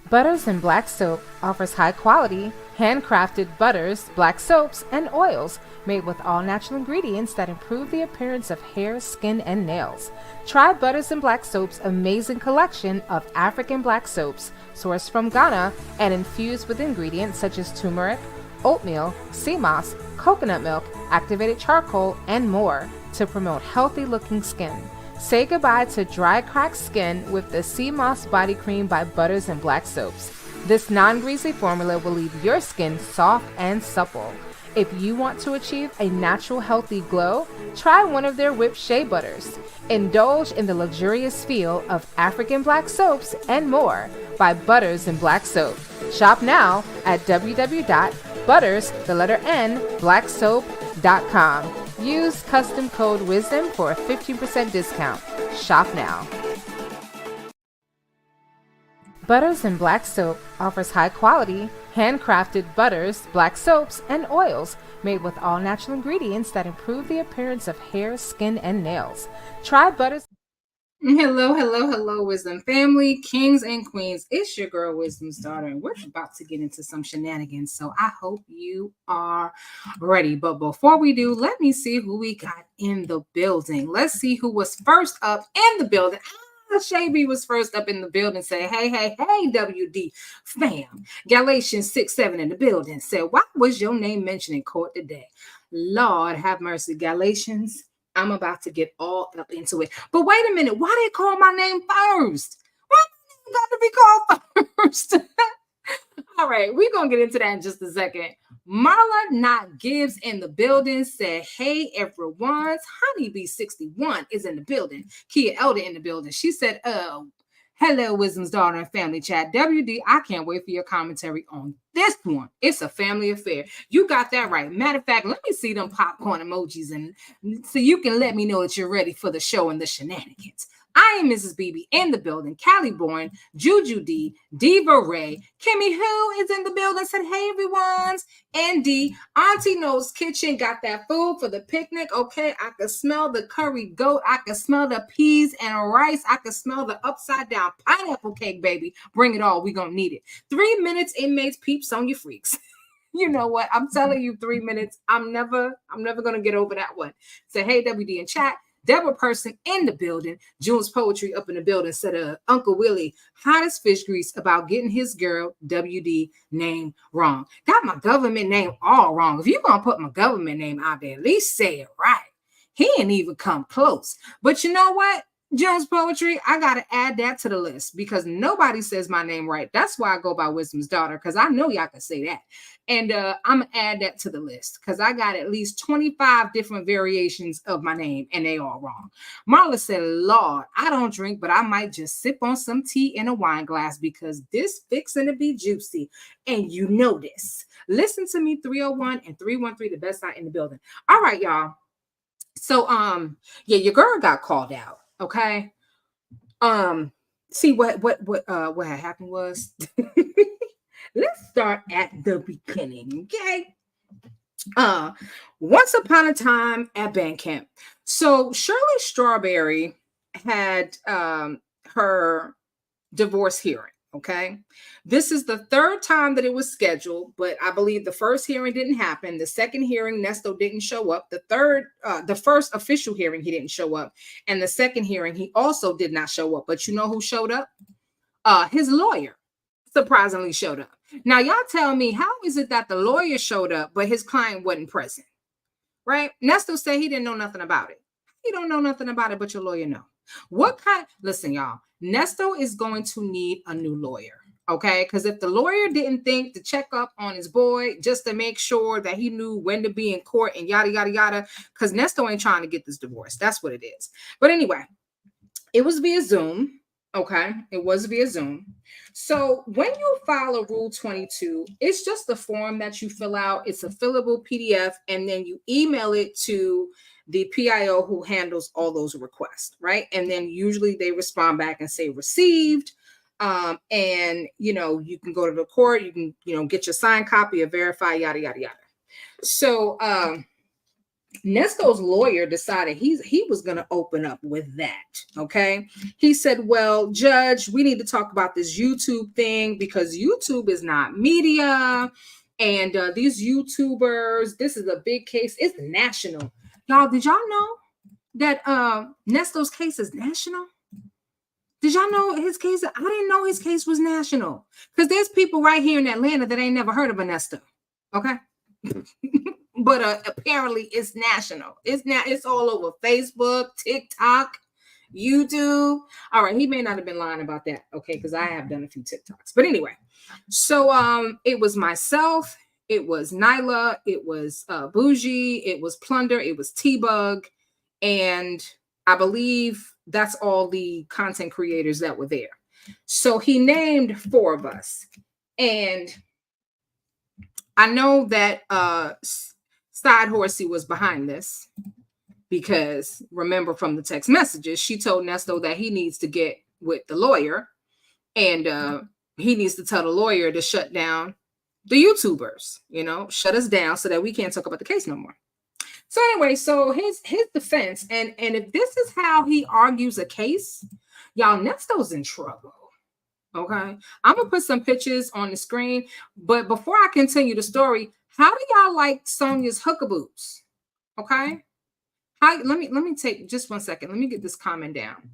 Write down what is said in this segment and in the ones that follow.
Butters and Black Soap offers high-quality, handcrafted butters, black soaps, and oils made with all-natural ingredients that improve the appearance of hair, skin, and nails. Try Butters and Black Soap's amazing collection of African black soaps sourced from Ghana and infused with ingredients such as turmeric, oatmeal, sea moss, coconut milk, activated charcoal, and more to promote healthy-looking skin. Say goodbye to dry, cracked skin with the Sea Moss Body Cream by Butters and Black Soaps. This non-greasy formula will leave your skin soft and supple. If you want to achieve a natural, healthy glow, try one of their whipped shea butters. Indulge in the luxurious feel of African black soaps and more by Butters and Black Soap. Shop now at www.butters_blacksoap.com. Use custom code WISDOM for a 15% discount. Shop now. Butters and Black Soap offers high-quality, handcrafted butters, black soaps, and oils made with all-natural ingredients that improve the appearance of hair, skin, and nails. Try Butters. Hello, Wisdom family, kings and queens. It's your girl, Wisdom's daughter, and we're about to get into some shenanigans, so I hope you are ready. But before we do, let me see who we got in the building. Let's see who was first up in the building. Shay was first up in the building. Say, hey, WD fam. Galatians 6:7 in the building. Said, why was your name mentioned in court today? Lord have mercy, Galatians. I'm about to get all up into it. But wait a minute. Why they call my name first? Why my name got to be called first? All right. We're going to get into that in just a second. Marla Not Gibbs in the building said, hey, everyone. Honeybee 61 is in the building. Kia Elder in the building. She said, hello, Wisdom's daughter and family chat. WD, I can't wait for your commentary on this one. It's a family affair. You got that right. Matter of fact, let me see them popcorn emojis and so you can let me know that you're ready for the show and the shenanigans. I am Mrs. BB in the building. Callie Bourne, Juju D, Diva Ray, Kimmy Who is in the building. Said, hey, everyone. And D, Auntie No's Kitchen got that food for the picnic. Okay, I can smell the curry goat. I can smell the peas and rice. I can smell the upside down pineapple cake, baby. Bring it all. We gonna need it. 3 minutes, inmates, peeps on you freaks. You know what? I'm telling you, 3 minutes. I'm never gonna get over that one. Say, hey, WD in chat. Deborah Person in the building. June's Poetry up in the building. Said, Uncle Willie, hottest fish grease about getting his girl WD name wrong. Got my government name all wrong. If you're going to put my government name out there, at least say it right. He ain't even come close. But you know what? Jones Poetry, I got to add that to the list because nobody says my name right. That's why I go by Wisdom's daughter because I know y'all can say that. And I'm going to add that to the list because I got at least 25 different variations of my name and they all wrong. Marla said, Lord, I don't drink, but I might just sip on some tea in a wine glass because this fixing to be juicy. And you know this. Listen to me, 301 and 313, the best night in the building. All right, y'all. So, yeah, your girl got called out. Okay. See what had happened was let's start at the beginning. Okay. Uh, Once upon a time at band camp. So Shirley Strawberry had her divorce hearing. Okay. This is the third time that it was scheduled, but I believe the first hearing didn't happen. The second hearing, Nesto didn't show up. The first official hearing, he didn't show up. And the second hearing, he also did not show up. But you know who showed up? His lawyer surprisingly showed up. Now, y'all tell me, how is it that the lawyer showed up, but his client wasn't present? Right? Nesto said he didn't know nothing about it. You don't know nothing about it, but your lawyer know. What kind? Listen, y'all. Nesto is going to need a new lawyer. Okay, because if the lawyer didn't think to check up on his boy just to make sure that he knew when to be in court and yada yada yada, because Nesto ain't trying to get this divorce. That's what it is. But anyway, it was via Zoom. Okay, it was via Zoom. So when you file a Rule 22, it's just a form that you fill out. It's a fillable PDF, and then you email it to the PIO who handles all those requests, right? And then usually they respond back and say received. And you can go to the court, you can get your signed copy or verify, yada yada yada. So Nesto's lawyer decided he was going to open up with that. Okay. He said, well, Judge, we need to talk about this YouTube thing because YouTube is not media. And these YouTubers, this is a big case. It's national. Y'all, did y'all know that Nesto's case is national? Did y'all know his case? I didn't know his case was national because there's people right here in Atlanta that ain't never heard of a Nesto. Okay. But apparently it's national. It's all over Facebook, TikTok, YouTube. All right, he may not have been lying about that, okay, because I have done a few TikToks. But anyway, so it was myself, it was Nyla, it was Bougie, it was Plunder, it was T-Bug, and I believe that's all the content creators that were there. So he named 4 of us. And I know that Side Horsey was behind this because remember from the text messages, she told Nesto that he needs to get with the lawyer and he needs to tell the lawyer to shut down the YouTubers, shut us down so that we can't talk about the case no more. So anyway, so his defense, and if this is how he argues a case, y'all, Nesto's in trouble. Okay, I'm gonna put some pictures on the screen, but before I continue the story, how do y'all like Sonya's hookaboos? Okay, let me take just 1 second. Let me get this comment down.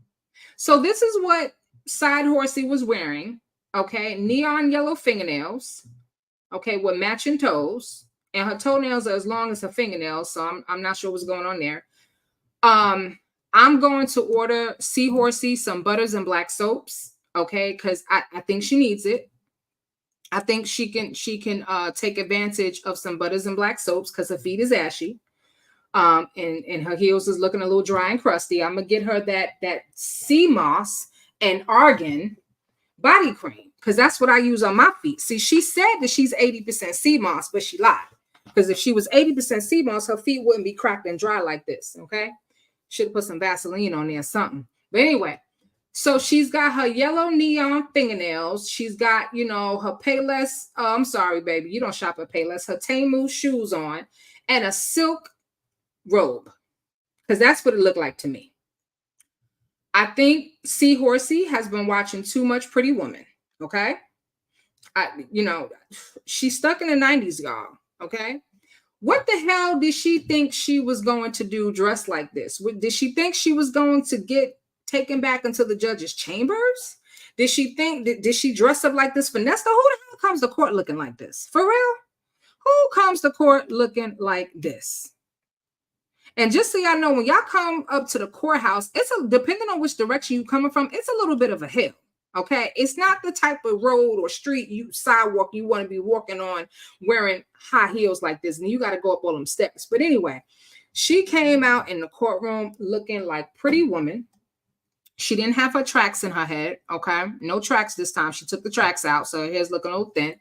So this is what Side Horsey was wearing. Okay, neon yellow fingernails. Okay, with matching toes, and her toenails are as long as her fingernails. So I'm not sure what's going on there. I'm going to order Horsey some butters and black soaps. Okay, because I think she needs it. I think she can take advantage of some butters and black soaps because her feet is ashy. And her heels is looking a little dry and crusty. I'm gonna get her that sea moss and argan body cream because that's what I use on my feet. See, she said that she's 80% sea moss, but she lied. Because if she was 80% sea moss, her feet wouldn't be cracked and dry like this. Okay, should have put some Vaseline on there or something. But anyway. So she's got her yellow neon fingernails. She's got, her Payless. Oh, I'm sorry, baby. You don't shop at Payless. Her Temu shoes on and a silk robe. Because that's what it looked like to me. I think Horsey has been watching too much Pretty Woman. Okay. She's stuck in the 90s, y'all. Okay. What the hell did she think she was going to do dressed like this? Did she think she was going to get taken back into the judge's chambers? Did she dress up like this for Nesto? Who the hell comes to court looking like this? For real? Who comes to court looking like this? And just so y'all know, when y'all come up to the courthouse, depending on which direction you're coming from, it's a little bit of a hill. Okay, it's not the type of road or sidewalk you want to be walking on wearing high heels like this, and you got to go up all them steps. But anyway, she came out in the courtroom looking like Pretty Woman. She didn't have her tracks in her head. Okay, no tracks this time. She took the tracks out, so her hair's looking a little thin,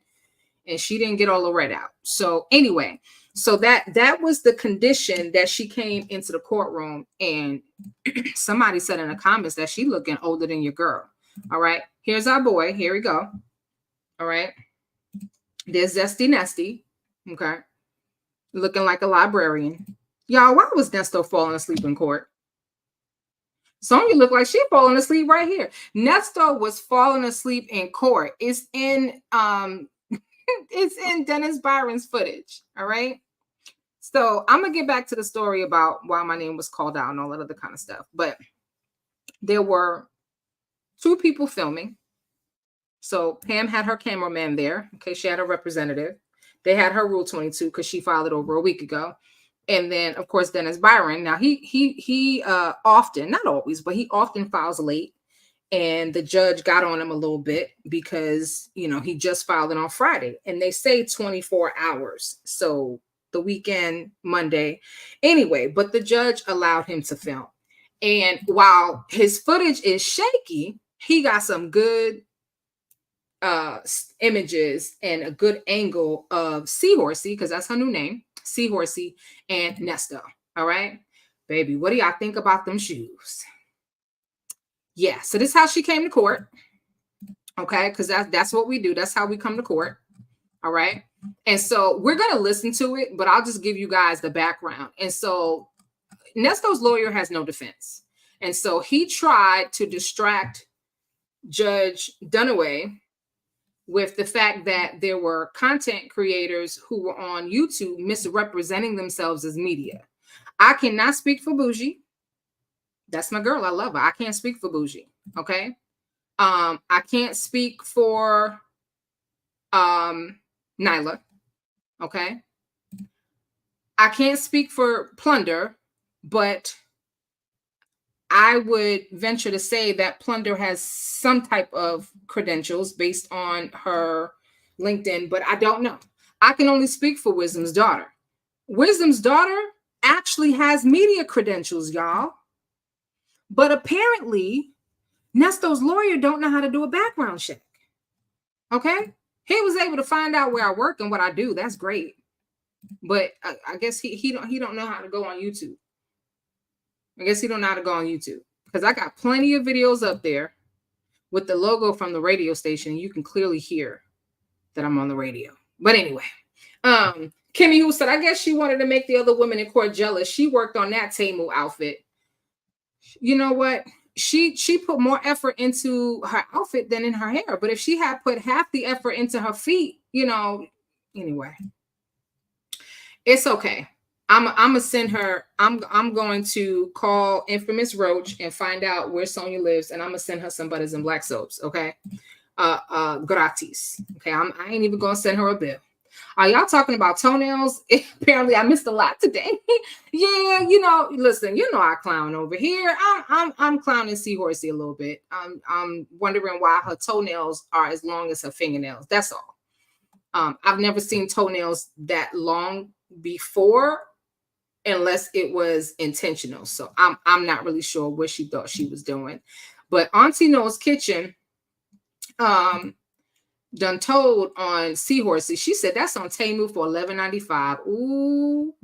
and she didn't get all the red out. So anyway, so that was the condition that she came into the courtroom, and somebody said in the comments that she looking older than your girl. All right, here's our boy. Here we go. All right, there's Zesty Nesty. Okay, looking like a librarian. Y'all, why was Nesto falling asleep in court? Sonya looked like she falling asleep right here. Nesto was falling asleep in court. It's in it's in Dennis Byron's footage. All right. So I'm gonna get back to the story about why my name was called out and all that other kind of stuff. But there were two people filming. So Pam had her cameraman there. Okay, she had a representative. They had her Rule 22 because she filed it over a week ago. And then, of course, Dennis Byron. Now he often, not always, but he often files late. And the judge got on him a little bit because, you know, he just filed it on Friday. And they say 24 hours. So the weekend, Monday. Anyway, but the judge allowed him to film. And while his footage is shaky, he got some good images and a good angle of Seahorsey, because that's her new name, Seahorsey and Nesto. All right, baby, what do y'all think about them shoes? Yeah, so this is how she came to court. Okay, because that's what we do. That's how we come to court. All right. And so we're going to listen to it, but I'll just give you guys the background. And so Nesto's lawyer has no defense. And so he tried to distract Judge Dunaway with the fact that there were content creators who were on YouTube misrepresenting themselves as media. I cannot speak for Bougie. That's my girl. I love her. I can't speak for Bougie. Okay. I can't speak for Nyla. Okay. I can't speak for Plunder, but I would venture to say that Plunder has some type of credentials based on her LinkedIn, but I don't know. I can only speak for Wisdom's daughter. Wisdom's daughter actually has media credentials, y'all. But apparently, Nesto's lawyer don't know how to do a background check. Okay? He was able to find out where I work and what I do. That's great. But I guess he don't know how to go on YouTube. I guess he don't know how to go on YouTube, because I got plenty of videos up there with the logo from the radio station. You can clearly hear that I'm on the radio. But anyway, Kimmy, who said, I guess she wanted to make the other women in court jealous. She worked on that Tamu outfit. You know what? She put more effort into her outfit than in her hair. But if she had put half the effort into her feet, you know, anyway, it's okay. I'm gonna send her. I'm going to call Infamous Roach and find out where Sonya lives, and I'm gonna send her some butters and black soaps. Okay, gratis. Okay, I ain't even gonna send her a bill. Are y'all talking about toenails? Apparently, I missed a lot today. Yeah, you know, listen, you know I clown over here. I'm clowning Seahorsey a little bit. I'm wondering why her toenails are as long as her fingernails. That's all. I've never seen toenails that long before, unless it was intentional. So I'm not really sure what she thought she was doing. But Auntie No's Kitchen done told on Seahorsey. She said that's on Temu for $11.95. Ooh.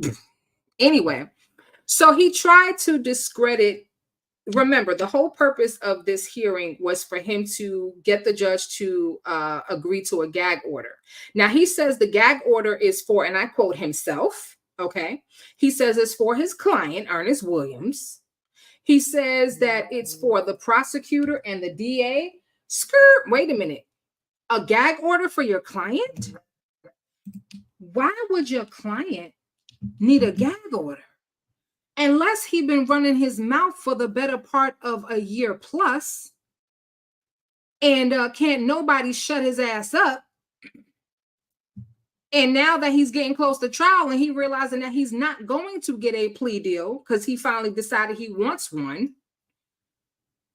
Anyway, so he tried to discredit. Remember, the whole purpose of this hearing was for him to get the judge to agree to a gag order. Now, he says the gag order is for, and I quote, himself. Okay. He says it's for his client, Ernest Williams. He says that it's for the prosecutor and the DA. Skirt, wait a minute. A gag order for your client? Why would your client need a gag order? Unless he'd been running his mouth for the better part of a year plus, and can't nobody shut his ass up. And now that he's getting close to trial and he realizing that he's not going to get a plea deal because he finally decided he wants one.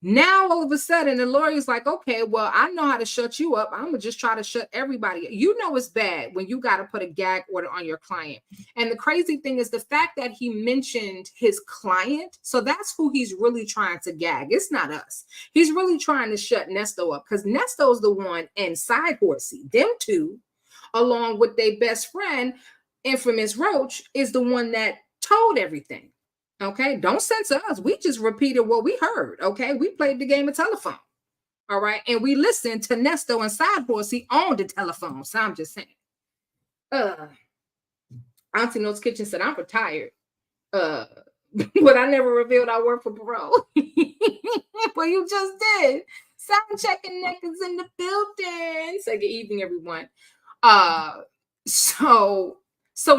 Now, all of a sudden, the lawyer's like, okay, well, I know how to shut you up. I'm going to just try to shut everybody up. You know it's bad when you got to put a gag order on your client. And the crazy thing is the fact that he mentioned his client. So that's who he's really trying to gag. It's not us. He's really trying to shut Nesto up, because Nesto's the one inside Horsey. Them two, along with their best friend, Infamous Roach, is the one that told everything. Okay, don't censor us. We just repeated what we heard. Okay, we played the game of telephone. All right, and we listened to Nesto and Side Horsey on the telephone. So I'm just saying. Auntie No's Kitchen said, I'm retired. But I never revealed I work for parole. Well, you just did. Sound checking neck is in the building. Say good evening, everyone. So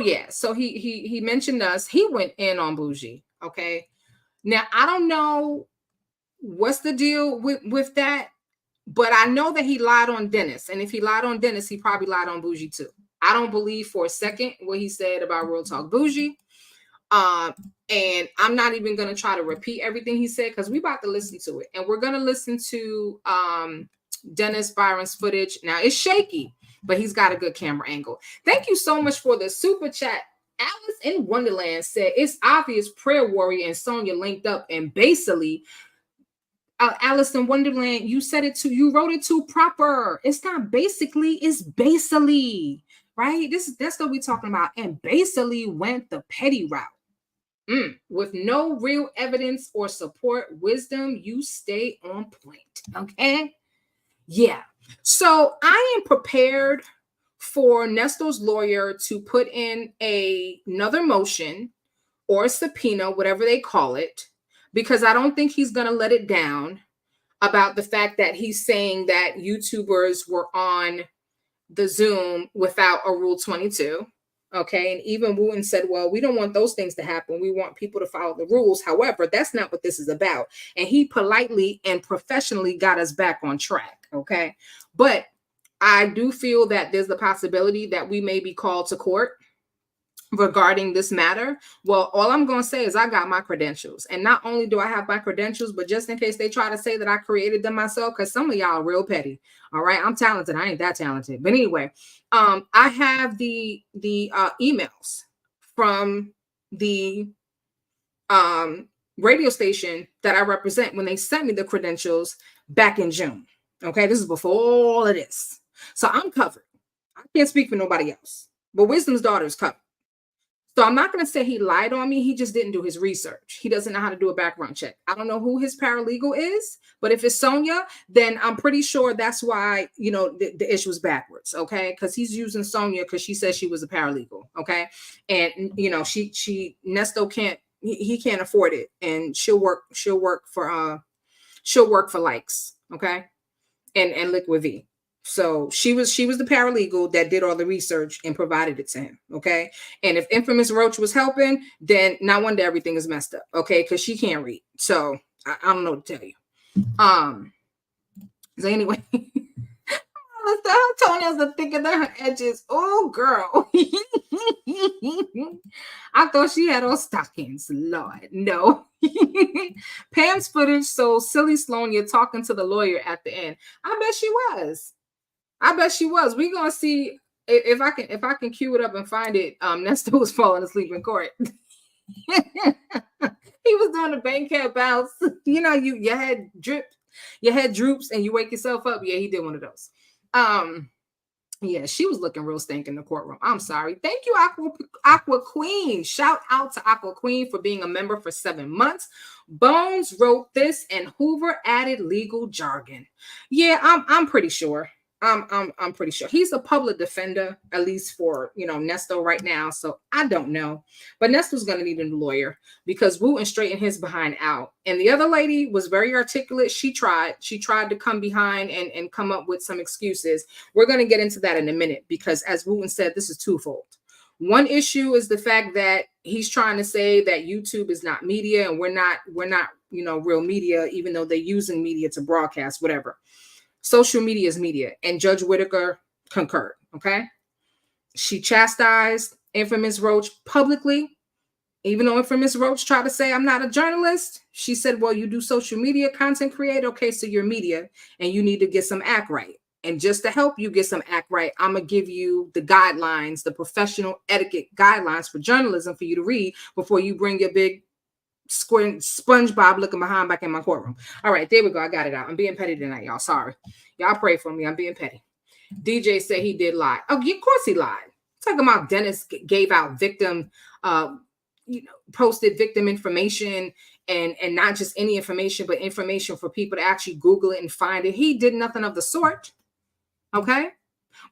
yeah. So he mentioned us. He went in on Bougie. Okay. Now I don't know what's the deal with that, but I know that he lied on Dennis. And if he lied on Dennis, he probably lied on Bougie too. I don't believe for a second what he said about Real Talk Bougie. And I'm not even going to try to repeat everything he said because we're about to listen to it. And we're going to listen to Dennis Byron's footage. Now, it's shaky, but he's got a good camera angle. Thank you so much for the super chat. Alice in Wonderland said, it's obvious Prayer Warrior and Sonya linked up, and basically, Alice in Wonderland, you said it too. You wrote it too proper. It's not basically, it's basically, right? That's what we're talking about. And basically went the petty route. With no real evidence or support, wisdom, you stay on point. Okay. Yeah. So I am prepared for Nesto's lawyer to put in another motion or subpoena, whatever they call it, because I don't think he's going to let it down about the fact that he's saying that YouTubers were on the Zoom without a Rule 22. Okay. And even Wooten said, well, we don't want those things to happen. We want people to follow the rules. However, that's not what this is about. And he politely and professionally got us back on track. Okay. But I do feel that there's the possibility that we may be called to court regarding this matter. Well, all I'm going to say is I got my credentials. And not only do I have my credentials, but just in case they try to say that I created them myself, because some of y'all are real petty. All right. I'm talented. I ain't that talented. But anyway, I have the emails from the radio station that I represent when they sent me the credentials back in June. Okay. This is before all of this. So I'm covered. I can't speak for nobody else, but Wisdom's daughter is covered. So I'm not going to say he lied on me. He just didn't do his research. He doesn't know how to do a background check. I don't know who his paralegal is, but if it's Sonya, then I'm pretty sure that's why, the issue was backwards. Okay. Because he's using Sonya because she says she was a paralegal. Okay. And, Nesto he can't afford it. And she'll work for likes. Okay. And Liquid V. So she was the paralegal that did all the research and provided it to him. Okay. And if Infamous Roach was helping, then no wonder everything is messed up. Okay. Because she can't read. So I don't know what to tell you. So anyway, her toenails are thicker than her edges. Oh, girl. I thought she had on stockings. Lord, no. Pam's footage, so silly Sloan, you're talking to the lawyer at the end. I bet she was. We're gonna see if I can cue it up and find it. Nesto was falling asleep in court. He was doing the bank head bounce. Your head droops and you wake yourself up. Yeah, he did one of those. Yeah, she was looking real stank in the courtroom. I'm sorry. Thank you, Aqua Queen. Shout out to Aqua Queen for being a member for 7 months. Bones wrote this and Hoover added legal jargon. Yeah, I'm pretty sure. I'm pretty sure he's a public defender, at least for Nesto right now. So I don't know, but Nesto's gonna need a new lawyer because Wooten straightened his behind out. And the other lady was very articulate. She tried to come behind and come up with some excuses. We're gonna get into that in a minute because, as Wooten said, this is twofold. One issue is the fact that he's trying to say that YouTube is not media and we're not real media, even though they're using media to broadcast whatever. Social media is media, and Judge Whitaker concurred, okay? She chastised Infamous Roach publicly, even though Infamous Roach tried to say, I'm not a journalist. She said, well, you do social media content creator. Okay, so you're media, and you need to get some act right. And just to help you get some act right, I'm going to give you the guidelines, the professional etiquette guidelines for journalism for you to read before you bring your big square SpongeBob looking behind back in my courtroom. All right, there we go. I got it out. I'm being petty tonight, y'all. Sorry. Y'all pray for me. I'm being petty. DJ said he did lie. Oh, of course he lied. Talking about Dennis gave out victim, posted victim information and not just any information, but information for people to actually Google it and find it. He did nothing of the sort. Okay.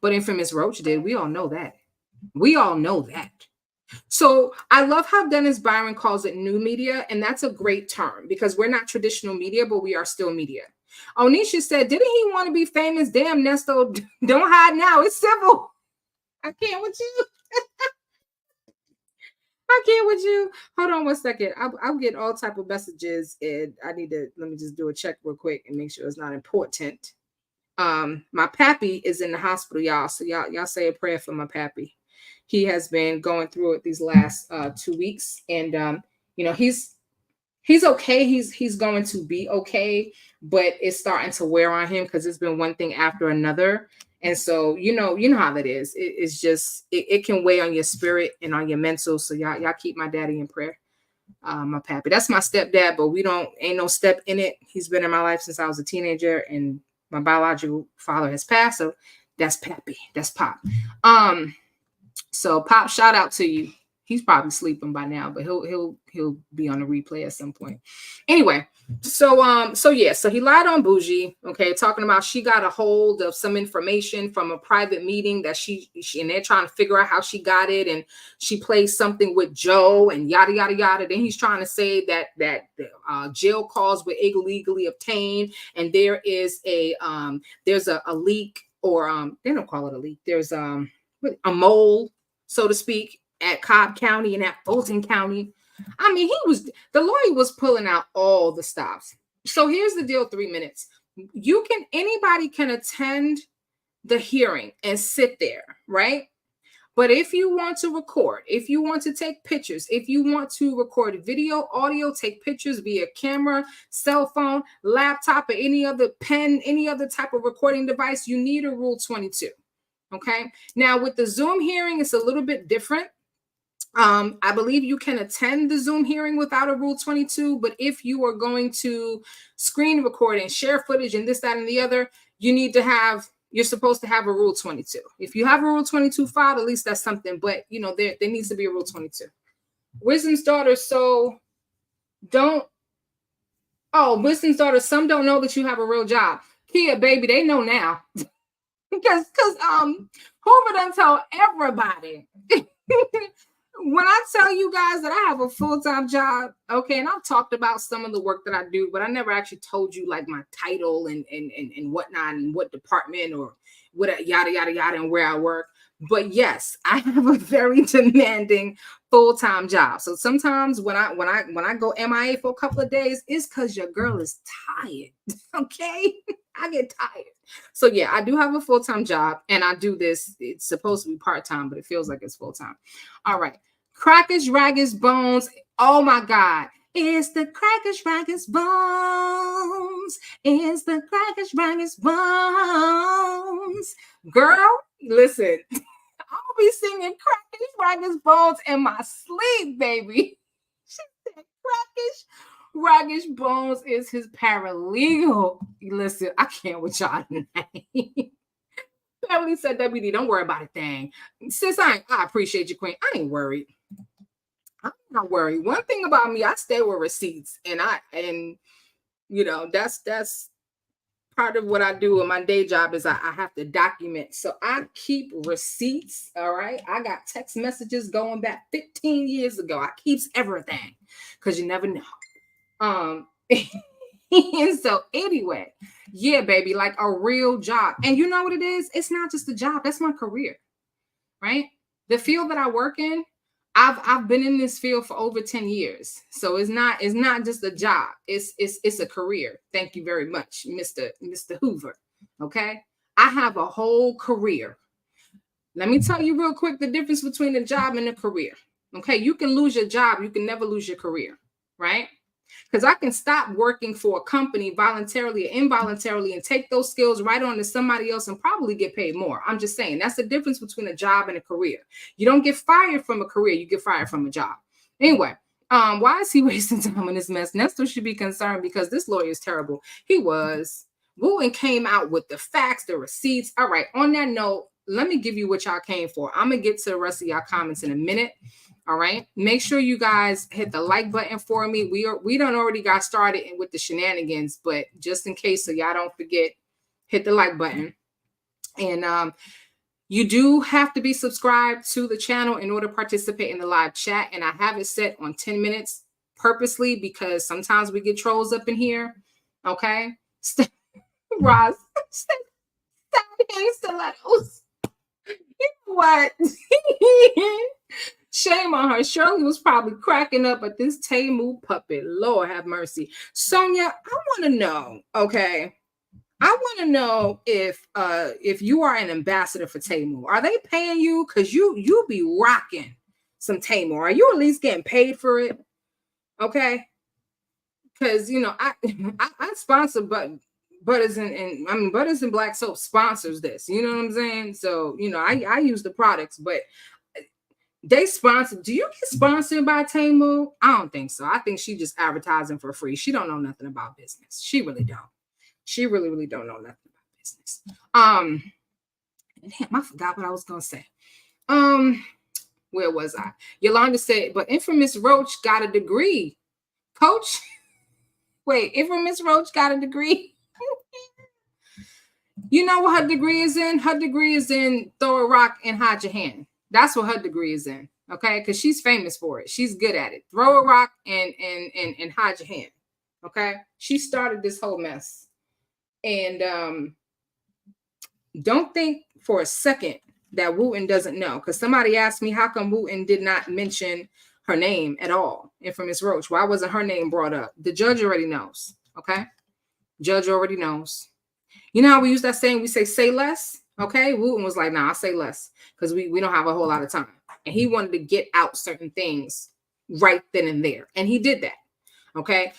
But Infamous Roach did. We all know that. So I love how Dennis Byron calls it new media, and that's a great term because we're not traditional media, but we are still media. Onisha said, didn't he want to be famous? Damn, Nesto, don't hide now. It's civil. I can't with you. I can't with you. Hold on one second. I'll get all type of messages, and I need to let me just do a check real quick and make sure it's not important. My pappy is in the hospital, y'all. So y'all say a prayer for my pappy. He has been going through it these last 2 weeks, and he's okay. He's going to be okay, but it's starting to wear on him because it's been one thing after another. And so you know how that is. It's just it can weigh on your spirit and on your mental. So y'all keep my daddy in prayer. My pappy. That's my stepdad, but ain't no step in it. He's been in my life since I was a teenager, and my biological father has passed. So that's pappy. That's Pop. So Pop, shout out to you. He's probably sleeping by now, but he'll be on the replay at some point. Anyway, so he lied on Bougie, okay, talking about she got a hold of some information from a private meeting that she and they're trying to figure out how she got it, and she plays something with Joe and yada yada yada. Then he's trying to say that jail calls were illegally obtained, and there's a leak, or they don't call it a leak. There's a mole, so to speak, at Cobb County and at Fulton County. I mean, the lawyer was pulling out all the stops. So here's the deal, 3 minutes. Anybody can attend the hearing and sit there, right? But if you want to record, if you want to take pictures, if you want to record video, audio, take pictures via camera, cell phone, laptop, or any other pen, any other type of recording device, you need a Rule 22. Okay. Now with the Zoom hearing, it's a little bit different. I believe you can attend the Zoom hearing without a Rule 22, but if you are going to screen record and share footage and this, that, and the other, you're supposed to have a Rule 22. If you have a Rule 22 filed, at least that's something, but there needs to be a Rule 22. Wisdom's daughter, some don't know that you have a real job. Kia, baby, they know now. because Hoover done tell everybody. When I tell you guys that I have a full-time job, okay, and I've talked about some of the work that I do, but I never actually told you like my title and whatnot, and what department or what yada yada yada and where I work. But yes, I have a very demanding full-time job. So sometimes when I go MIA for a couple of days, it's because your girl is tired. Okay, I get tired. So yeah, I do have a full-time job, and I do this. It's supposed to be part-time, but it feels like it's full-time. All right. Crackers, Raggers, Bones. Oh my God. It's the Crackers, Raggers, Bones. It's the Crackers, Raggers, Bones. Girl, listen. I'll be singing Crackers, Raggers, Bones in my sleep, baby. She said Crackers, Raggers, Bones is his paralegal. Listen, I can't with y'all tonight. Beverly said, WD, don't worry about a thing. Sis, I appreciate you, Queen. I ain't worried. I'm not worried. One thing about me, I stay with receipts, and that's part of what I do in my day job is I have to document. So I keep receipts. All right. I got text messages going back 15 years ago. I keeps everything because you never know. And so anyway, yeah, baby, like a real job. And you know what it is? It's not just a job. That's my career, right? The field that I work in, I've been in this field for over 10 years. So it's not just a job. It's a career. Thank you very much, Mr. Hoover. Okay. I have a whole career. Let me tell you real quick the difference between a job and a career. Okay. You can lose your job. You can never lose your career, right? Because I can stop working for a company voluntarily or involuntarily and take those skills right on to somebody else and probably get paid more. I'm just saying that's the difference between a job and a career. You don't get fired from a career, you get fired from a job. Anyway, why is he wasting time on this mess? Nesto should be concerned because this lawyer is terrible. He was. Wooten came out with the facts, the receipts. All right, on that note, let me give you what y'all came for. I'm going to get to the rest of y'all comments in a minute. All right. Make sure you guys hit the like button for me. We done already got started with the shenanigans, but just in case so y'all don't forget, hit the like button. And You do have to be subscribed to the channel in order to participate in the live chat. And I have it set on 10 minutes purposely because sometimes we get trolls up in here. Okay. Ross, stop hitting stilettos. You know what? Shame on her. Shirley was probably cracking up at this Temu puppet. Lord have mercy. Sonia, I want to know, okay. I want to know if you are an ambassador for Temu. Are they paying you? Because you be rocking some Temu. Are you at least getting paid for it? Okay. Because I sponsor Butters and Butters and Black Soap sponsors this. You know what I'm saying? So I use the products, but they sponsor. Do you get sponsored by Temu? I don't think so. I think she just advertising for free. She don't know nothing about business. She really don't. She really don't know nothing about business. Damn, I forgot what I was gonna say. Where was I? Yolanda said, but Infamous Roach got a degree. Coach, wait, Infamous Roach got a degree. You know what her degree is in? Her degree is in throw a rock and hide your hand. That's what her degree is in. Okay, because she's famous for it. She's good at it. Throw a rock and hide your hand. Okay, she started this whole mess. And don't think for a second that Wooten doesn't know, because somebody asked me how come Wooten did not mention her name at all. Infamous Roach, why wasn't her name brought up? The judge already knows. Okay, judge already knows. You know how we use that saying? We say less. Okay, Wooten was like, nah, I'll say less because we don't have a whole lot of time, and he wanted to get out certain things right then and there, and he did that. Okay,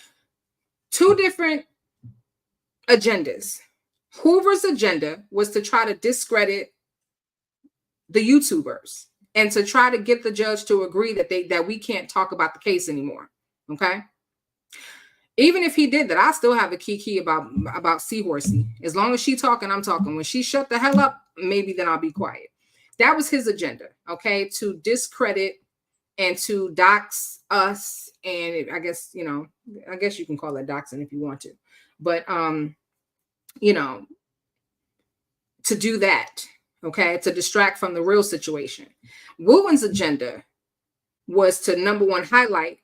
two different agendas. Hoover's agenda was to try to discredit the YouTubers and to try to get the judge to agree that we can't talk about the case anymore. Okay. Even if he did that, I still have a key about Seahorsey. As long as she talking, I'm talking. When she shut the hell up, maybe then I'll be quiet. That was his agenda. Okay. To discredit and to dox us. And I guess you can call that doxing if you want to, but, to do that, okay, to distract from the real situation. Wooten's agenda was to, number one, highlight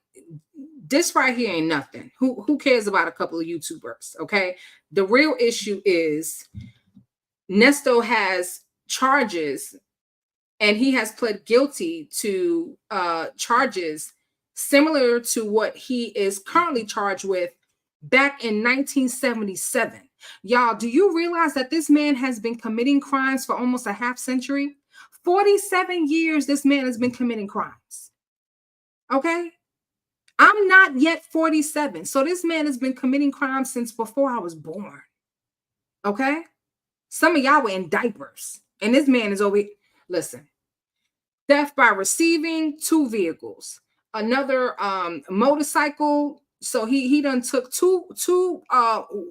this right here ain't nothing. Who cares about a couple of YouTubers, okay? The real issue is Nesto has charges, and he has pled guilty to charges similar to what he is currently charged with back in 1977. Y'all, do you realize that this man has been committing crimes for almost a half century? 47 years this man has been committing crimes. Okay? I'm not yet 47. So this man has been committing crimes since before I was born. Okay? Some of y'all were in diapers. And this man is over here. Listen. Theft by receiving 2 vehicles. Another motorcycle. So he done took two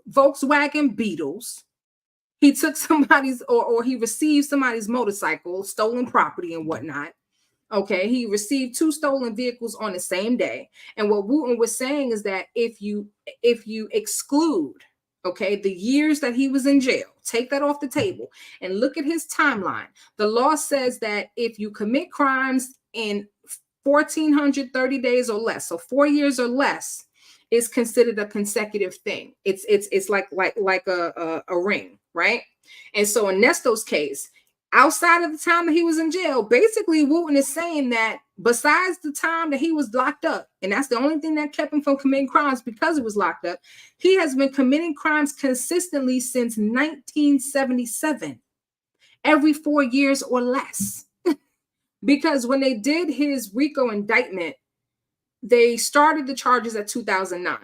Volkswagen Beetles. He took somebody's or he received somebody's motorcycle, stolen property and whatnot. Okay, he received 2 stolen vehicles on the same day. And what Wooten was saying is that if you exclude, okay, the years that he was in jail, take that off the table and look at his timeline. The law says that if you commit crimes in 1,430 days or less, so 4 years or less, is considered a consecutive thing. It's like a ring, right? And so in Nesto's case, outside of the time that he was in jail, basically Wooten is saying that besides the time that he was locked up, and that's the only thing that kept him from committing crimes because he was locked up, he has been committing crimes consistently since 1977, every 4 years or less. Because when they did his RICO indictment, they started the charges at 2009.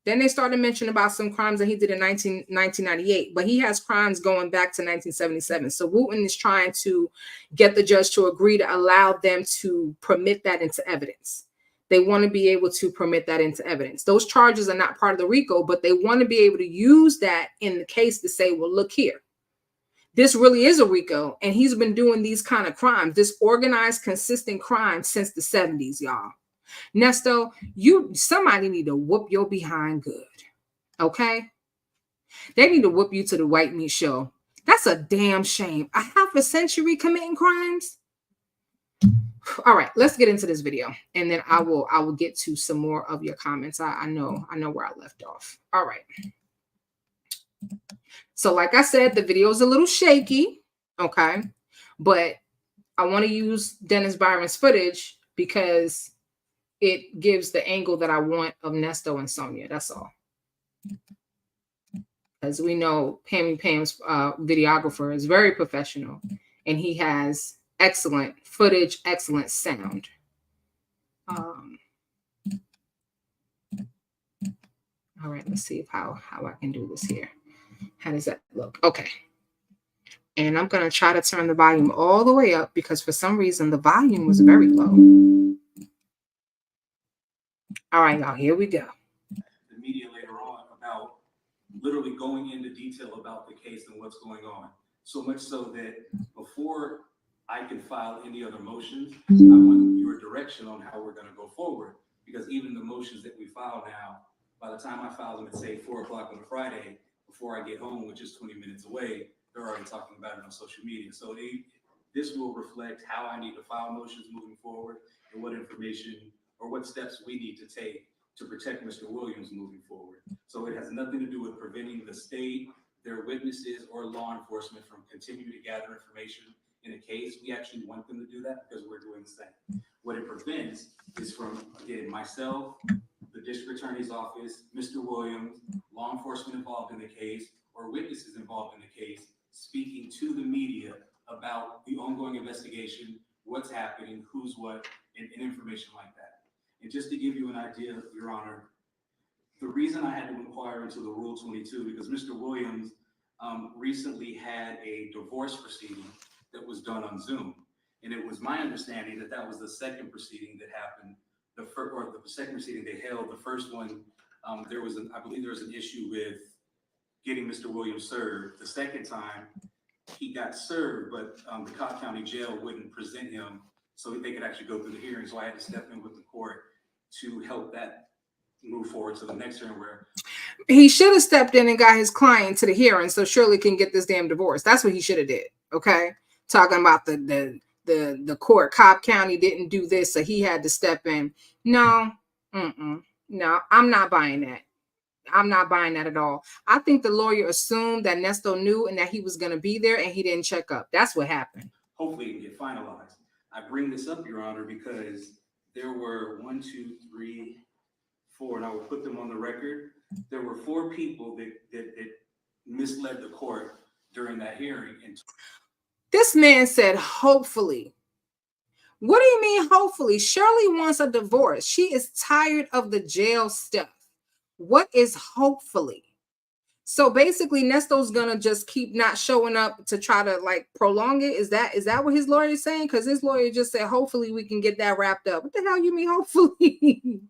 Then they started mentioning about some crimes that he did in 1998, but he has crimes going back to 1977. So Wooten is trying to get the judge to agree to allow them to permit that into evidence. They want to be able to permit that into evidence. Those charges are not part of the RICO, but they want to be able to use that in the case to say, well, look here. This really is a RICO, and he's been doing these kind of crimes, this organized, consistent crime since the 70s, y'all. Nesto, somebody need to whoop your behind good. Okay? They need to whoop you to the white meat show. That's a damn shame. A half a century committing crimes. All right, let's get into this video, and then I will get to some more of your comments. I know where I left off. All right. So like I said, the video is a little shaky, okay? But I want to use Dennis Byron's footage because it gives the angle that I want of Nesto and Sonia. That's all. As we know, Pam's videographer is very professional, and he has excellent footage, excellent sound. All right, let's see how I can do this here. How does that look? Okay. And I'm going to try to turn the volume all the way up because for some reason the volume was very low. All right, y'all, here we go. The media later on about literally going into detail about the case and what's going on. So much so that before I can file any other motions, I want your direction on how we're going to go forward. Because even the motions that we file now, by the time I file them at say 4 o'clock on a Friday, before I get home, which is 20 minutes away, they're already talking about it on social media. So this will reflect how I need to file motions moving forward and what information or what steps we need to take to protect Mr. Williams moving forward. So it has nothing to do with preventing the state, their witnesses, or law enforcement from continuing to gather information in a case. We actually want them to do that because we're doing the same. What it prevents is from, again, myself, the district attorney's office, Mr. Williams, law enforcement involved in the case, or witnesses involved in the case, speaking to the media about the ongoing investigation, what's happening, who's what, and information like that. And just to give you an idea, Your Honor, the reason I had to inquire into the Rule 22, because Mr. Williams recently had a divorce proceeding that was done on Zoom. And it was my understanding that that was the second proceeding that happened, the second proceeding they held. The first one, I believe there was an issue with getting Mr. Williams served. The second time, he got served, but the Cobb County Jail wouldn't present him so they could actually go through the hearing. So I had to step in with the court to help that move forward to the next hearing where he should have stepped in and got his client to the hearing so Shirley can get this damn divorce. That's what he should have did. Okay. Talking about the court, Cobb County didn't do this, so he had to step in. No, no, I'm not buying that. I'm not buying that at all. I think the lawyer assumed that Nesto knew and that he was going to be there and he didn't check up. That's what happened. Hopefully it can get finalized. I bring this up, Your Honor, because there were 1, 2, 3, 4, and I will put them on the record. There were 4 people that misled the court during that hearing. This man said, hopefully. What do you mean, hopefully? Shirley wants a divorce. She is tired of the jail stuff. What is hopefully? So basically, Nesto's gonna just keep not showing up to try to like prolong it. Is that what his lawyer is saying? Because his lawyer just said, hopefully we can get that wrapped up. What the hell you mean, hopefully?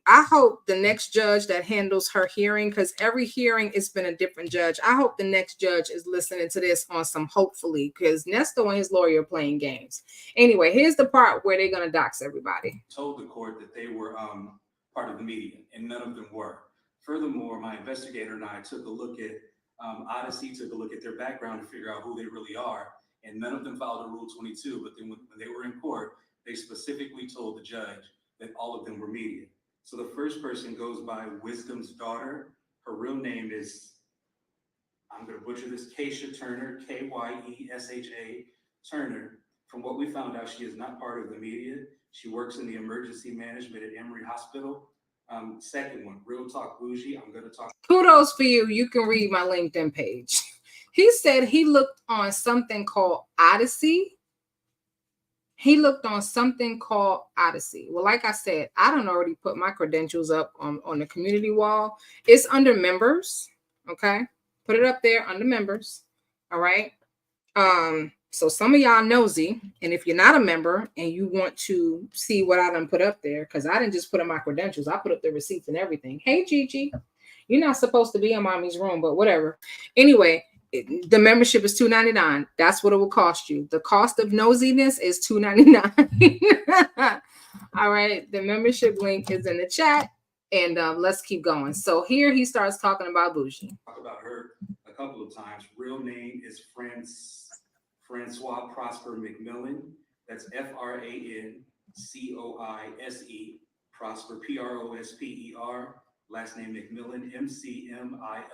I hope the next judge that handles her hearing, because every hearing it's been a different judge. I hope the next judge is listening to this on some hopefully, because Nesto and his lawyer are playing games. Anyway, here's the part where they're gonna dox everybody. Told the court that they were part of the media, and none of them were. Furthermore, my investigator and I took a look at Odyssey, took a look at their background to figure out who they really are, and none of them filed a Rule 22. But then when they were in court, they specifically told the judge that all of them were media. So the first person goes by Wisdom's daughter. Her real name is, I'm going to butcher this, Keisha Turner, Kyesha Turner. From what we found out, she is not part of the media. She works in the emergency management at Emory Hospital. Second one, Real Talk Bougie. I'm going to talk. Kudos for you. You can read my LinkedIn page. He said he looked on something called Odyssey. He looked on something called Odyssey. Well, like I said, I done already put my credentials up on the community wall. It's under members. Okay. Put it up there under members. All right. So some of y'all nosy, and if you're not a member and you want to see what I done put up there, because I didn't just put in my credentials, I put up the receipts and everything. Hey, Gigi, you're not supposed to be in mommy's room, but whatever. Anyway, the membership is $2.99. That's what it will cost you. The cost of nosiness is $2.99. All right. The membership link is in the chat, and let's keep going. So here he starts talking about Bougie. Talk about her a couple of times. Real name is Francois Prosper McMillan. That's Francoise, Prosper, Prosper. Last name McMillan,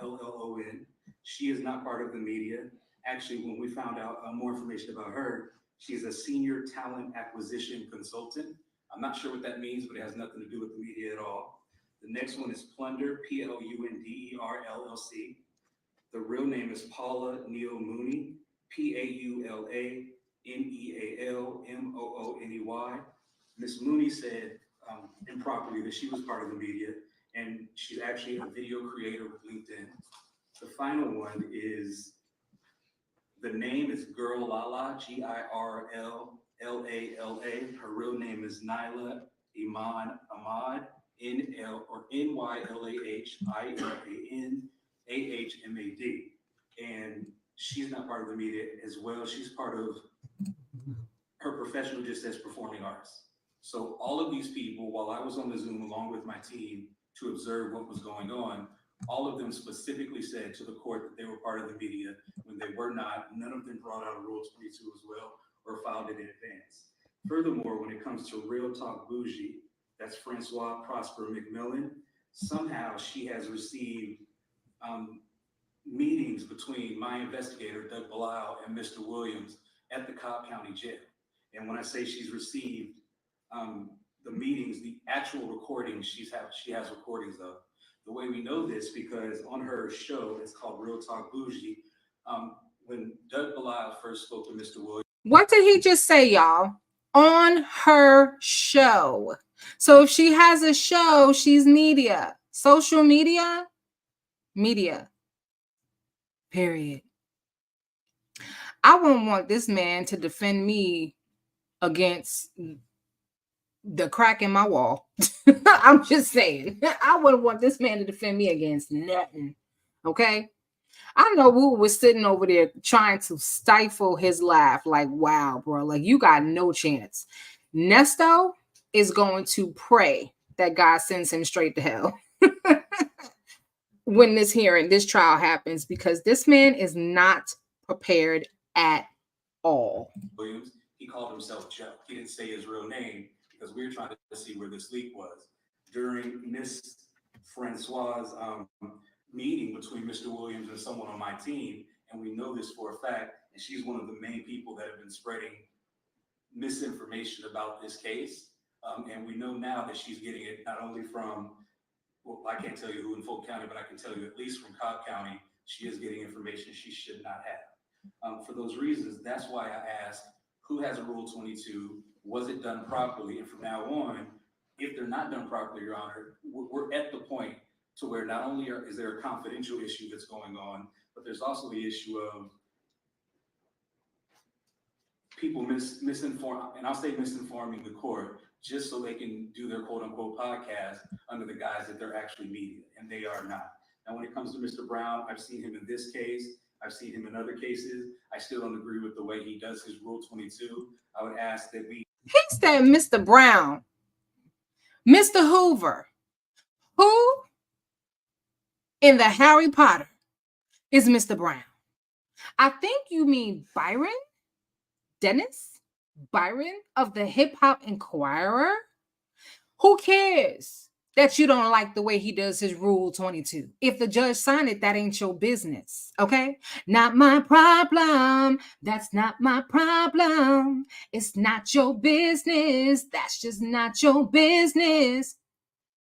McMillon. She is not part of the media. Actually, when we found out more information about her, she's a senior talent acquisition consultant. I'm not sure what that means, but it has nothing to do with the media at all. The next one is Plunder, Plunder LLC. The real name is Paula Neal Mooney, PaulaNealMooney. Miss Mooney said improperly that she was part of the media, and she's actually a video creator with LinkedIn. The final one is, the name is Girl Lala, GirlLala. Her real name is Nyla Iman Ahmad, NYLAHILANAHMAD. And she's not part of the media as well. She's part of her professional just as performing arts. So all of these people, while I was on the Zoom along with my team to observe what was going on, all of them specifically said to the court that they were part of the media when they were not. None of them brought out a Rule 22 as well or filed it in advance. Furthermore, when it comes to Real Talk Bougie, that's Francois Prosper McMillan, somehow she has received meetings between my investigator, Doug Belial, and Mr. Williams at the Cobb County Jail. And when I say she's received the meetings, the actual recordings she has recordings of. The way we know this, because on her show, it's called Real Talk Bougie, when Doug Belial first spoke to Mr. Williams. What did he just say, y'all? On her show. So if she has a show, she's media. Social media, media. Period. I wouldn't want this man to defend me against the crack in my wall. I'm just saying. I wouldn't want this man to defend me against nothing. Okay? I know Woo was sitting over there trying to stifle his laugh. Like, wow, bro. Like, you got no chance. Nesto is going to pray that God sends him straight to hell when this trial happens, because this man is not prepared at all. Williams, he called himself Joe. He didn't say his real name because we were trying to see where this leak was. During Miss Francois' meeting between Mr. Williams and someone on my team, and we know this for a fact, and she's one of the main people that have been spreading misinformation about this case. And we know now that she's getting it not only from, well, I can't tell you who in Fulton County, but I can tell you at least from Cobb County, she is getting information she should not have. For those reasons, that's why I asked, who has a Rule 22? Was it done properly? And from now on, if they're not done properly, Your Honor, we're at the point to where not only is there a confidential issue that's going on, but there's also the issue of people misinform, and I'll say misinforming the court, just so they can do their quote unquote podcast under the guise that they're actually media, and they are not. Now, when it comes to Mr. Brown, I've seen him in this case. I've seen him in other cases. I still don't agree with the way he does his Rule 22. I would ask that we. He said, Mr. Brown, Mr. Hoover, who in the Harry Potter is Mr. Brown? I think you mean Byron? Dennis Byron of the Hip Hop Inquirer? Who cares that you don't like the way he does his Rule 22? If the judge signed it, that ain't your business, okay? Not my problem. That's not my problem. It's not your business. That's just not your business.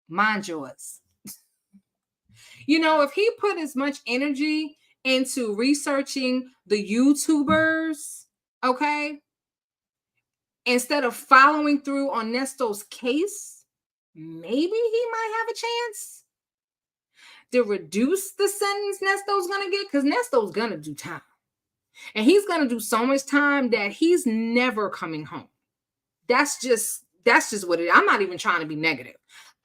Mind yours. You know, if he put as much energy into researching the YouTubers, okay, instead of following through on Nesto's case, maybe he might have a chance to reduce the sentence Nesto's going to get, because Nesto's going to do time. And he's going to do so much time that he's never coming home. That's just what it is. I'm not even trying to be negative.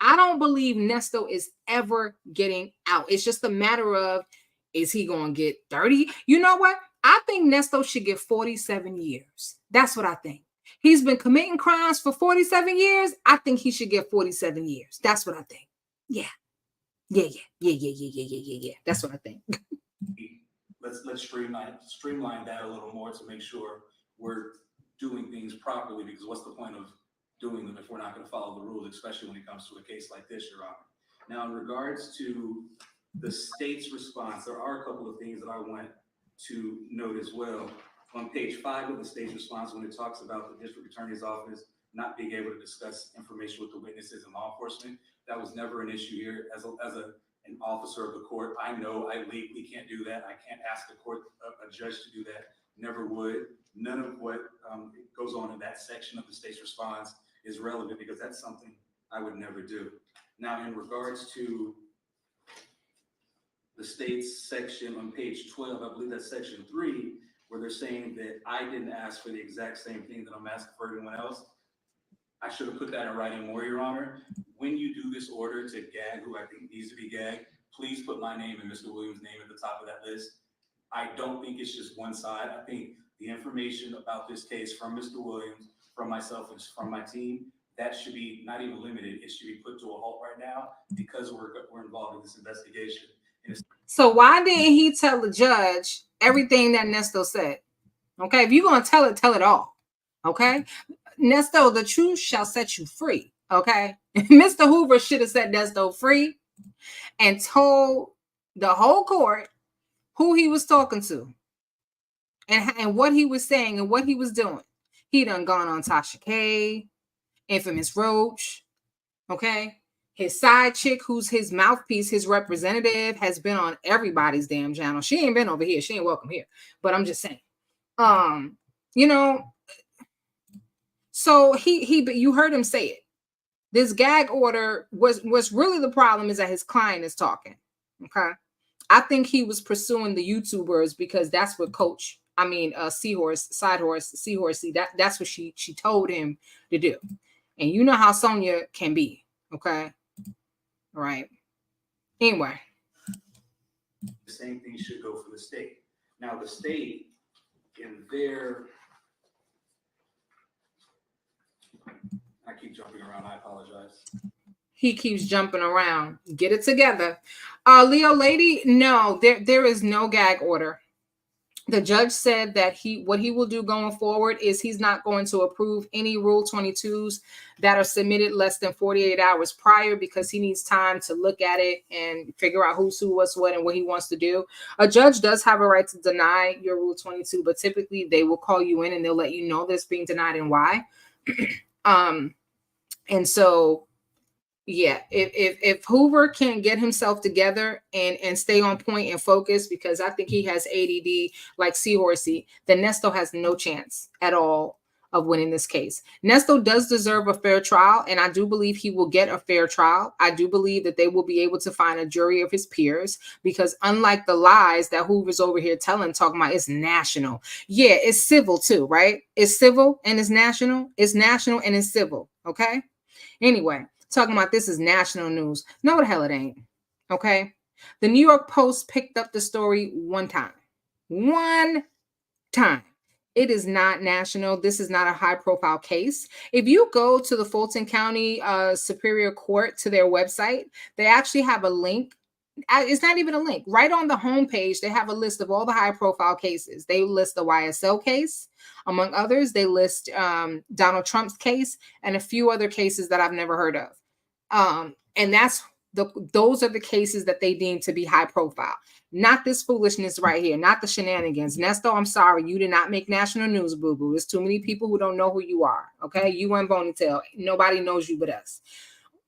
I don't believe Nesto is ever getting out. It's just a matter of, is he going to get 30? You know what? I think Nesto should get 47 years. That's what I think. He's been committing crimes for 47 years. I think he should get 47 years. That's what I think. Yeah. That's what I think. let's streamline that a little more to make sure we're doing things properly, because what's the point of doing them if we're not going to follow the rules, especially when it comes to a case like this, Your Honor. Now, in regards to the state's response, there are a couple of things that I want to note as well. On page 5 of the state's response, when it talks about the district attorney's office not being able to discuss information with the witnesses and law enforcement, that was never an issue here. As an officer of the court, I know I legally can't do that. I can't ask a judge to do that. Never would. None of what goes on in that section of the state's response is relevant, because that's something I would never do. Now, in regards to the state's section on page 12, I believe that's section 3, where they're saying that I didn't ask for the exact same thing that I'm asking for everyone else. I should have put that in writing more, Your Honor. When you do this order to gag who I think needs to be gagged, please put my name and Mr. Williams' name at the top of that list. I don't think it's just one side. I think the information about this case from Mr. Williams, from myself, and from my team, that should be not even limited. It should be put to a halt right now, because we're involved in this investigation. So why didn't he tell the judge everything that Nesto said? Okay, if you're going to tell it all. Okay, Nesto, the truth shall set you free. Okay, Mr. Hoover should have set Nesto free and told the whole court who he was talking to and what he was saying and what he was doing. He done gone on Tasha K, Infamous Roach. Okay, his side chick, who's his mouthpiece, his representative, has been on everybody's damn channel. She ain't been over here. She ain't welcome here. But I'm just saying, you know. So you heard him say it. This gag order was really the problem, is that his client is talking. Okay, I think he was pursuing the YouTubers because that's what Seahorse, that's what she told him to do. And you know how Sonia can be. Okay, all right. Anyway, the same thing should go for the state. Now, the state, in their, I keep jumping around, I apologize. He keeps jumping around. Get it together. Leo Lady, no, there is no gag order. The judge said that what he will do going forward is he's not going to approve any Rule 22s that are submitted less than 48 hours prior, because he needs time to look at it and figure out who's who, what's what, and what he wants to do. A judge does have a right to deny your Rule 22, but typically they will call you in and they'll let you know that's being denied and why. And so, yeah, if Hoover can't get himself together and stay on point and focus, because I think he has ADD like Seahorsey, then Nesto has no chance at all of winning this case. Nesto does deserve a fair trial, and I do believe he will get a fair trial. I do believe that they will be able to find a jury of his peers, because unlike the lies that Hoover's over here talking about it's national. Yeah, it's civil too, right? It's civil and it's national. It's national and it's civil, okay? Anyway, talking about this is national news. No, the hell it ain't. Okay. The New York Post picked up the story one time. One time. It is not national. This is not a high profile case. If you go to the Fulton County Superior Court, to their website, they actually have a link. It's not even a link. Right on the homepage, they have a list of all the high profile cases. They list the YSL case, among others. They list Donald Trump's case and a few other cases that I've never heard of. And those are the cases that they deem to be high profile. Not this foolishness right here, not the shenanigans. Nesto, I'm sorry, you did not make national news, boo-boo. There's too many people who don't know who you are, okay? You and Bonitail. Nobody knows you but us.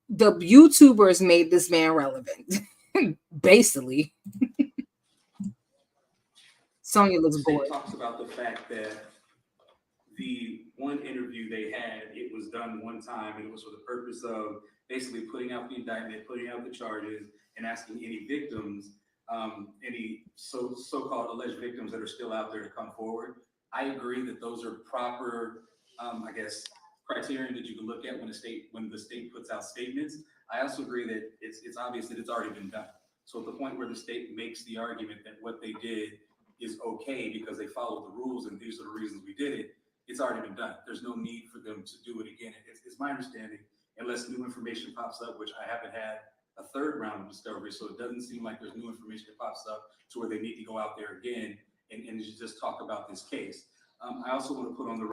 The YouTubers made this man relevant, basically. Sonia looks bored. Talks about the fact that the one interview they had, it was done one time, and it was for the purpose of basically putting out the indictment, putting out the charges, and asking any victims, any so-called alleged victims that are still out there to come forward. I agree that those are proper, I guess, criterion that you can look at when the state puts out statements. I also agree that it's obvious that it's already been done. So at the point where the state makes the argument that what they did is okay because they followed the rules and these are the reasons we did it, it's already been done. There's no need for them to do it again. It's my understanding, unless new information pops up, which I haven't had a third round of discovery. So it doesn't seem like there's new information that pops up to where they need to go out there again and just talk about this case. I also want to put on the...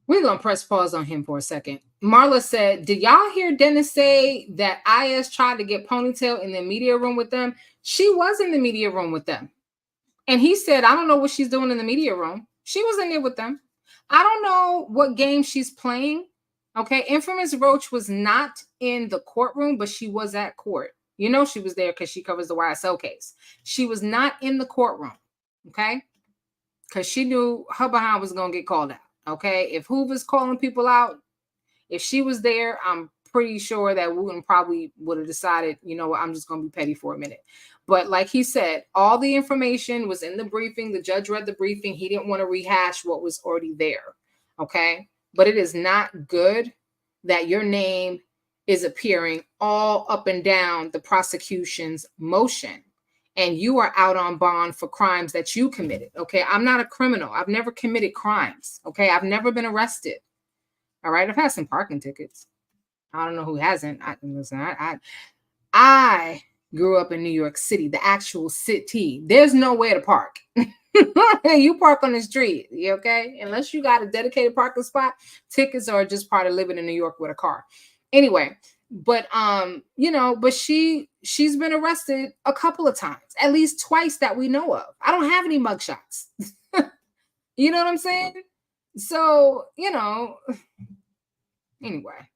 We're going to press pause on him for a second. Marla said, did y'all hear Dennis say that IS tried to get Ponytail in the media room with them? She was in the media room with them. And he said, I don't know what she's doing in the media room. She was in there with them. I don't know what game she's playing. Okay. Infamous Roach was not in the courtroom, but she was at court. You know, she was there because she covers the YSL case. She was not in the courtroom. Okay. Because she knew her behind was going to get called out. Okay. If Hoover's calling people out, if she was there, I'm pretty sure that Wooten probably would have decided, you know what, I'm just going to be petty for a minute. But like he said, all the information was in the briefing. The judge read the briefing. He didn't want to rehash what was already there. Okay. But it is not good that your name is appearing all up and down the prosecution's motion. And you are out on bond for crimes that you committed. Okay. I'm not a criminal. I've never committed crimes. Okay. I've never been arrested. All right. I've had some parking tickets. I don't know who hasn't. I grew up in New York City, the actual city. There's nowhere to park. You park on the street. You okay? Unless you got a dedicated parking spot, tickets are just part of living in New York with a car. Anyway, but you know, but she's been arrested a couple of times, at least twice that we know of. I don't have any mugshots. You know what I'm saying? So, you know, anyway,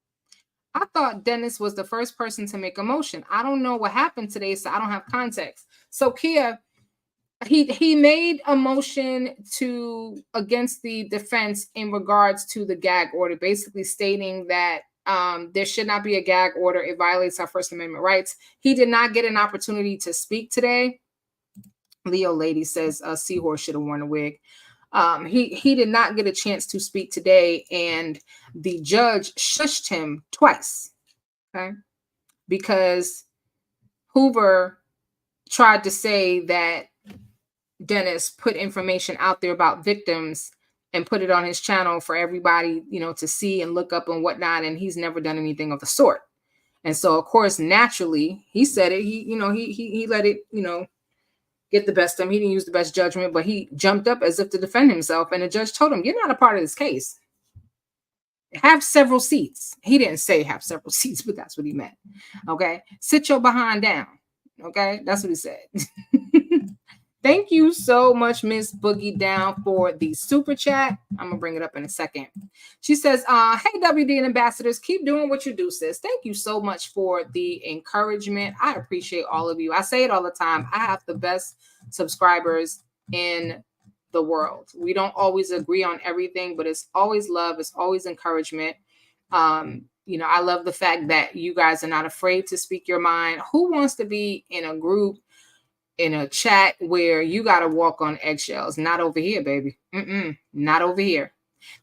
I thought Dennis was the first person to make a motion. I don't know what happened today, so I don't have context. So Kia, he made a motion against the defense in regards to the gag order, basically stating that there should not be a gag order. It violates our First Amendment rights. He did not get an opportunity to speak today. Leo Lady says Seahorse should have worn a wig. He did not get a chance to speak today, and the judge shushed him twice, okay? Because Hoover tried to say that Dennis put information out there about victims and put it on his channel for everybody, you know, to see and look up and whatnot, and he's never done anything of the sort. And so, of course, naturally, he said it. He let it, you know, get the best of him. He didn't use the best judgment, but he jumped up as if to defend himself. And the judge told him, you're not a part of this case. Have several seats. He didn't say have several seats, but that's what he meant. Okay. Sit your behind down. Okay. That's what he said. Thank you so much, Miss Boogie Down, for the super chat. I'm going to bring it up in a second. She says, hey, WD and ambassadors, keep doing what you do, sis. Thank you so much for the encouragement. I appreciate all of you. I say it all the time. I have the best subscribers in the world. We don't always agree on everything, but it's always love. It's always encouragement. You know, I love the fact that you guys are not afraid to speak your mind. Who wants to be in a group, in a chat where you got to walk on eggshells? Not over here, baby. Not over here.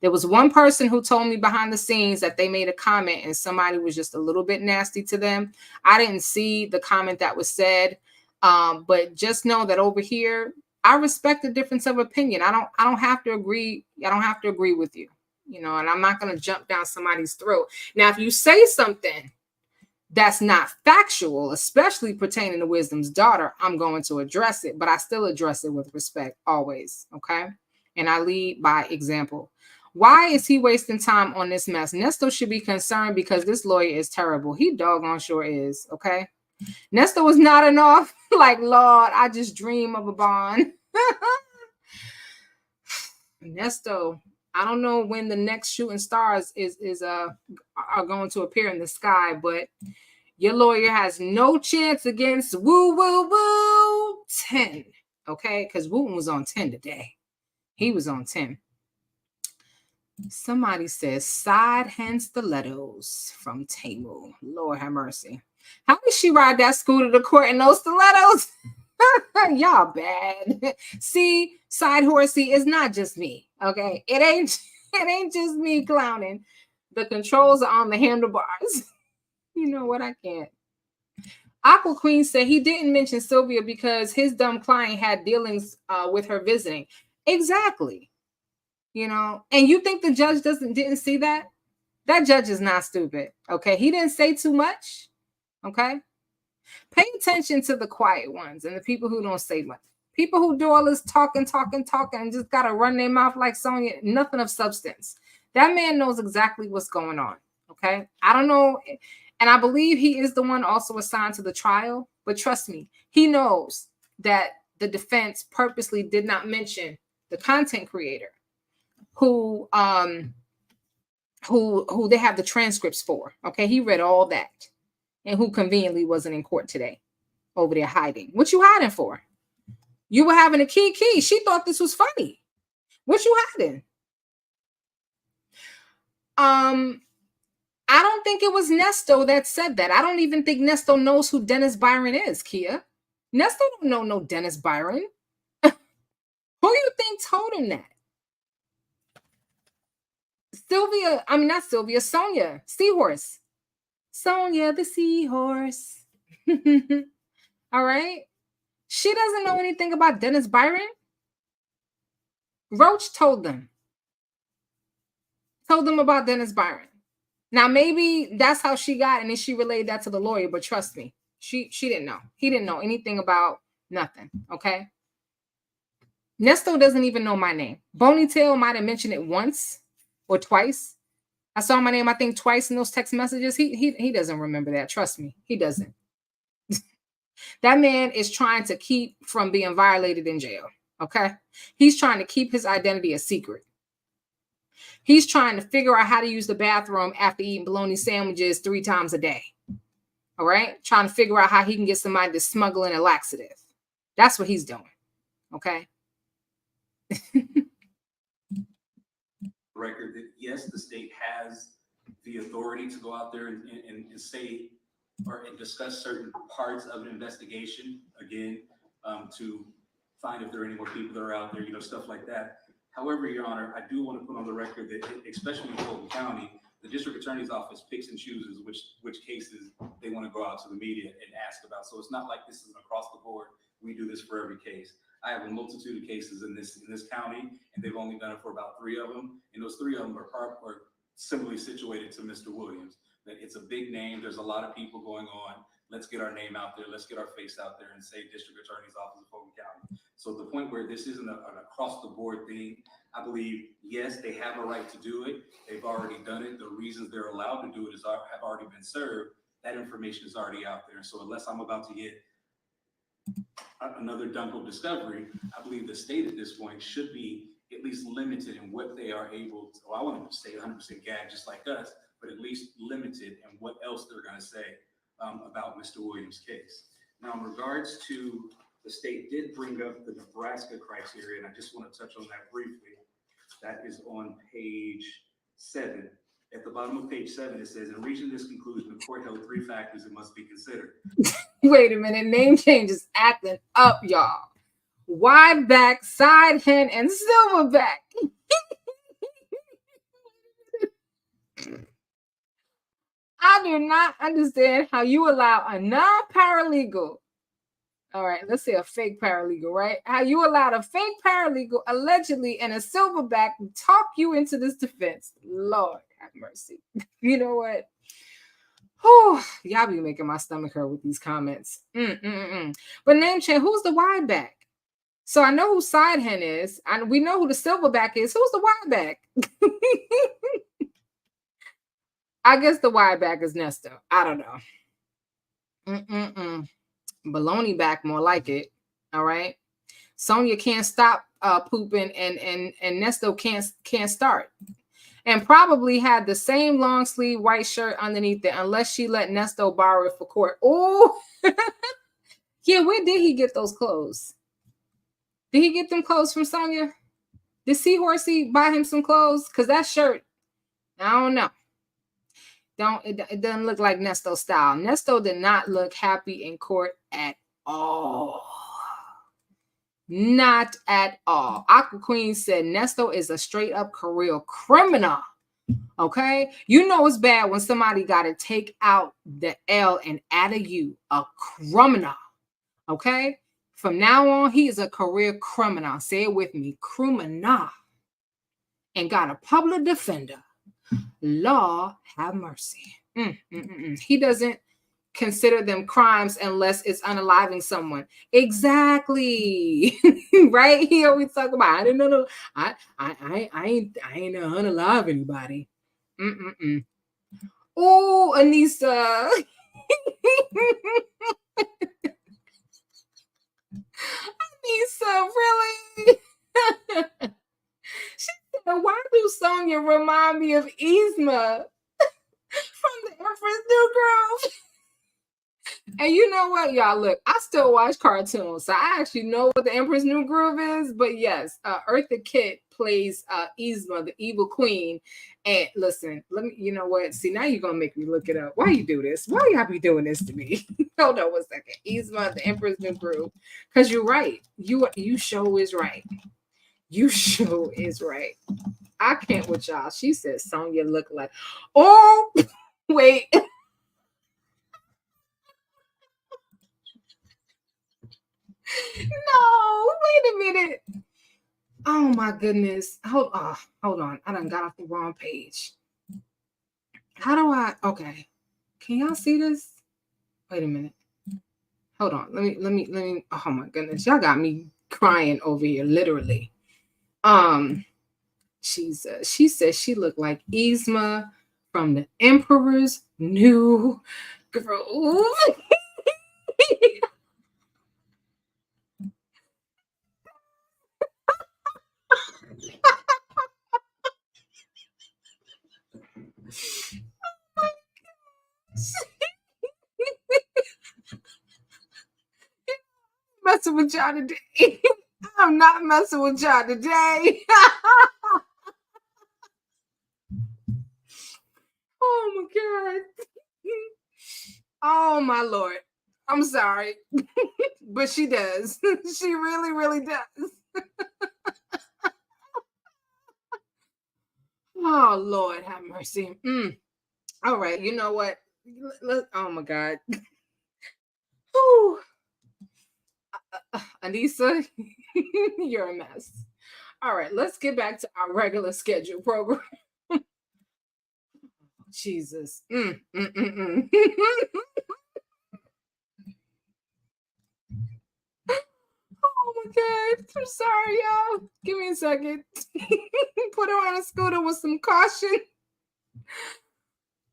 There was one person who told me behind the scenes that they made a comment and somebody was just a little bit nasty to them. I didn't see the comment that was said, but just know that over here, I respect the difference of opinion. I don't have to agree. I don't have to agree with you, you know, and I'm not going to jump down somebody's throat. Now, if you say something that's not factual, especially pertaining to Wisdom's daughter, I'm going to address it, but I still address it with respect always, okay? And I lead by example. Why is he wasting time on this mess? Nesto should be concerned because this lawyer is terrible. He doggone sure is, okay? Nesto was not enough. Like, Lord, I just dream of a bond. Nesto, I don't know when the next shooting stars are going to appear in the sky, but your lawyer has no chance against Woo 10. Okay, because Wooten was on 10 today. He was on 10. Somebody says side hand stilettos from Tamu. Lord have mercy. How did she ride that scooter to court in those stilettos? Y'all bad. See, side horsey, it's not just me. Okay, it ain't just me clowning. The controls are on the handlebars. You know what? I can't. Aqua Queen said he didn't mention Sylvia because his dumb client had dealings with her visiting. Exactly. You know, and you think the judge didn't see that? That judge is not stupid. Okay, he didn't say too much. Okay, Pay attention to the quiet ones and the people who don't say much. People who do all this talking, and just got to run their mouth like Sonya, nothing of substance. That man knows exactly what's going on, okay? I don't know, and I believe he is the one also assigned to the trial, but trust me, he knows that the defense purposely did not mention the content creator who they have the transcripts for, okay? He read all that, and who conveniently wasn't in court today over there hiding. What you hiding for? You were having a key. She thought this was funny. What you hiding? I don't think it was Nesto that said that. I don't even think Nesto knows who Dennis Byron is, Kia. Nesto don't know no Dennis Byron. Who you think told him that? Sonya, Seahorse. Sonya the Seahorse. All right. She doesn't know anything about Dennis Byron. Roach told them about Dennis Byron. Now, maybe that's how she got, and then she relayed that to the lawyer, but trust me, she didn't know. He didn't know anything about nothing, okay? Nesto doesn't even know my name. Boneytail might have mentioned it once or twice. I saw my name, I think, twice in those text messages. He doesn't remember that. Trust me, he doesn't. That man is trying to keep from being violated in jail, okay? He's trying to keep his identity a secret. He's trying to figure out how to use the bathroom after eating bologna sandwiches 3 times a day, all right? Trying to figure out how he can get somebody to smuggle in a laxative. That's what he's doing, okay? Record that, yes, the state has the authority to go out there and say or discuss certain parts of an investigation, again, to find if there are any more people that are out there, stuff like that. However, Your Honor, I do want to put on the record that, especially in Fulton County, the district attorney's office picks and chooses which cases they want to go out to the media and ask about. So it's not like this is across the board. We do this for every case. I have a multitude of cases in this county, and they've only done it for about 3 of them. And those 3 of them are similarly situated to Mr. Williams. That it's a big name. There's a lot of people going on. Let's get our name out there. Let's get our face out there and say District Attorney's Office of Fulton County. So at the point where this isn't an across the board thing, I believe, yes, they have a right to do it. They've already done it. The reasons they're allowed to do it have already been served. That information is already out there. So unless I'm about to get another dunk of discovery, I believe the state at this point should be at least limited in what they are able to, I want to say 100% gag just like us, but at least limited in what else they're going to say about Mr. Williams' case. Now, in regards to the state did bring up the Nebraska criteria, and I just want to touch on that briefly. That is on page 7. At the bottom of page 7, it says, in reaching this conclusion, the court held 3 factors that must be considered. Wait a minute, name change is acting up, y'all. Wide back, side hen, and silverback. I do not understand how you allow a non-paralegal, all right, let's say a fake paralegal, right? How you allowed a fake paralegal allegedly and a silverback to talk you into this defense. Lord have mercy. You know what? Oh, y'all be making my stomach hurt with these comments. But name change, who's the wide back? So I know who side hen is, and we know who the silverback is. Who's the wide back? I guess the wide back is Nesto. I don't know. Baloney back, more like it. All right. Sonya can't stop pooping, and Nesto can't start. And probably had the same long sleeve white shirt underneath it, unless she let Nesto borrow it for court. Oh, yeah. Where did he get those clothes? Did he get them clothes from Sonya? Did Seahorsey buy him some clothes? Because that shirt, I don't know. It doesn't look like Nesto style. Nesto did not look happy in court at all. Not at all. Aqua Queen said Nesto is a straight up career criminal. Okay? You know it's bad when somebody got to take out the L and add a U. A criminal. Okay? From now on, he is a career criminal. Say it with me. Criminal. And got a public defender. Law have mercy. He doesn't consider them crimes unless it's unaliving someone. Exactly. Right? He always talk about, I didn't know, no, I ain't unalive anybody. Mm-mm-mm. Oh, Anissa. Anissa, really? She said, why do Sonya remind me of Yzma from the Empress New Groove? And you know what, y'all? Look, I still watch cartoons, so I actually know what the Empress New Groove is. But yes, Eartha Kitt plays Yzma, the evil queen. And listen, let me. You know what? See, now you're gonna make me look it up. Why you do this? Why y'all be doing this to me? Hold on 1 second. Yzma, the Empress New Groove. Because you're right. You show is right. You show is right. I can't with y'all. She said Sonya look like. Oh, wait. No, wait a minute. Oh my goodness. Hold on. I done got off the wrong page. How do I okay. Can y'all see this? Wait a minute. Hold on. Let me oh my goodness. Y'all got me crying over here, literally. She says she looked like Yzma from the Emperor's New Groove. Messing with y'all today. I'm not messing with y'all today. Oh my God. Oh my Lord. I'm sorry. But she does. She really, really does. Oh Lord, have mercy. All right, you know what? Oh my God. Whew. Anissa, you're a mess. All right, let's get back to our regular schedule program. Jesus. Oh my God. I'm sorry, y'all. Give me a second. Put her on a scooter with some caution.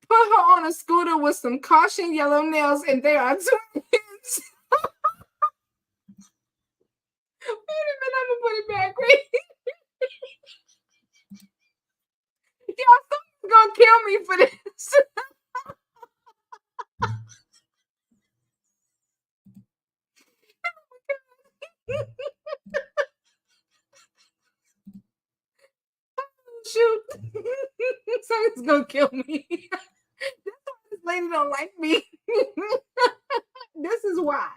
Put her on a scooter with some caution yellow nails, and they are twins. Wait a minute, I'm gonna put it back. Wait. Y'all, someone's gonna kill me for this. Shoot. Someone's gonna kill me. This lady don't like me. This is why.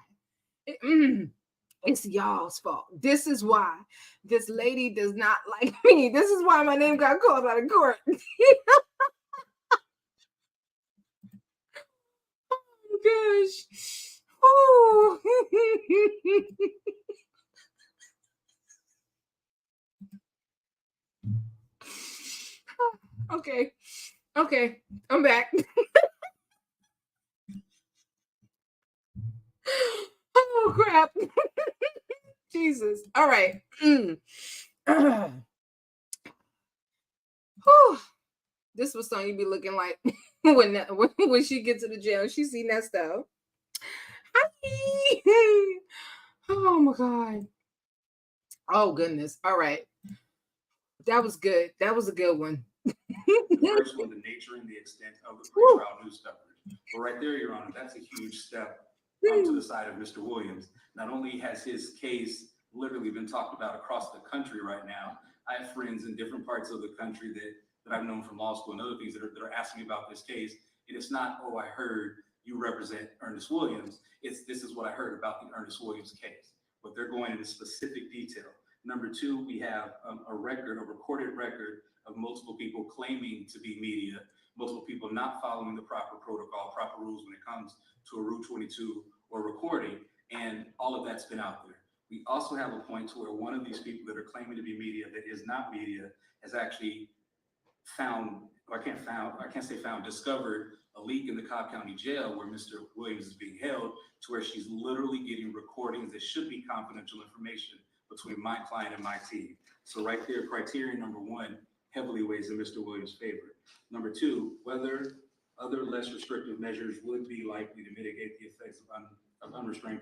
It's y'all's fault. This is why this lady does not like me. This is why my name got called out of court. Oh gosh. Oh. Okay. Okay. I'm back. Oh crap. Jesus. All right. This was something you'd be looking like when she gets to the jail. She see Nesto. Hi. Oh my God. Oh goodness. All right. That was good. That was a good one. First one, the nature and the extent of the pre-trial news coverage. But right there, Your Honor, that's a huge step to the side of Mr. Williams. Not only has his case literally been talked about across the country right now, I have friends in different parts of the country that I've known from law school and other things that are asking about this case. And it's not, oh, I heard you represent Ernest Williams. It's this is what I heard about the Ernest Williams case. But they're going into specific detail. Number two, we have a recorded record of multiple people claiming to be media, multiple people not following the proper protocol, proper rules when it comes to a Route 22 or recording, and all of that's been out there. We also have a point to where one of these people that are claiming to be media that is not media has actually discovered a leak in the Cobb County Jail where Mr. Williams is being held, to where she's literally getting recordings that should be confidential information between my client and my team. So right there, criteria number one heavily weighs in Mr. Williams' favor. Number two, whether other less restrictive measures would be likely to mitigate the effects of unrestrained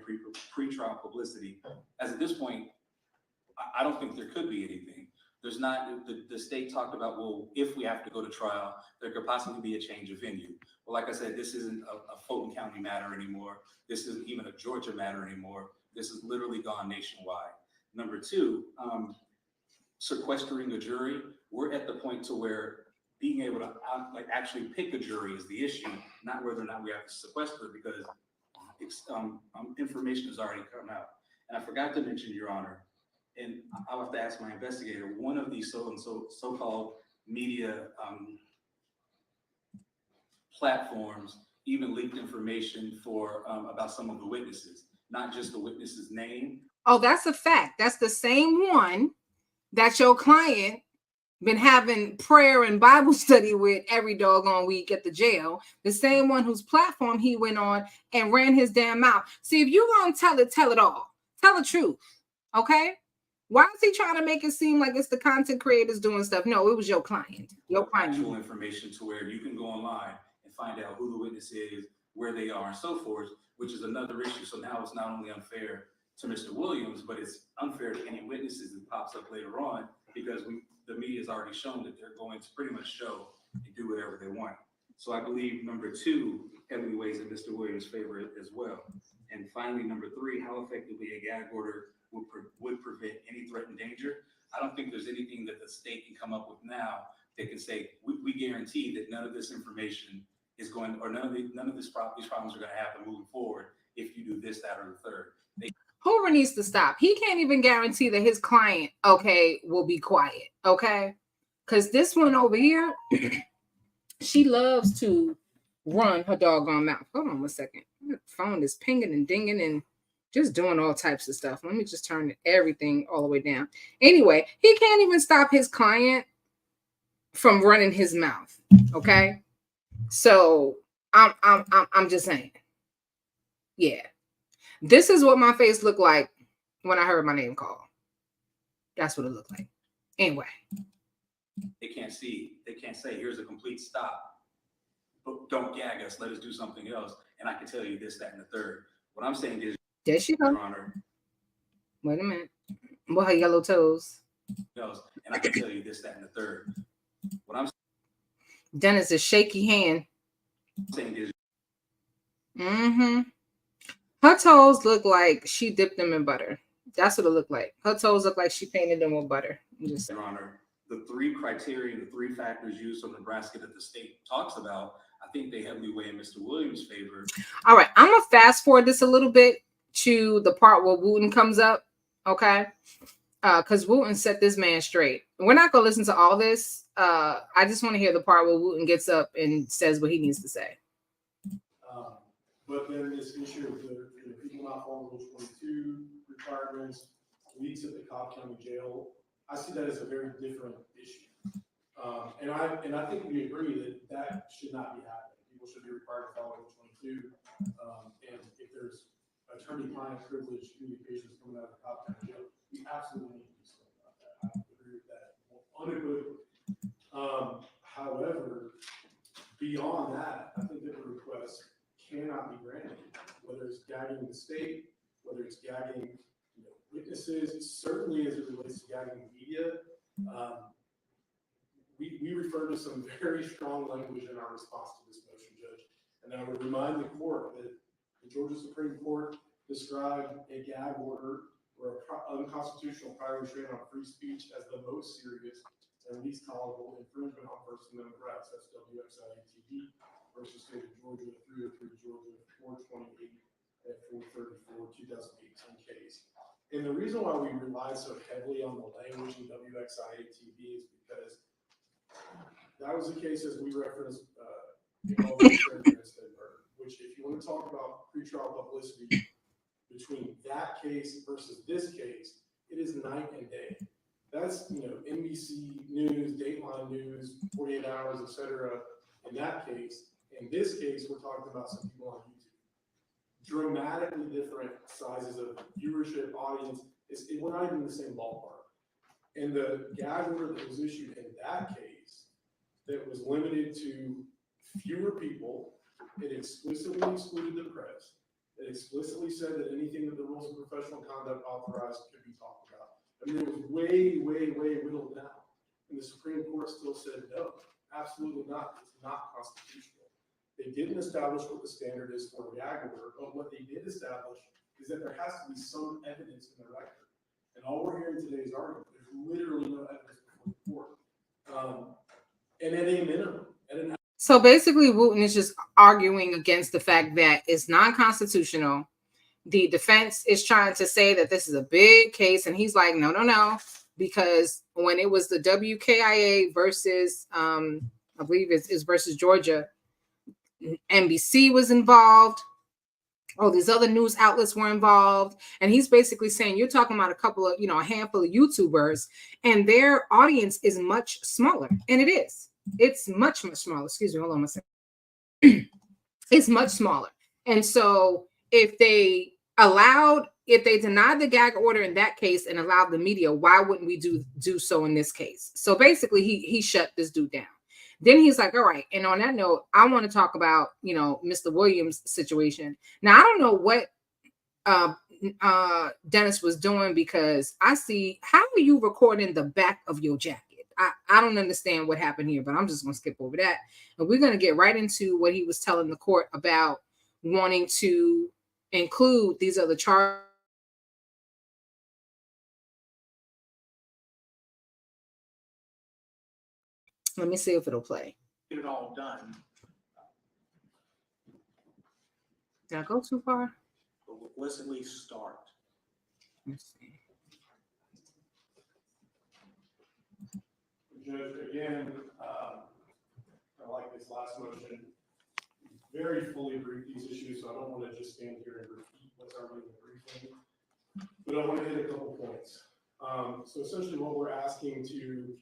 pre-trial publicity. As at this point, I don't think there could be anything. There's not, the state talked about, well, if we have to go to trial, there could possibly be a change of venue. Well, like I said, this isn't a Fulton County matter anymore. This isn't even a Georgia matter anymore. This has literally gone nationwide. Number two, sequestering a jury. We're at the point to where being able to actually pick a jury is the issue, not whether or not we have to sequester, because information has already come out. And I forgot to mention, Your Honor, and I'll have to ask my investigator, one of these so-called media platforms even leaked information for about some of the witnesses, not just the witness's name. Oh, that's a fact. That's the same one that your client been having prayer and Bible study with every doggone week at the jail. The same one whose platform he went on and ran his damn mouth. See, if you're going to tell it all. Tell the truth, okay? Why is he trying to make it seem like it's the content creators doing stuff? No, it was your client. Your client. Actual information to where you can go online and find out who the witness is, where they are, and so forth, which is another issue. So now it's not only unfair to Mr. Williams, but it's unfair to any witnesses that pops up later on, because the media has already shown that they're going to pretty much show and do whatever they want. So I believe number two heavily weighs in Mr. Williams' favor as well. And finally, number three, how effectively a gag order would prevent any threat and danger. I don't think there's anything that the state can come up with now that can say, we guarantee that none of this information is going, or none of these problems are going to happen moving forward if you do this, that, or the third. Hoover needs to stop. He can't even guarantee that his client, okay, will be quiet, okay? Because this one over here, she loves to run her doggone mouth. Hold on 1 second. My phone is pinging and dinging and just doing all types of stuff. Let me just turn everything all the way down. Anyway, he can't even stop his client from running his mouth, okay? So I'm just saying, yeah. This is what my face looked like when I heard my name called. That's what it looked like. Anyway. They can't say, here's a complete stop, but don't gag us, let us do something else. And I can tell you this, that, and the third. What I'm saying is, there she goes. Your Honor. Wait a minute. What her yellow toes? And I can tell you this, that, and the third. What I'm Dennis is shaky hand. saying is, her toes look like she dipped them in butter. That's what it looked like. Her toes look like she painted them with butter. Your Honor, the three criteria, the three factors used from Nebraska that the state talks about, I think they heavily weigh in Mr. Williams' favor. All right, I'm gonna fast forward this a little bit to the part where Wooten comes up, okay? Because Wooten set this man straight. We're not gonna listen to all this. I just want to hear the part where Wooten gets up and says what he needs to say. But then this issue of the people not following Rule 22 requirements, leaks at the Cobb County Jail, I see that as a very different issue. And I think we agree that should not be happening. People should be required to follow Rule 22. And if there's attorney-client privilege communications coming out of the Cobb County Jail, we absolutely need to do something about that. I agree with that unequivocally. However, beyond that, I think that the request cannot be granted, whether it's gagging the state, whether it's gagging witnesses, certainly as it relates to gagging the media. We refer to some very strong language in our response to this motion, Judge. And I would remind the court that the Georgia Supreme Court described a gag order or an unconstitutional prior restraint on free speech as the most serious and least tolerable infringement on First Amendment rights. That's WXIA-TV versus State of Georgia, 303 Georgia, 428 at 434, 2018 case. And the reason why we rely so heavily on the language in WXIA-TV is because that was the case, as we referenced, which, if you want to talk about pretrial publicity between that case versus this case, it is night and day. That's, NBC News, Dateline News, 48 Hours, etc. In that case, In this case, we're talking about some people on YouTube. Dramatically different sizes of viewership, audience. We're not even in the same ballpark. And the gag order that was issued in that case, that was limited to fewer people, it explicitly excluded the press. It explicitly said that anything that the rules of professional conduct authorized could be talked about. I mean, it was way whittled down. And the Supreme Court still said, no, absolutely not. It's not constitutional. They didn't establish what the standard is for a gag order, but what they did establish is that there has to be some evidence in the record. And all we're hearing today is argument. There's literally no evidence before the court. And at a minimum, so basically, Wooten is just arguing against the fact that it's non-constitutional. The defense is trying to say that this is a big case, and he's like, no, because when it was the WKIA versus, I believe it's versus Georgia, NBC was involved. All these other news outlets were involved, and he's basically saying you're talking about a handful of YouTubers, and their audience is much smaller, and it is. It's much smaller. Excuse me, hold on a second. It's much smaller, and so if they denied the gag order in that case and allowed the media, why wouldn't we do so in this case? So basically, he shut this dude down. Then he's like, all right. And on that note, I want to talk about, Mr. Williams' situation. Now, I don't know what Dennis was doing, because I see, how are you recording the back of your jacket? I don't understand what happened here, but I'm just going to skip over that. And we're going to get right into what he was telling the court about wanting to include these other charges. Let me see if it'll play. Get it all done. Did I go too far? But let's at least start. Let's see. Judge, again, I like this last motion. Very fully briefed these issues, so I don't want to just stand here and repeat what's already in the briefing. But I want to hit a couple points. So essentially what we're asking to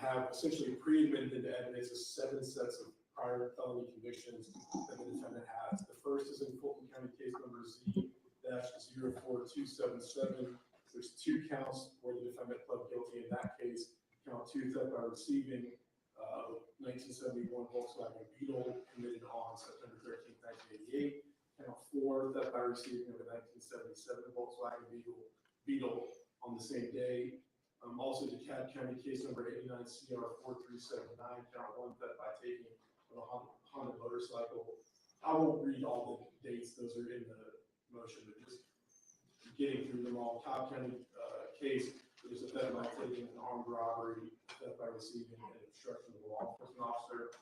have essentially pre-admitted into evidence is 7 sets of prior felony convictions that the defendant has. The first is in Fulton County case number Z-04277. There's 2 counts where the defendant pled guilty in that case. Count 2, theft by receiving 1971 Volkswagen Beetle committed on September 13, 1988. Count 4, theft by receiving of a 1977 Volkswagen Beetle on the same day. Also, the DeKalb County case number 89 CR 4379, count 1, theft by taking of a Honda motorcycle. I won't read all the dates; those are in the motion, but just getting through them all. Cobb County case, there's a theft by taking, an armed robbery, theft by receiving, and obstruction of a law enforcement officer.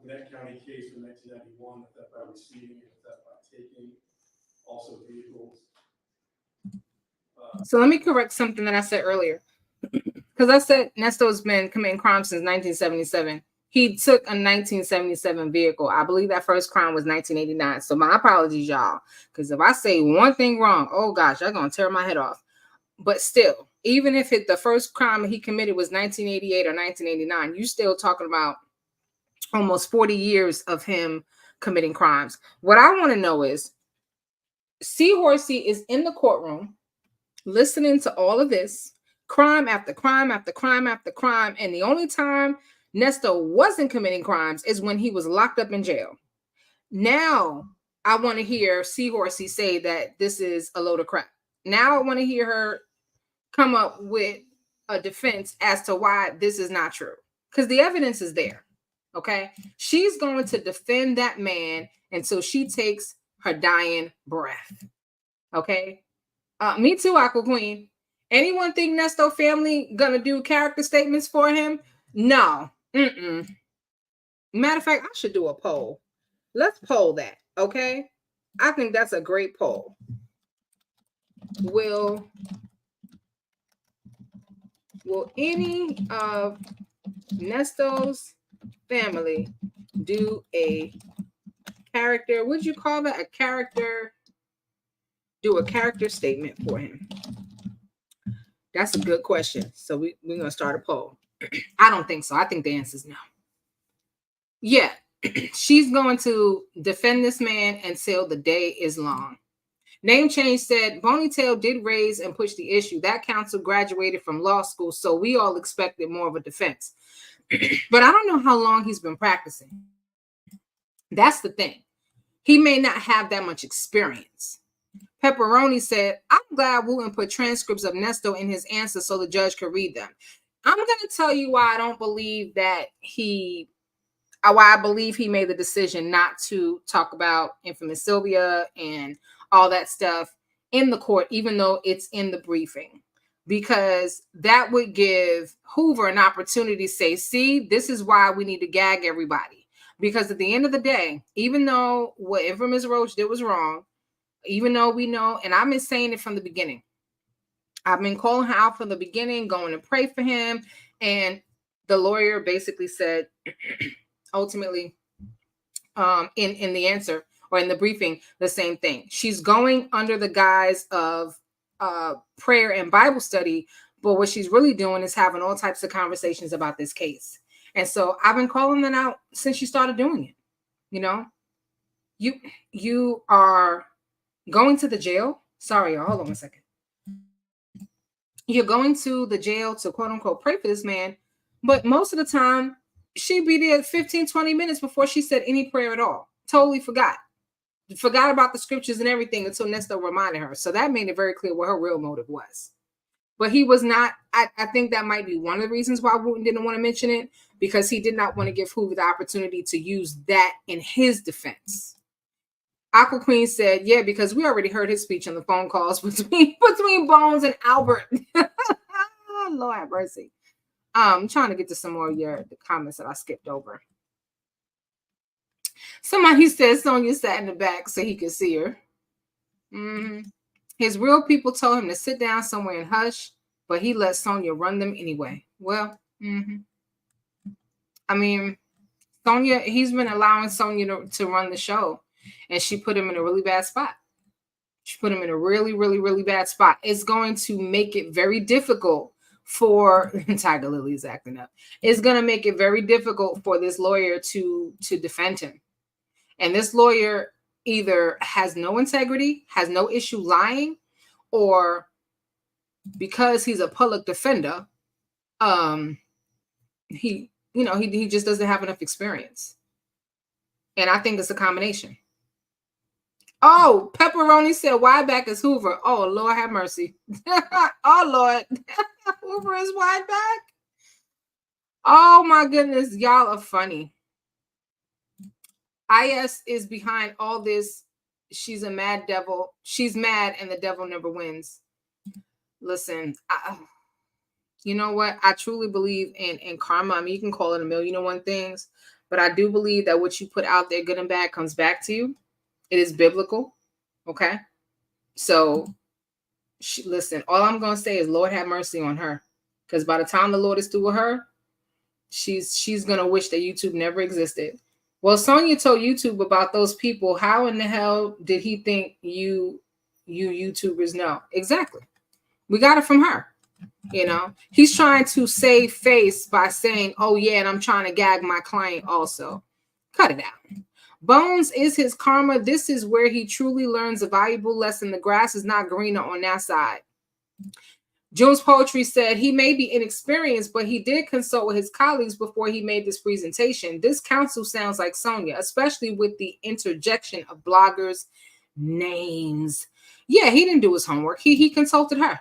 Gwinnett County case from 1991, a theft by receiving and a theft by taking, also vehicles. So let me correct something that I said earlier, because I said Nesto's been committing crimes since 1977. He took a 1977 vehicle. I believe that first crime was 1989. So my apologies, y'all, because if I say one thing wrong, oh gosh, I'm gonna tear my head off. But still, even if the first crime he committed was 1988 or 1989, you're still talking about almost 40 years of him committing crimes. What I want to know is, Seahorsey is in the courtroom listening to all of this, crime after crime after crime after crime, and the only time Nesto wasn't committing crimes is when he was locked up in jail. Now I want to hear Seahorsey say that this is a load of crap. Now I want to hear her come up with a defense as to why this is not true, because the evidence is there. Okay, she's going to defend that man until she takes her dying breath. Okay. Me too, Aqua Queen. Anyone think Nesto family gonna do character statements for him? No. Matter of fact, I should do a poll. Let's poll that, okay? I think that's a great poll. Will any of Nesto's family do a character? Would you call that a character? Do a character statement for him? That's a good question. So we're going to start a poll. I don't think so. I think the answer is no. Yeah, She's going to defend this man until the day is long. Name Change said, Boneytail did raise and push the issue. That counsel graduated from law school, so we all expected more of a defense. But I don't know how long he's been practicing. That's the thing. He may not have that much experience. Pepperoni said, I'm glad Wooten put transcripts of Nesto in his answers so the judge could read them. I'm going to tell you why I don't believe that why I believe he made the decision not to talk about infamous Sylvia and all that stuff in the court, even though it's in the briefing, because that would give Hoover an opportunity to say, see, this is why we need to gag everybody. Because at the end of the day, even though what infamous Roach did was wrong, even though we know, and I've been saying it from the beginning, I've been calling her out from the beginning, going to pray for him. And the lawyer basically said, ultimately, in the answer or in the briefing, the same thing. She's going under the guise of prayer and Bible study, but what she's really doing is having all types of conversations about this case. And so I've been calling that out since she started doing it. You know, you are going to the jail. Sorry, y'all, hold on a second. You're going to the jail to quote unquote pray for this man, but most of the time she'd be there 15, 20 minutes before she said any prayer at all. Totally forgot about the scriptures and everything until Nesto reminded her. So that made it very clear what her real motive was. But he was not, I think that might be one of the reasons why Wooten didn't want to mention it, because he did not want to give Hoover the opportunity to use that in his defense. Aqua Queen said, yeah, because we already heard his speech on the phone calls between Bones and Albert. Lord have mercy. I'm trying to get to some more of the comments that I skipped over. Somebody said Sonya sat in the back so he could see her. His real people told him to sit down somewhere and hush, but he let Sonya run them anyway. Well, I mean, Sonya, he's been allowing Sonya to run the show, and she put him in a really bad spot. She put him in a really, really, really bad spot. It's going to make it very difficult for Tiger Lily's acting up. It's going to make it very difficult for this lawyer to defend him. And this lawyer either has no integrity, has no issue lying, or because he's a public defender, he just doesn't have enough experience. And I think it's a combination. Oh, Pepperoni said, why back is Hoover? Oh, Lord have mercy. Oh, Lord. Hoover is wide back? Oh, my goodness. Y'all are funny. IS is behind all this. She's a mad devil. She's mad and the devil never wins. Listen, you know what? I truly believe in karma. I mean, you can call it 1,000,001 things, but I do believe that what you put out there, good and bad, comes back to you. It is biblical. Okay. So listen, all I'm going to say is Lord have mercy on her. Because by the time the Lord is through with her, she's going to wish that YouTube never existed. Well, Sonya told YouTube about those people. How in the hell did he think you YouTubers know? Exactly. We got it from her. You know, he's trying to save face by saying, oh, yeah, and I'm trying to gag my client also. Cut it out. Bones is his karma. This is where he truly learns a valuable lesson. The grass is not greener on that side. June's Poetry said he may be inexperienced, but he did consult with his colleagues before he made this presentation. This counsel sounds like Sonya, especially with the interjection of bloggers' names. Yeah, he didn't do his homework. He consulted her.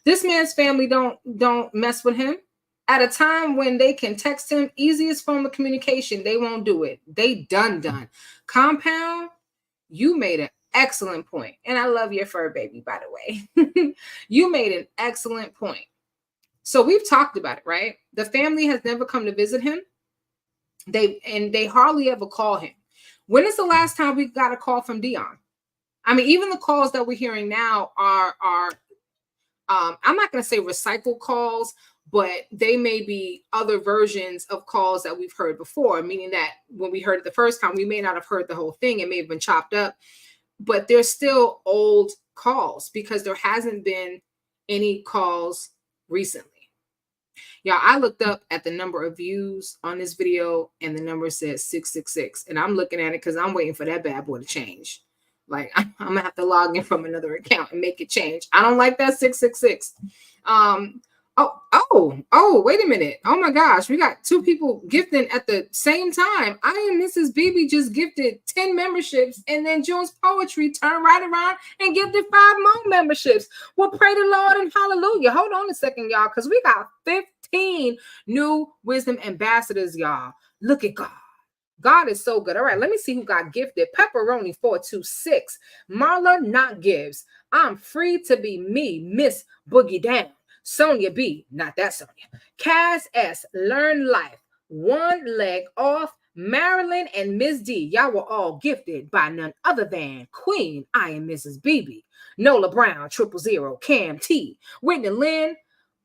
This man's family don't mess with him. At a time when they can text him, easiest form of communication, they won't do it. They done. Compound, you made an excellent point. And I love your fur baby, by the way. You made an excellent point. So we've talked about it, right? The family has never come to visit him. They hardly ever call him. When is the last time we got a call from Dion? I mean, even the calls that we're hearing now are I'm not going to say recycled calls, but they may be other versions of calls that we've heard before, meaning that when we heard it the first time, we may not have heard the whole thing. It may have been chopped up, but they're still old calls because there hasn't been any calls recently. Yeah, I looked up at the number of views on this video and the number said 666. And I'm looking at it because I'm waiting for that bad boy to change. Like, I'm gonna have to log in from another account and make it change. I don't like that 666. Wait a minute. Oh my gosh, we got 2 people gifting at the same time. I am Mrs. BB just gifted 10 memberships, and then June's Poetry turned right around and gifted 5 more memberships. Well, pray the Lord and hallelujah. Hold on a second, y'all, because we got 15 new wisdom ambassadors, y'all. Look at God. God is so good. All right, let me see who got gifted. Pepperoni 426. Marla Not Gives. I'm free to be me, Miss Boogie Down. Sonia B, not that Sonia. Kaz S, Learn Life. One Leg Off. Marilyn and Miss D. Y'all were all gifted by none other than Queen. I am Mrs. BB. Nola Brown, 000. Cam T. Whitney Lynn.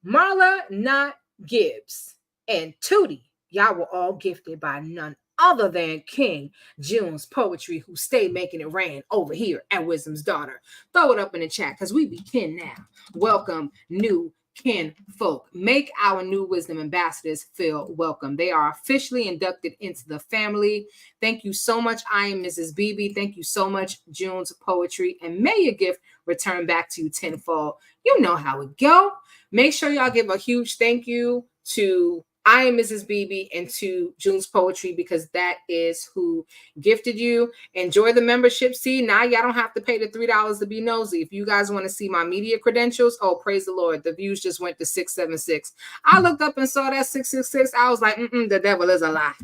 Marla Not Gibbs. And Tootie. Y'all were all gifted by none other than King June's Poetry, who stayed making it rain over here at Wisdom's Daughter. Throw it up in the chat because we begin now. Welcome, new kin folk. Make our new wisdom ambassadors feel welcome. They are officially inducted into the family. Thank you so much. I am Mrs. BB. Thank you so much, June's Poetry. And may your gift return back to you tenfold. You know how it go. Make sure y'all give a huge thank you to I am Mrs. BB and to June's Poetry, because that is who gifted you. Enjoy the membership. See, now y'all don't have to pay the $3 to be nosy. If you guys want to see my media credentials, oh, praise the Lord. The views just went to 676. I looked up and saw that 666. I was like, the devil is a lie.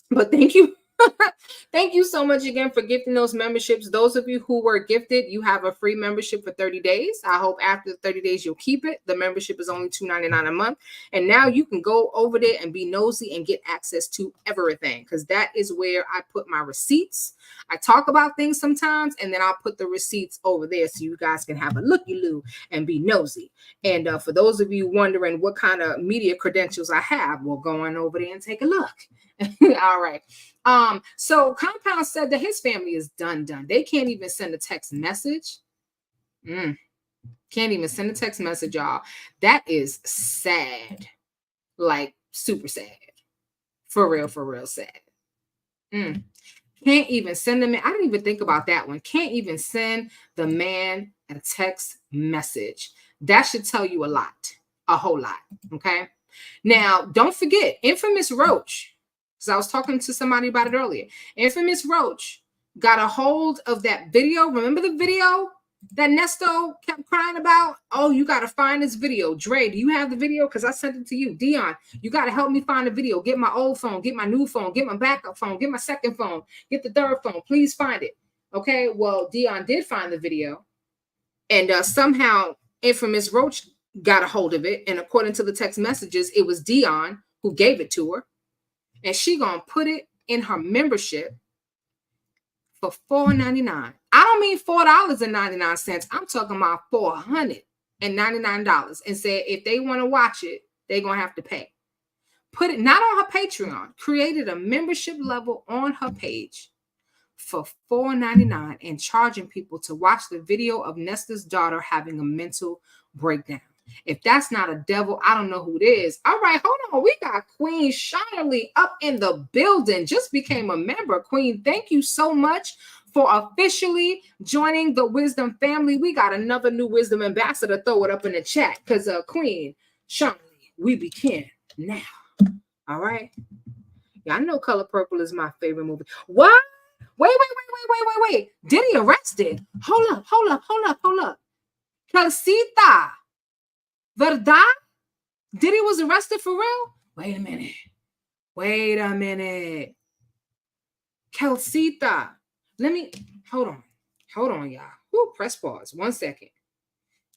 But thank you. Thank you so much again for gifting those memberships. Those of you who were gifted, you have a free membership for 30 days. I hope after the 30 days you'll keep it. The membership is only $2.99 a month. And now you can go over there and be nosy and get access to everything, because that is where I put my receipts. I talk about things sometimes, and then I'll put the receipts over there so you guys can have a looky-loo and be nosy. And for those of you wondering what kind of media credentials I have, we'll go on over there and take a look. All right. So Compound said that his family is done. They can't even send a text message. Can't even send a text message, y'all. That is sad. Like super sad. For real sad. Can't even send them. I didn't even think about that one. Can't even send the man a text message. That should tell you a lot, a whole lot. Okay. Now, don't forget, Infamous Roach. Because I was talking to somebody about it earlier. Infamous Roach got a hold of that video. Remember the video that Nesto kept crying about? Oh, you got to find this video. Dre, do you have the video? Because I sent it to you. Dion, you got to help me find the video. Get my old phone. Get my new phone. Get my backup phone. Get my second phone. Get the third phone. Please find it. Okay, well, Dion did find the video. And somehow Infamous Roach got a hold of it. And according to the text messages, it was Dion who gave it to her. And she gonna put it in her membership for $4.99. I don't mean $4.99. I'm talking about $499, and said if they want to watch it, they're gonna have to pay. Put it not on her Patreon. Created a membership level on her page for $4.99 and charging people to watch the video of Nesta's daughter having a mental breakdown. If that's not a devil, I don't know who it is. All right, hold on. We got Queen Shinerly up in the building. Just became a member. Queen, thank you so much for officially joining the Wisdom family. We got another new Wisdom ambassador. Throw it up in the chat, because Queen Shinerly, we begin now. All right. Yeah, I know Color Purple is my favorite movie. What? Wait. Diddy arrested. Hold up. Calcita. Verdad? Diddy was arrested for real? Wait a minute. Calcita. Hold on, y'all. Woo, press pause. 1 second.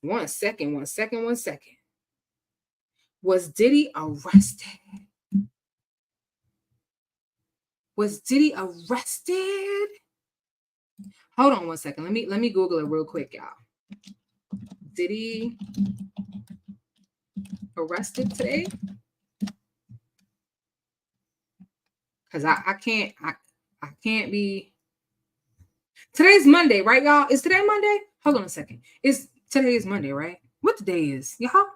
Was Diddy arrested? Hold on 1 second. Let me Google it real quick, y'all. Diddy arrested today? Because I can't be. Today's Monday, right, y'all? Is today Monday? Hold on a second. Today is Monday, right? What the day is, y'all?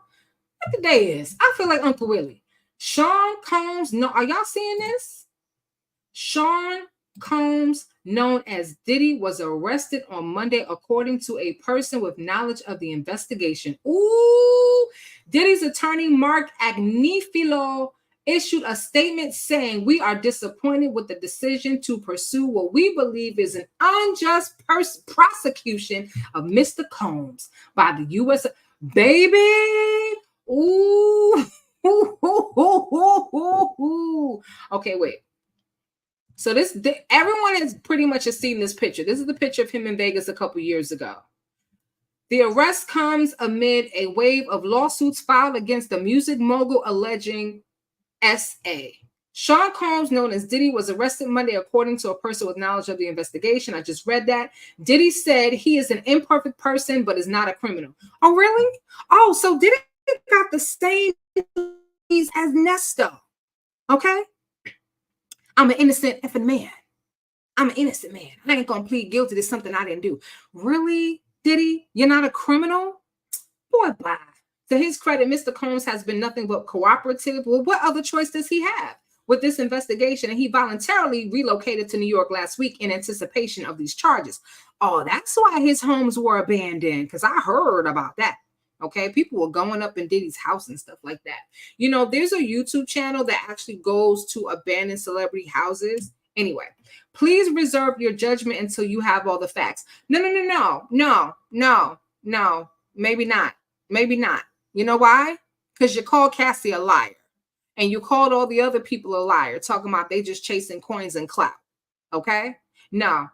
What the day is? I feel like Uncle Willie. Sean Combs. No, are y'all seeing this? Sean Combs, known as Diddy, was arrested on Monday, according to a person with knowledge of the investigation. Ooh, Diddy's attorney, Mark Agnifilo, issued a statement saying, "We are disappointed with the decision to pursue what we believe is an unjust prosecution of Mr. Combs by the U.S. Baby." Ooh. Okay, wait. So everyone has pretty much seen this picture. This is the picture of him in Vegas a couple years ago. The arrest comes amid a wave of lawsuits filed against the music mogul alleging S.A. Sean Combs, known as Diddy, was arrested Monday, according to a person with knowledge of the investigation. I just read that. Diddy said he is an imperfect person, but is not a criminal. Oh, really? Oh, so Diddy got the same as Nesto. Okay? I'm an innocent effing man. I'm an innocent man. I ain't gonna plead guilty to something I didn't do. Really, Diddy? You're not a criminal? Boy, bye. To his credit, Mr. Combs has been nothing but cooperative. Well, what other choice does he have with this investigation? And he voluntarily relocated to New York last week in anticipation of these charges. Oh, that's why his homes were abandoned, because I heard about that. Okay, people were going up in Diddy's house and stuff like that. You know, there's a YouTube channel that actually goes to abandoned celebrity houses. Anyway, please reserve your judgment until you have all the facts. No. Maybe not. Maybe not. You know why? Because you called Cassie a liar. And you called all the other people a liar, talking about they just chasing coins and clout. Okay? No.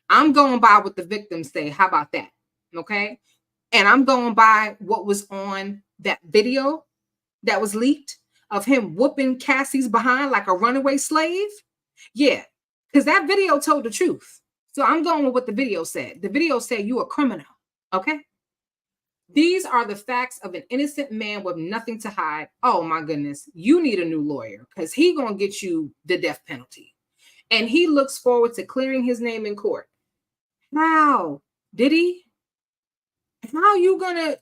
I'm going by what the victims say. How about that? Okay? And I'm going by what was on that video that was leaked of him whooping Cassie's behind like a runaway slave. Yeah, because that video told the truth. So I'm going with what the video said. The video said you a criminal. Okay? These are the facts of an innocent man with nothing to hide. Oh my goodness. You need a new lawyer because he going to get you the death penalty. And he looks forward to clearing his name in court. How? Did he? How are you going to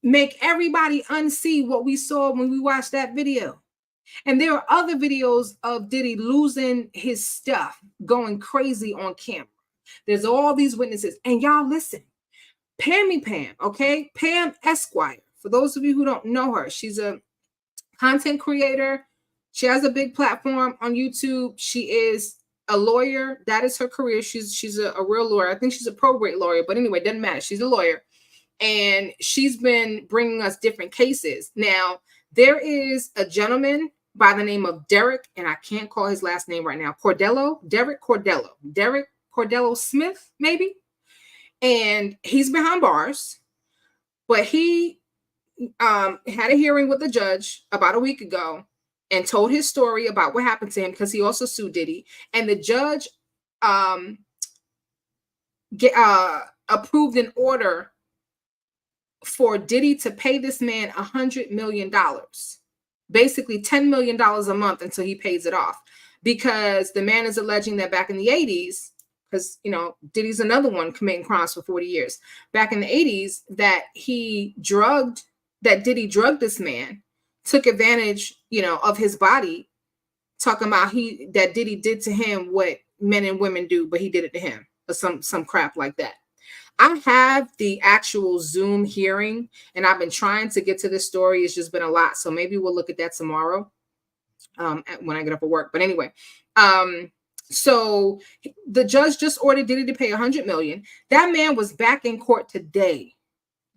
make everybody unsee what we saw when we watched that video? And there are other videos of Diddy losing his stuff, going crazy on camera. There's all these witnesses. And y'all listen, Pam, okay? Pam Esquire. For those of you who don't know her, she's a content creator. She has a big platform on YouTube. She is a lawyer. That is her career. She's a real lawyer. I think she's a probate lawyer. But anyway, it doesn't matter. She's a lawyer. And she's been bringing us different cases. Now, there is a gentleman by the name of Derek, and I can't call his last name right now. Derek Cordello Smith, maybe. And he's behind bars, but he had a hearing with the judge about a week ago and told his story about what happened to him because he also sued Diddy. And the judge approved an order for Diddy to pay this man $100 million, basically $10 million a month until he pays it off, because the man is alleging that back in the 80s, because, you know, Diddy's another one committing crimes for 40 years. Back in the 80s, that Diddy drugged this man, took advantage, you know, of his body, talking about that Diddy did to him what men and women do, but he did it to him, or some crap like that. I have the actual Zoom hearing, and I've been trying to get to this story. It's just been a lot. So maybe we'll look at that tomorrow when I get up for work. But anyway, so the judge just ordered Diddy to pay $100 million. That man was back in court today,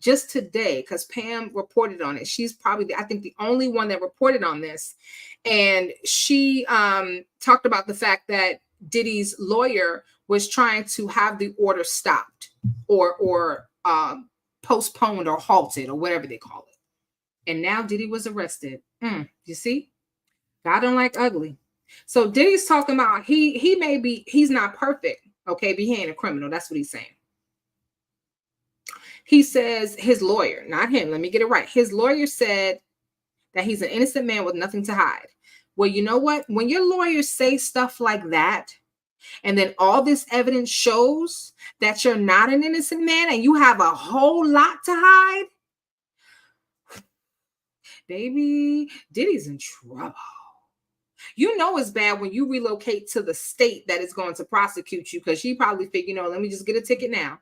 just today, because Pam reported on it. She's probably, I think, the only one that reported on this. And she talked about the fact that Diddy's lawyer was trying to have the order stopped or postponed or halted or whatever they call it. And now Diddy was arrested. You see? God don't like ugly. So Diddy's talking about he's not perfect, okay, but he ain't a criminal. That's what he's saying. He says his lawyer, not him, let me get it right. His lawyer said that he's an innocent man with nothing to hide. Well, you know what? When your lawyers say stuff like that, and then all this evidence shows that you're not an innocent man and you have a whole lot to hide, Baby, Diddy's in trouble. You know it's bad when you relocate to the state that is going to prosecute you, because she probably figured, let me just get a ticket now.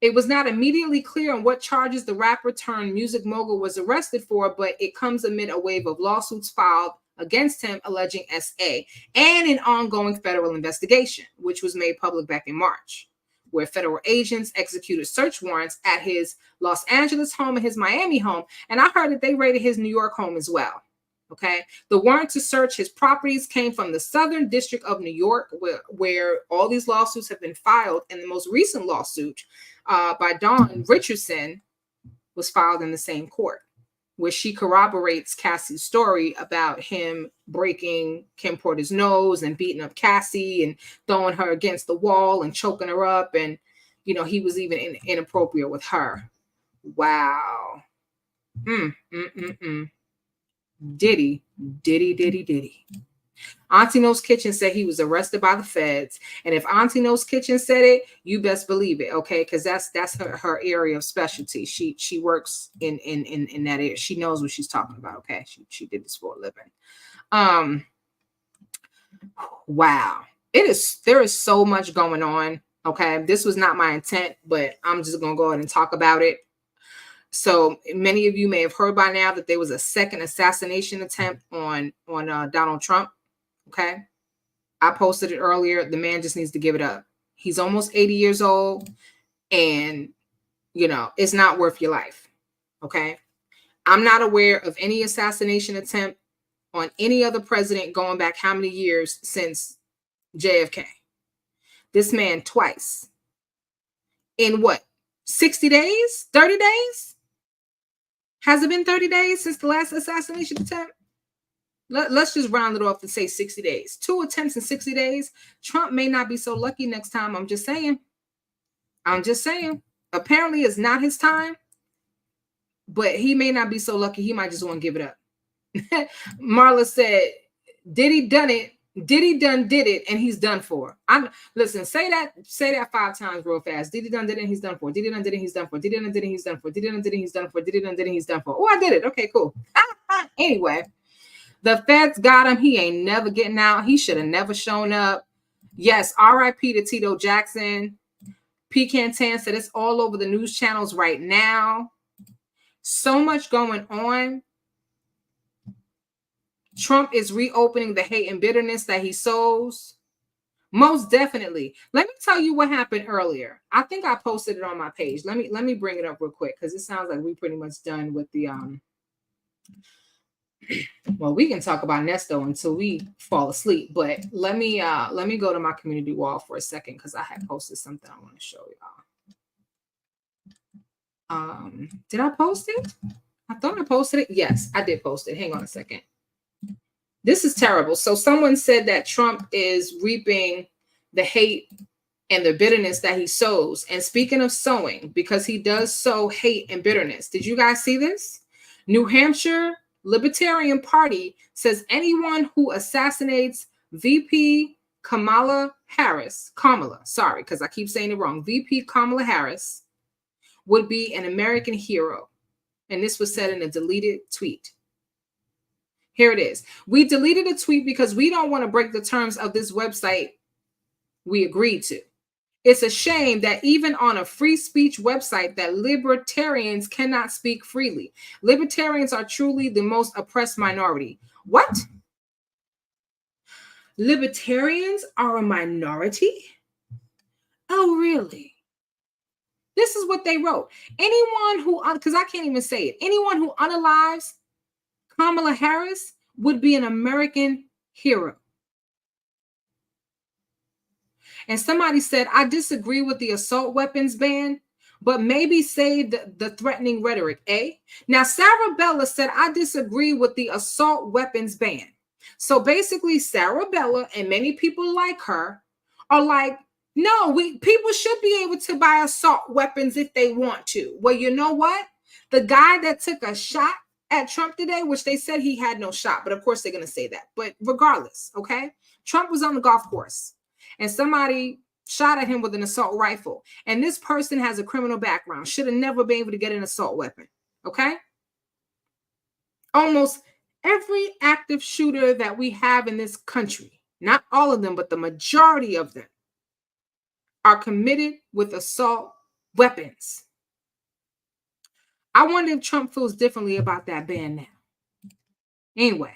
It was not immediately clear on what charges the rapper turned music mogul was arrested for, but it comes amid a wave of lawsuits filed against him alleging SA and an ongoing federal investigation, which was made public back in March, where federal agents executed search warrants at his Los Angeles home and his Miami home. And I heard that they raided his New York home as well. Okay. The warrant to search his properties came from the Southern District of New York, where all these lawsuits have been filed. And the most recent lawsuit by Dawn Richardson was filed in the same court, where she corroborates Cassie's story about him breaking Kim Porter's nose and beating up Cassie and throwing her against the wall and choking her up. And, he was even inappropriate with her. Wow. Diddy. Auntie No's Kitchen said he was arrested by the feds. And if Auntie No's Kitchen said it, you best believe it, okay? Because that's her area of specialty. She works in that area. She knows what she's talking about, okay? She did this for a living. Wow. There is so much going on, okay? This was not my intent, but I'm just gonna go ahead and talk about it. So many of you may have heard by now that there was a second assassination attempt on Donald Trump. Okay. I posted it earlier. The man just needs to give it up. He's almost 80 years old and, it's not worth your life. Okay. I'm not aware of any assassination attempt on any other president going back how many years since JFK. This man twice. In what? 60 days? 30 days? Has it been 30 days since the last assassination attempt? Let's just round it off and say 60 days. 2 attempts in 60 days. Trump may not be so lucky next time. I'm just saying. Apparently it's not his time, but he may not be so lucky. He might just want to give it up. Marla said, Diddy done it. Diddy done did it, and he's done for. Listen, say that 5 times real fast. Diddy done did it, and he's done for. Diddy done did it, he's done for. Diddy done did it, he's done for. Diddy done did it, he's done for. Diddy done did it, he's done for. Oh, I did it. Okay, cool. Anyway, the feds got him. He ain't never getting out. He should have never shown up. Yes, R.I.P. to Tito Jackson. Pecan Tan said it's all over the news channels right now. So much going on. Trump is reopening the hate and bitterness that he sows. Most definitely. Let me tell you what happened earlier. I think I posted it on my page. Let me bring it up real quick, because it sounds like we pretty much done with the well, we can talk about Nesto until we fall asleep, but let me go to my community wall for a second, because I had posted something I want to show y'all. Did I post it? I thought I posted it. Yes, I did post it. Hang on a second. This is terrible. So someone said that Trump is reaping the hate and the bitterness that he sows. And speaking of sowing, because he does sow hate and bitterness. Did you guys see this? New Hampshire Libertarian Party says anyone who assassinates VP Kamala Harris, because I keep saying it wrong, VP Kamala Harris would be an American hero. And this was said in a deleted tweet. Here it is. We deleted a tweet because we don't want to break the terms of this website we agreed to. It's a shame that even on a free speech website that libertarians cannot speak freely. Libertarians are truly the most oppressed minority. What? Libertarians are a minority? Oh, really? This is what they wrote. Anyone who, because I can't even say it, anyone who unalives Kamala Harris would be an American hero. And somebody said, I disagree with the assault weapons ban, but maybe save the threatening rhetoric, eh? Now, Sarah Bella said, I disagree with the assault weapons ban. So basically, Sarah Bella and many people like her are like, no, people should be able to buy assault weapons if they want to. Well, you know what? The guy that took a shot at Trump today, which they said he had no shot, but of course they're going to say that. But regardless, okay? Trump was on the golf course and somebody shot at him with an assault rifle. And this person has a criminal background, should have never been able to get an assault weapon, okay? Almost every active shooter that we have in this country, not all of them, but the majority of them, are committed with assault weapons. I wonder if Trump feels differently about that ban now. Anyway,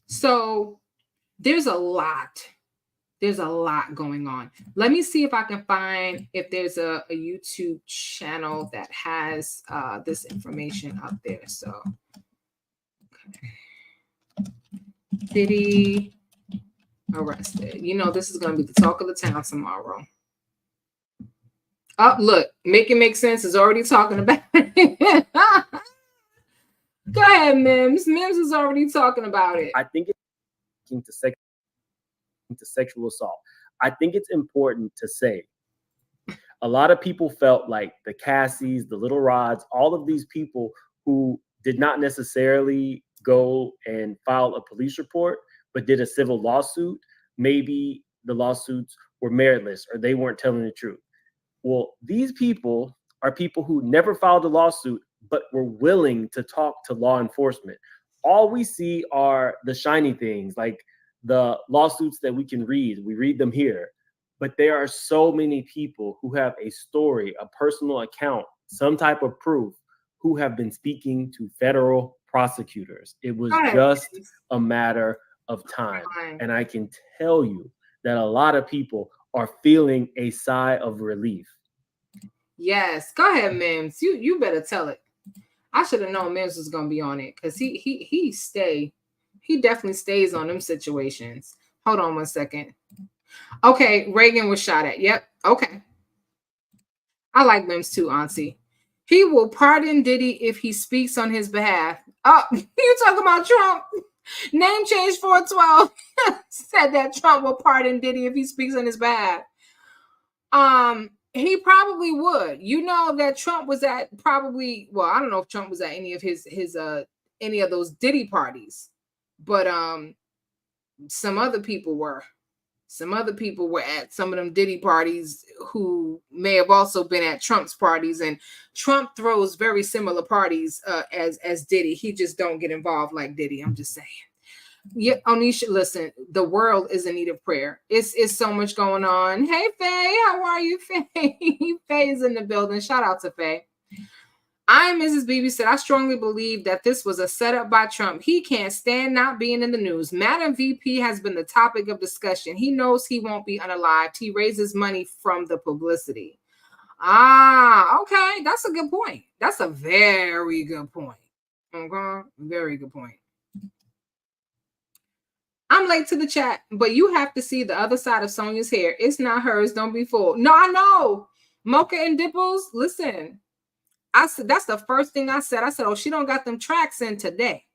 so there's a lot going on. Let me see if I can find if there's a YouTube channel that has this information up there. So, okay. Diddy arrested. This is going to be the talk of the town tomorrow. Oh, look, Make It Make Sense is already talking about it. Go ahead, Mims. Mims is already talking about it. I think it's to sexual assault. I think it's important to say a lot of people felt like the Cassies, the Little Rods, all of these people who did not necessarily go and file a police report, but did a civil lawsuit, maybe the lawsuits were meritless or they weren't telling the truth. Well, these people are people who never filed a lawsuit, but were willing to talk to law enforcement. All we see are the shiny things, like the lawsuits that we can read. We read them here. But there are so many people who have a story, a personal account, some type of proof, who have been speaking to federal prosecutors. It was just a matter of time. And I can tell you that a lot of people are feeling a sigh of relief. Yes. Go ahead, Mims. You better tell it. I should have known Mims was gonna be on it because he definitely stays on them situations. Hold on one second. Okay, Reagan was shot at. Yep. Okay. I like Mims too, Auntie. He will pardon Diddy if he speaks on his behalf. Oh, you talking about Trump? Name change 412 said that Trump will pardon Diddy if he speaks on his behalf. He probably would. That Trump was at I don't know if Trump was at any of his any of those Diddy parties, but some other people were. Some other people were at some of them Diddy parties who may have also been at Trump's parties, and Trump throws very similar parties as Diddy. He just don't get involved like Diddy. I'm just saying. Yeah, Onisha, listen, the world is in need of prayer. It's so much going on. Hey, Faye, how are you, Faye? Faye is in the building. Shout out to Faye. Mrs. Beebe said, I strongly believe that this was a setup by Trump. He can't stand not being in the news. Madam VP has been the topic of discussion. He knows he won't be unalived. He raises money from the publicity. Okay. That's a good point. That's a very good point. Okay. Very good point. I'm late to the chat, but you have to see the other side of Sonia's hair. It's not hers. Don't be fooled. No, I know. Mocha and Dipples, listen. I said, that's the first thing I said. I said, oh, she don't got them tracks in today.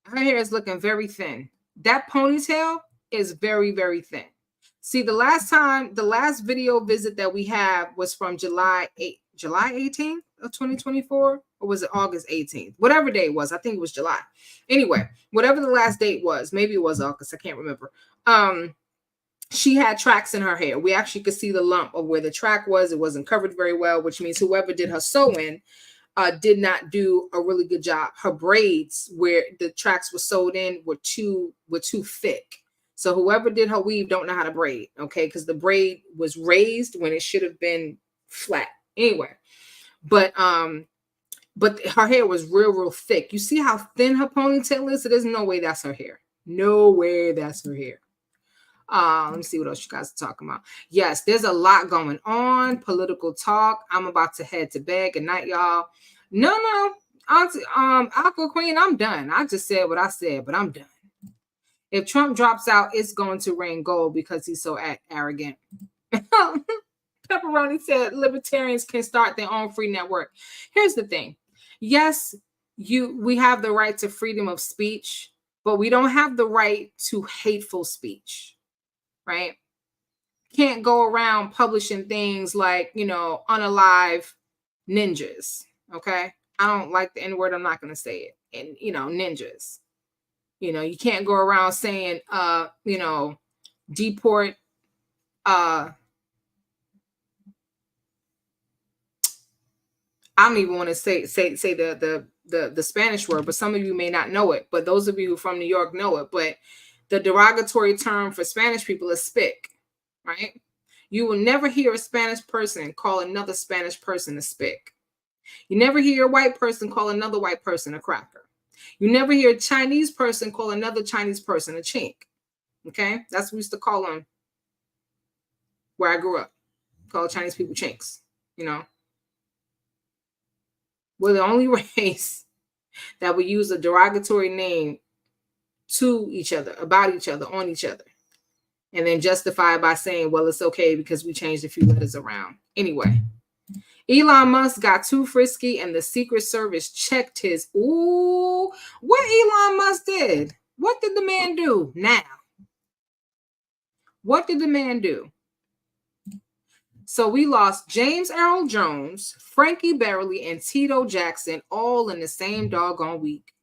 Her hair is looking very thin. That ponytail is very, very thin. See, the last video visit that we have was from July 18th of 2024, or was it August 18th? Whatever day it was, I think it was July. Anyway, whatever the last date was, maybe it was August, I can't remember. She had tracks in her hair. We actually could see the lump of where the track was. It wasn't covered very well, which means whoever did her sewing did not do a really good job. Her braids, where the tracks were sewed in, were too thick. So whoever did her weave don't know how to braid, okay? Because the braid was raised when it should have been flat. Anyway, but her hair was real thick. You see how thin her ponytail is? So there's no way that's her hair. No way that's her hair. Let me see what else you guys are talking about. Yes, there's a lot going on. Political talk. I'm about to head to bed. Good night, y'all. No, Auntie, Aqua Queen, I'm done. I just said what I said, but I'm done. If Trump drops out, it's going to rain gold because he's so arrogant. Pepperoni said libertarians can start their own free network. Here's the thing. Yes, we have the right to freedom of speech, but we don't have the right to hateful speech, right? Can't go around publishing things like, unalive ninjas, okay? I don't like the N-word. I'm not going to say it. And, ninjas. You can't go around saying, deport, I don't even want to say the Spanish word, but some of you may not know it. But those of you who are from New York know it. But the derogatory term for Spanish people is spick, right? You will never hear a Spanish person call another Spanish person a spick. You never hear a white person call another white person a cracker. You never hear a Chinese person call another Chinese person a chink. Okay? That's what we used to call them where I grew up. Call Chinese people chinks, you know? We're the only race that would use a derogatory name to each other, about each other, on each other, and then justify it by saying, well, it's okay because we changed a few letters around. Anyway, Elon Musk got too frisky and the Secret Service checked his, what Elon Musk did? What did the man do now? What did the man do? So we lost James Earl Jones, Frankie Beverly, and Tito Jackson all in the same doggone week.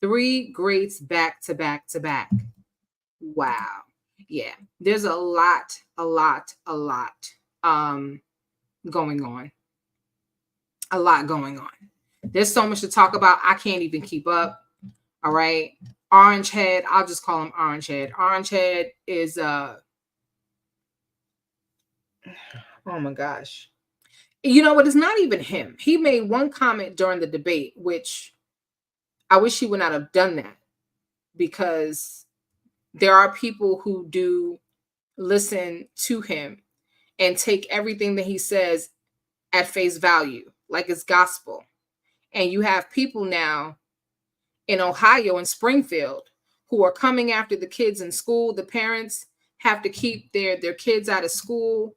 3 greats back to back to back. Wow. Yeah, there's a lot going on. A lot going on. There's so much to talk about. I can't even keep up. All right. Orange Head. I'll just call him Orange Head. Orange Head is oh my gosh. You know what? It's not even him. He made one comment during the debate, which I wish he would not have done that, because there are people who do listen to him and take everything that he says at face value, like it's gospel. And you have people now in Ohio and Springfield who are coming after the kids in school. The parents have to keep their kids out of school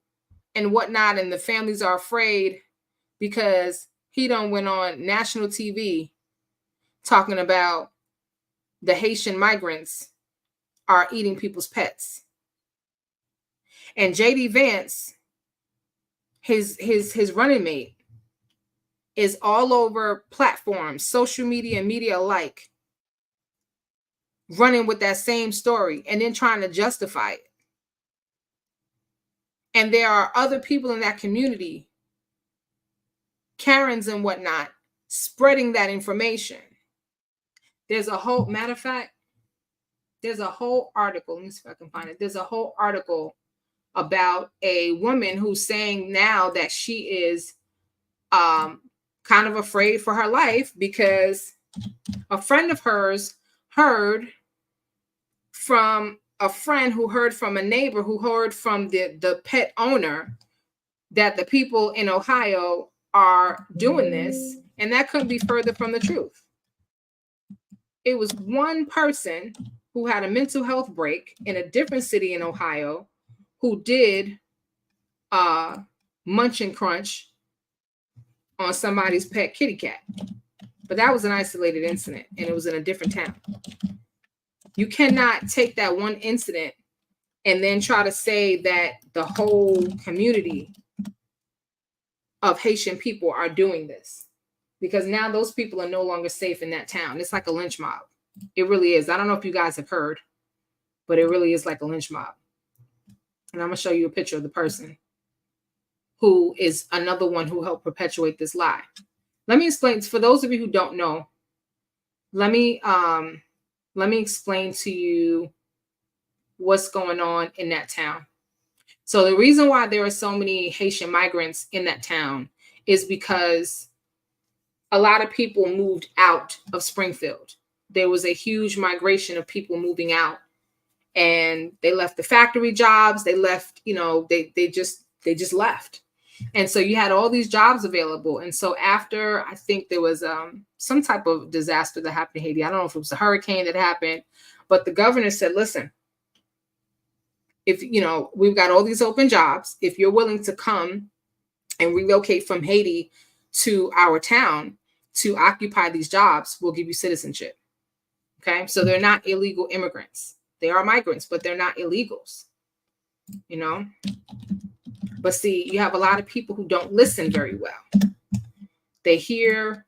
and whatnot, and the families are afraid because he done went on national TV talking about the Haitian migrants are eating people's pets. And JD Vance, his running mate, is all over platforms, social media and media alike, running with that same story and then trying to justify it. And there are other people in that community, Karens and whatnot, spreading that information. There's a whole, matter of fact, there's a whole article. Let me see if I can find it. There's a whole article about a woman who's saying now that she is kind of afraid for her life because a friend of hers heard from a friend who heard from a neighbor who heard from the pet owner that the people in Ohio are doing this, and that couldn't be further from the truth. It was one person who had a mental health break in a different city in Ohio who did munch and crunch on somebody's pet kitty cat. But that was an isolated incident, and it was in a different town. You cannot take that one incident and then try to say that the whole community of Haitian people are doing this, because now those people are no longer safe in that town. It's like a lynch mob. It really is. I don't know if you guys have heard, but it really is like a lynch mob. And I'm going to show you a picture of the person who is another one who helped perpetuate this lie. Let me explain. For those of you who don't know, let me explain to you what's going on in that town. So the reason why there are so many Haitian migrants in that town is because a lot of people moved out of Springfield. There was a huge migration of people moving out, and they left the factory jobs. They left, they just left. And so you had all these jobs available. And so after, I think there was some type of disaster that happened in Haiti. I don't know if it was a hurricane that happened, but the governor said, listen, if, we've got all these open jobs, if you're willing to come and relocate from Haiti to our town to occupy these jobs, we'll give you citizenship. Okay. So they're not illegal immigrants. They are migrants, but they're not illegals, But see, you have a lot of people who don't listen very well. They hear,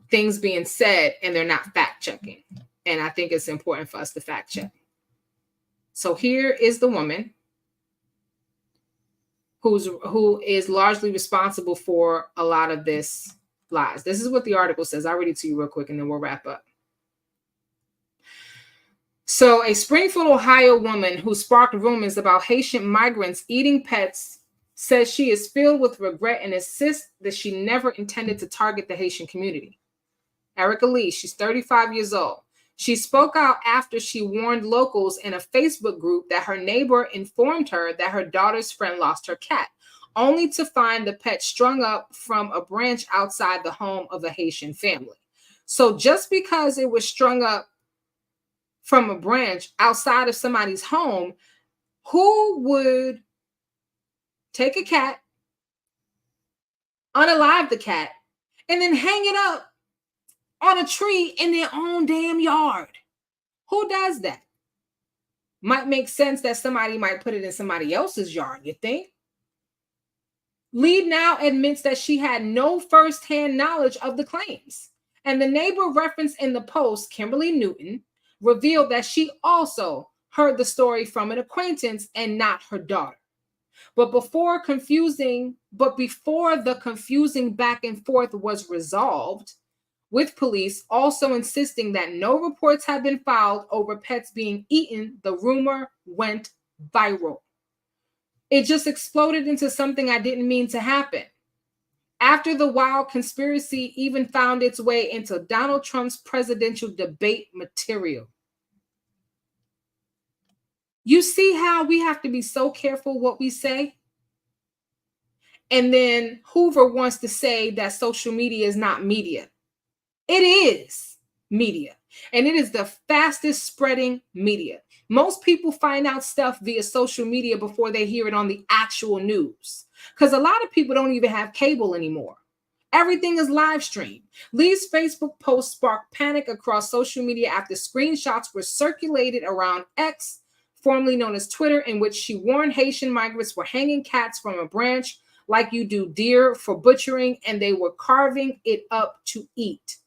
things being said, and they're not fact checking. And I think it's important for us to fact check. So here is the woman who is largely responsible for a lot of this lies. This is what the article says. I'll read it to you real quick and then we'll wrap up. So a Springfield, Ohio woman who sparked rumors about Haitian migrants eating pets says she is filled with regret and insists that she never intended to target the Haitian community. Erica Lee, she's 35 years old. She spoke out after she warned locals in a Facebook group that her neighbor informed her that her daughter's friend lost her cat, only to find the pet strung up from a branch outside the home of a Haitian family. So just because it was strung up from a branch outside of somebody's home, who would take a cat, unalive the cat, and then hang it up on a tree in their own damn yard? Who does that? Might make sense that somebody might put it in somebody else's yard, you think? Lee now admits that she had no firsthand knowledge of the claims. And the neighbor referenced in the post, Kimberly Newton, revealed that she also heard the story from an acquaintance and not her daughter. But before the confusing back and forth was resolved, with police also insisting that no reports had been filed over pets being eaten, the rumor went viral. It just exploded into something I didn't mean to happen. After the wild conspiracy even found its way into Donald Trump's presidential debate material. You see how we have to be so careful what we say? And then Hoover wants to say that social media is not media. It is media, and it is the fastest spreading media. Most people find out stuff via social media before they hear it on the actual news, because a lot of people don't even have cable anymore. Everything is live streamed. Lee's Facebook post sparked panic across social media after screenshots were circulated around X, formerly known as Twitter, in which she warned Haitian migrants were hanging cats from a branch like you do deer for butchering, and they were carving it up to eat.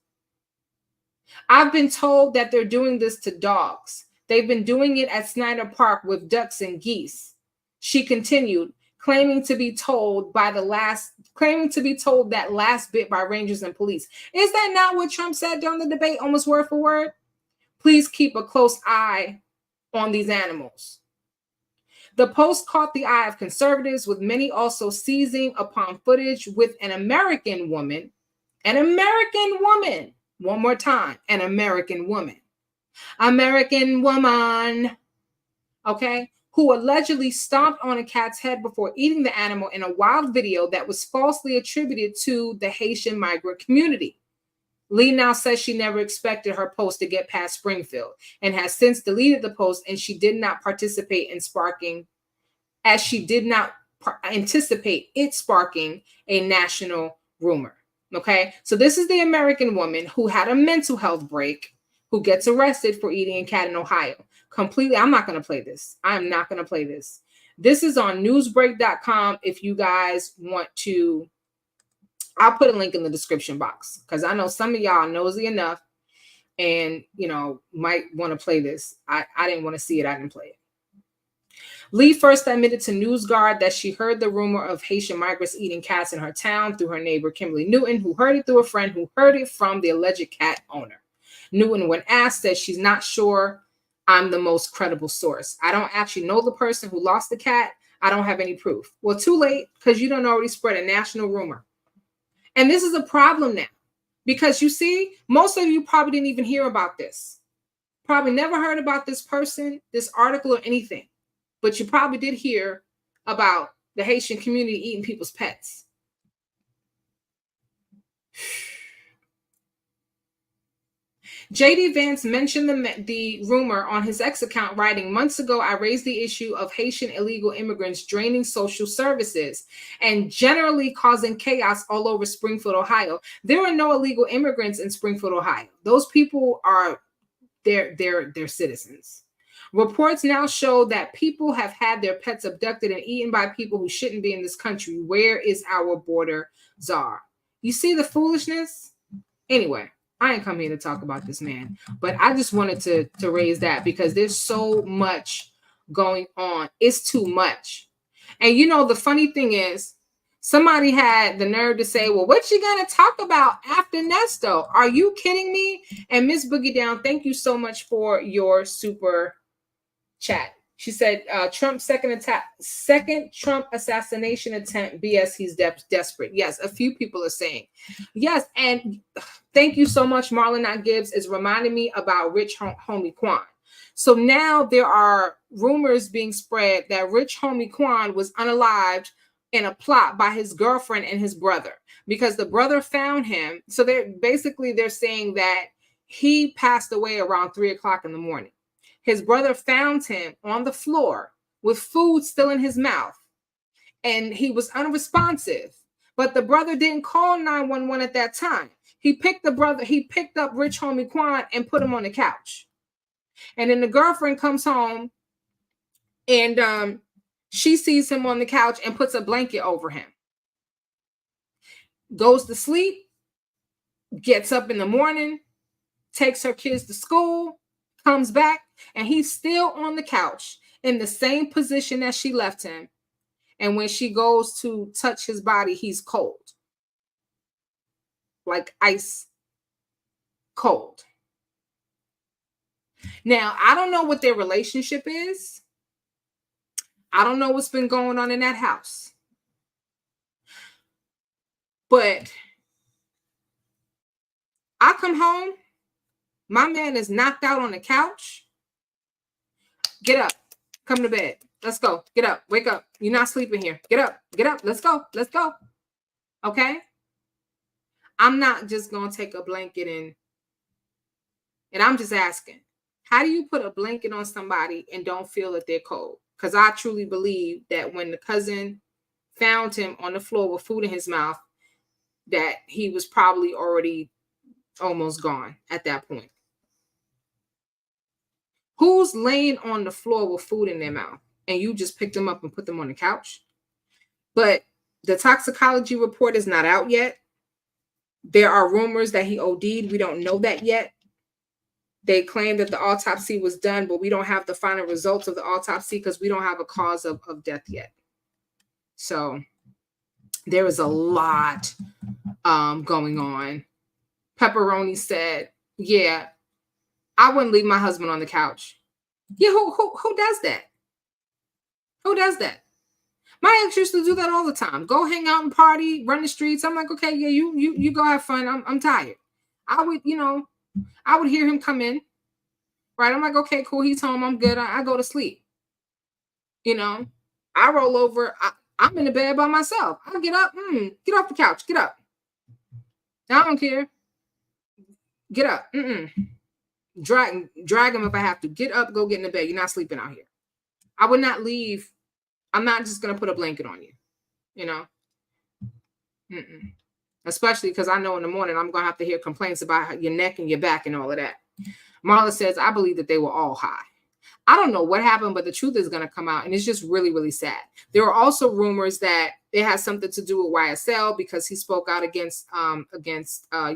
I've been told that they're doing this to dogs. They've been doing it at Snyder Park with ducks and geese. She continued, claiming to be told that last bit by rangers and police. Is that not what Trump said during the debate, almost word for word? Please keep a close eye on these animals. The post caught the eye of conservatives, with many also seizing upon footage with an American woman, one more time, an American woman, okay, who allegedly stomped on a cat's head before eating the animal in a wild video that was falsely attributed to the Haitian migrant community. Lee now says she never expected her post to get past Springfield and has since deleted the post, and she did not participate in sparking, as she did not anticipate it sparking a national rumor. Okay, so this is the American woman who had a mental health break, who gets arrested for eating a cat in Ohio. Completely, I'm not going to play this. I'm not going to play this. This is on newsbreak.com if you guys want to. I'll put a link in the description box because I know some of y'all nosy enough and, might want to play this. I didn't want to see it. I didn't play it. Lee first admitted to NewsGuard that she heard the rumor of Haitian migrants eating cats in her town through her neighbor, Kimberly Newton, who heard it through a friend who heard it from the alleged cat owner. Newton, when asked, said she's not sure I'm the most credible source. I don't actually know the person who lost the cat. I don't have any proof. Well, too late, because you done already spread a national rumor. And this is a problem now, because you see, most of you probably didn't even hear about this. Probably never heard about this person, this article, or anything. But you probably did hear about the Haitian community eating people's pets. J.D. Vance mentioned the rumor on his X account, writing, "Months ago, I raised the issue of Haitian illegal immigrants draining social services and generally causing chaos all over Springfield, Ohio. There are no illegal immigrants in Springfield, Ohio. Those people are they're citizens. Reports now show that people have had their pets abducted and eaten by people who shouldn't be in this country. Where is our border czar?" You see the foolishness? Anyway, I ain't come here to talk about this man, but I just wanted to raise that because there's so much going on. It's too much. And you know, the funny thing is, somebody had the nerve to say, well, what you gonna talk about after Nesto? Are you kidding me? And Miss Boogie Down, thank you so much for your super chat. She said, Trump second Trump assassination attempt. BS, he's desperate. Yes, a few people are saying. Yes, and thank you so much, Marlon Not Gibbs, is reminding me about Rich Homie Quan. So now there are rumors being spread that Rich Homie Quan was unalived in a plot by his girlfriend and his brother, because the brother found him. So they're saying that he passed away around 3 o'clock in the morning. His brother found him on the floor with food still in his mouth, and he was unresponsive. But the brother didn't call 911 at that time. He picked up Rich Homie Quan and put him on the couch. And then the girlfriend comes home, and she sees him on the couch and puts a blanket over him. Goes to sleep, gets up in the morning, takes her kids to school, comes back, and he's still on the couch in the same position as she left him. And when she goes to touch his body, he's cold. Like ice cold. Now, I don't know what their relationship is. I don't know what's been going on in that house. But I come home, my man is knocked out on the couch. Get up, come to bed. Let's go. Get up, wake up. You're not sleeping here. Get up, let's go. Okay? I'm not just going to take a blanket and I'm just asking, how do you put a blanket on somebody and don't feel that they're cold? Because I truly believe that when the cousin found him on the floor with food in his mouth, that he was probably already almost gone at that point. Who's laying on the floor with food in their mouth and you just picked them up and put them on the couch? But the toxicology report is not out yet. There are rumors that he OD'd. We don't know that yet. They claim that the autopsy was done, but we don't have the final results of the autopsy because we don't have a cause of death yet. So there is a lot going on. Pepperoni said, yeah, I wouldn't leave my husband on the couch. Yeah, who does that? Who does that? My ex used to do that all the time. Go hang out and party, run the streets. I'm like, okay, yeah, you go have fun. I'm tired. I would hear him come in. Right? I'm like, okay, cool. He's home. I'm good. I go to sleep. I roll over. I'm in the bed by myself. I get up. Get off the couch. Get up. I don't care. Get up. Drag him if I have to. Get up. Go get in the bed. You're not sleeping out here. I would not leave. I'm not just going to put a blanket on you. Especially because I know in the morning I'm going to have to hear complaints about your neck and your back and all of that. Marla says, I believe that they were all high. I don't know what happened, but the truth is going to come out. And it's just really, really sad. There are also rumors that it has something to do with YSL because he spoke out against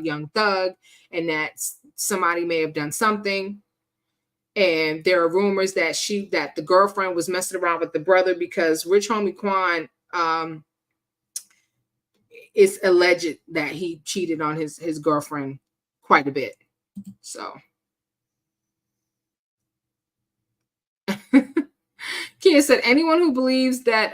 Young Thug, and that somebody may have done something. And there are rumors that the girlfriend was messing around with the brother because Rich Homie Quan is alleged that he cheated on his girlfriend quite a bit. So Kia said, anyone who believes that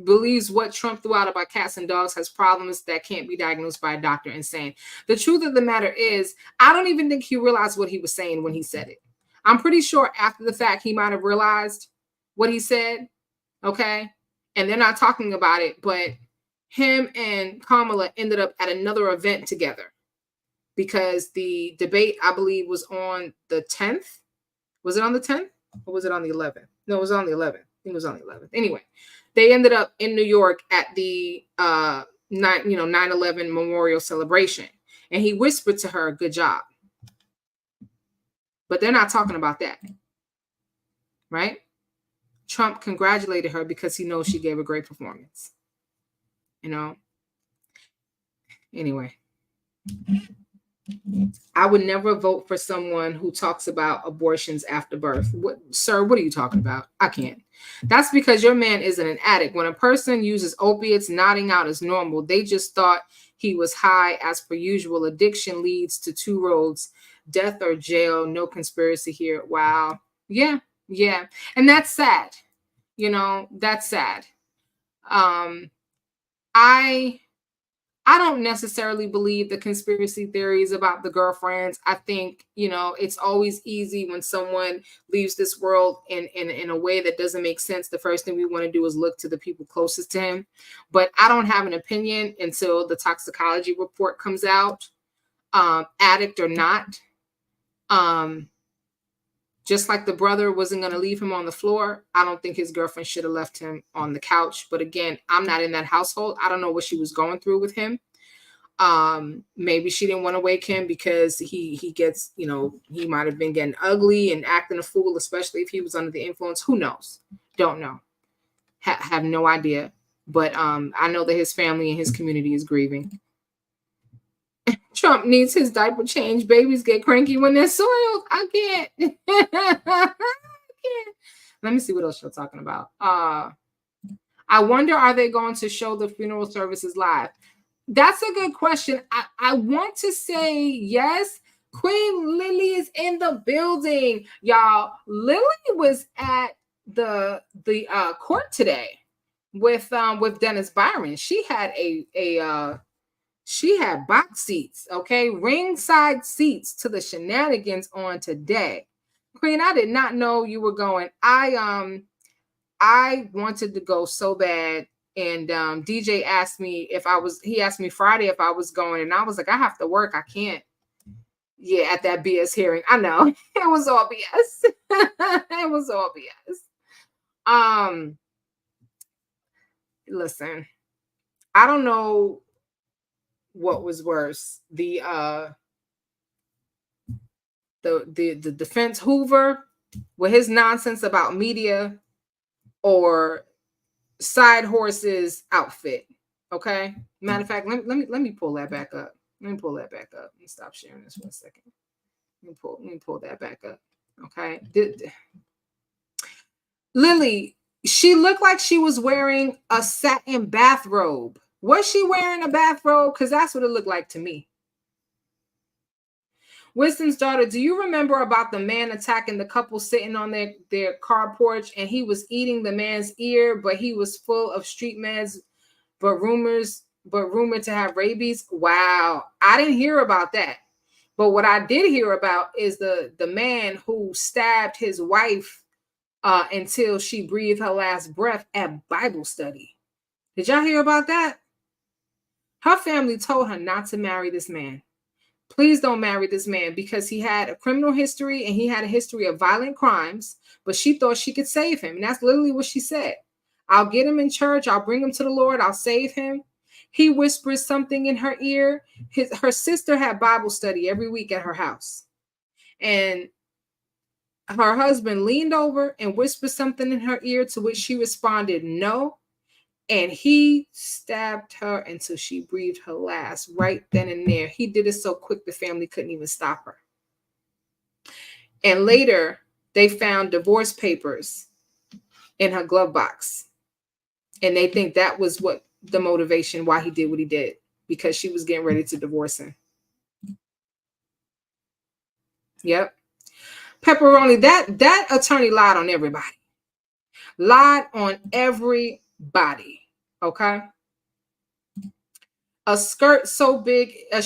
believes what Trump threw out about cats and dogs has problems that can't be diagnosed by a doctor insane. The truth of the matter is, I don't even think he realized what he was saying when he said it. I'm pretty sure after the fact, he might have realized what he said. Okay. And they're not talking about it, but him and Kamala ended up at another event together because the debate, I believe, was on the 10th. Was it on the 10th or was it on the 11th? No, it was on the 11th. I think it was on the 11th. Anyway, they ended up in New York at the 9/11 memorial celebration. And he whispered to her, good job. But they're not talking about that. Right? Trump congratulated her because he knows she gave a great performance. Anyway. I would never vote for someone who talks about abortions after birth. Sir, what are you talking about? I can't. That's because your man isn't an addict. When a person uses opiates, nodding out is normal. They just thought he was high as per usual. Addiction leads to two roads, death or jail. No conspiracy here. Wow. Yeah. And that's sad. That's sad. I don't necessarily believe the conspiracy theories about the girlfriends. I think, it's always easy when someone leaves this world in a way that doesn't make sense. The first thing we want to do is look to the people closest to him. But I don't have an opinion until the toxicology report comes out, addict or not. Just like the brother wasn't going to leave him on the floor, I don't think his girlfriend should have left him on the couch. But again, I'm not in that household. I don't know what she was going through with him. Maybe she didn't want to wake him because he gets, he might have been getting ugly and acting a fool, especially if he was under the influence. Who knows? Don't know. Have no idea. But I know that his family and his community is grieving. Trump needs his diaper change. Babies get cranky when they're soiled. I can't. I can't. Let me see what else you're talking about. I wonder, are they going to show the funeral services live? That's a good question. I want to say yes. Queen Lily is in the building, y'all. Lily was at the court today with Dennis Byron. She had she had box seats, okay, ringside seats to the shenanigans on today. Queen, I did not know you were going. I wanted to go so bad, and DJ asked me he asked me Friday if I was going, and I was like, I have to work, I can't. Yeah, at that BS hearing. I know. It was all BS. It was all BS. Listen, I don't know what was worse, the defense Hoover with his nonsense about media, or Side Horse's outfit. Okay, matter of fact, let me pull that back up. Let me pull that back up. Let me stop sharing this for a second. Let me pull that back up. Okay, Lily, she looked like she was wearing a satin bathrobe. Was she wearing a bathrobe? Because that's what it looked like to me. Winston's daughter, do you remember about the man attacking the couple sitting on their car porch, and he was eating the man's ear, but he was full of street meds, but rumored to have rabies? Wow. I didn't hear about that. But what I did hear about is the man who stabbed his wife until she breathed her last breath at Bible study. Did y'all hear about that? Her family told her not to marry this man. Please don't marry this man, because he had a criminal history and he had a history of violent crimes, but she thought she could save him. And that's literally what she said. I'll get him in church. I'll bring him to the Lord. I'll save him. He whispers something in her ear. Her sister had Bible study every week at her house. And her husband leaned over and whispered something in her ear, to which she responded, no. And he stabbed her until she breathed her last right then and there. He did it so quick, the family couldn't even stop her. And later, they found divorce papers in her glove box. And they think that was what the motivation why he did what he did, because she was getting ready to divorce him. Yep. Pepperoni, that attorney lied on everybody. Lied on everybody. Okay. A shirt so big it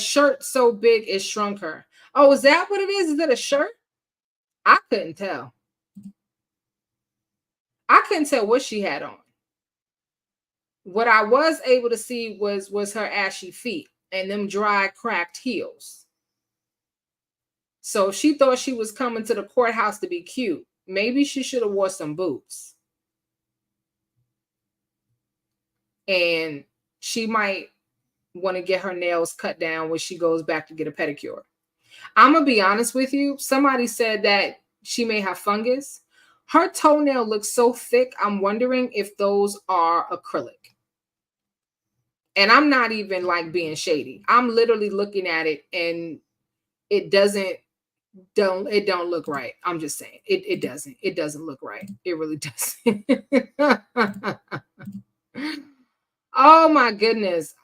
shrunk her. Oh, is that what it is? Is it a shirt? I couldn't tell. I couldn't tell what she had on. What I was able to see was her ashy feet and them dry, cracked heels. So she thought she was coming to the courthouse to be cute. Maybe she should have wore some boots. And she might want to get her nails cut down when she goes back to get a pedicure. I'm going to be honest with you. Somebody said that she may have fungus. Her toenail looks so thick, I'm wondering if those are acrylic. And I'm not even like being shady. I'm literally looking at it, and it don't look right. I'm just saying it doesn't look right. It really doesn't. Oh my goodness.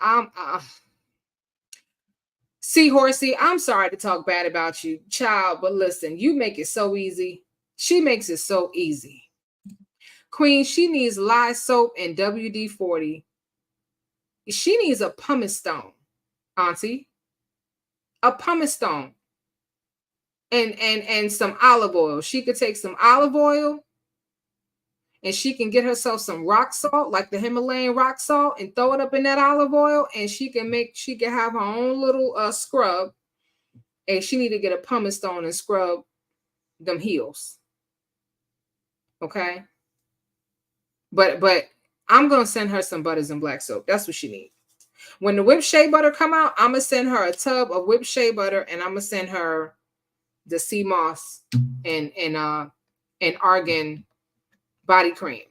Seahorsey, I'm sorry to talk bad about you, child, but listen, you make it so easy. She makes it so easy. Queen, she needs lye soap and WD-40. She needs a pumice stone, auntie. A pumice stone. And some olive oil. She could take some olive oil and she can get herself some rock salt, like the Himalayan rock salt, and throw it up in that olive oil, and she can have her own little scrub. And she need to get a pumice stone and scrub them heels. Okay? But I'm gonna send her some butters and black soap. That's what she needs. When the whipped shea butter come out, I'm gonna send her a tub of whipped shea butter, and I'm gonna send her the sea moss and argan body cream,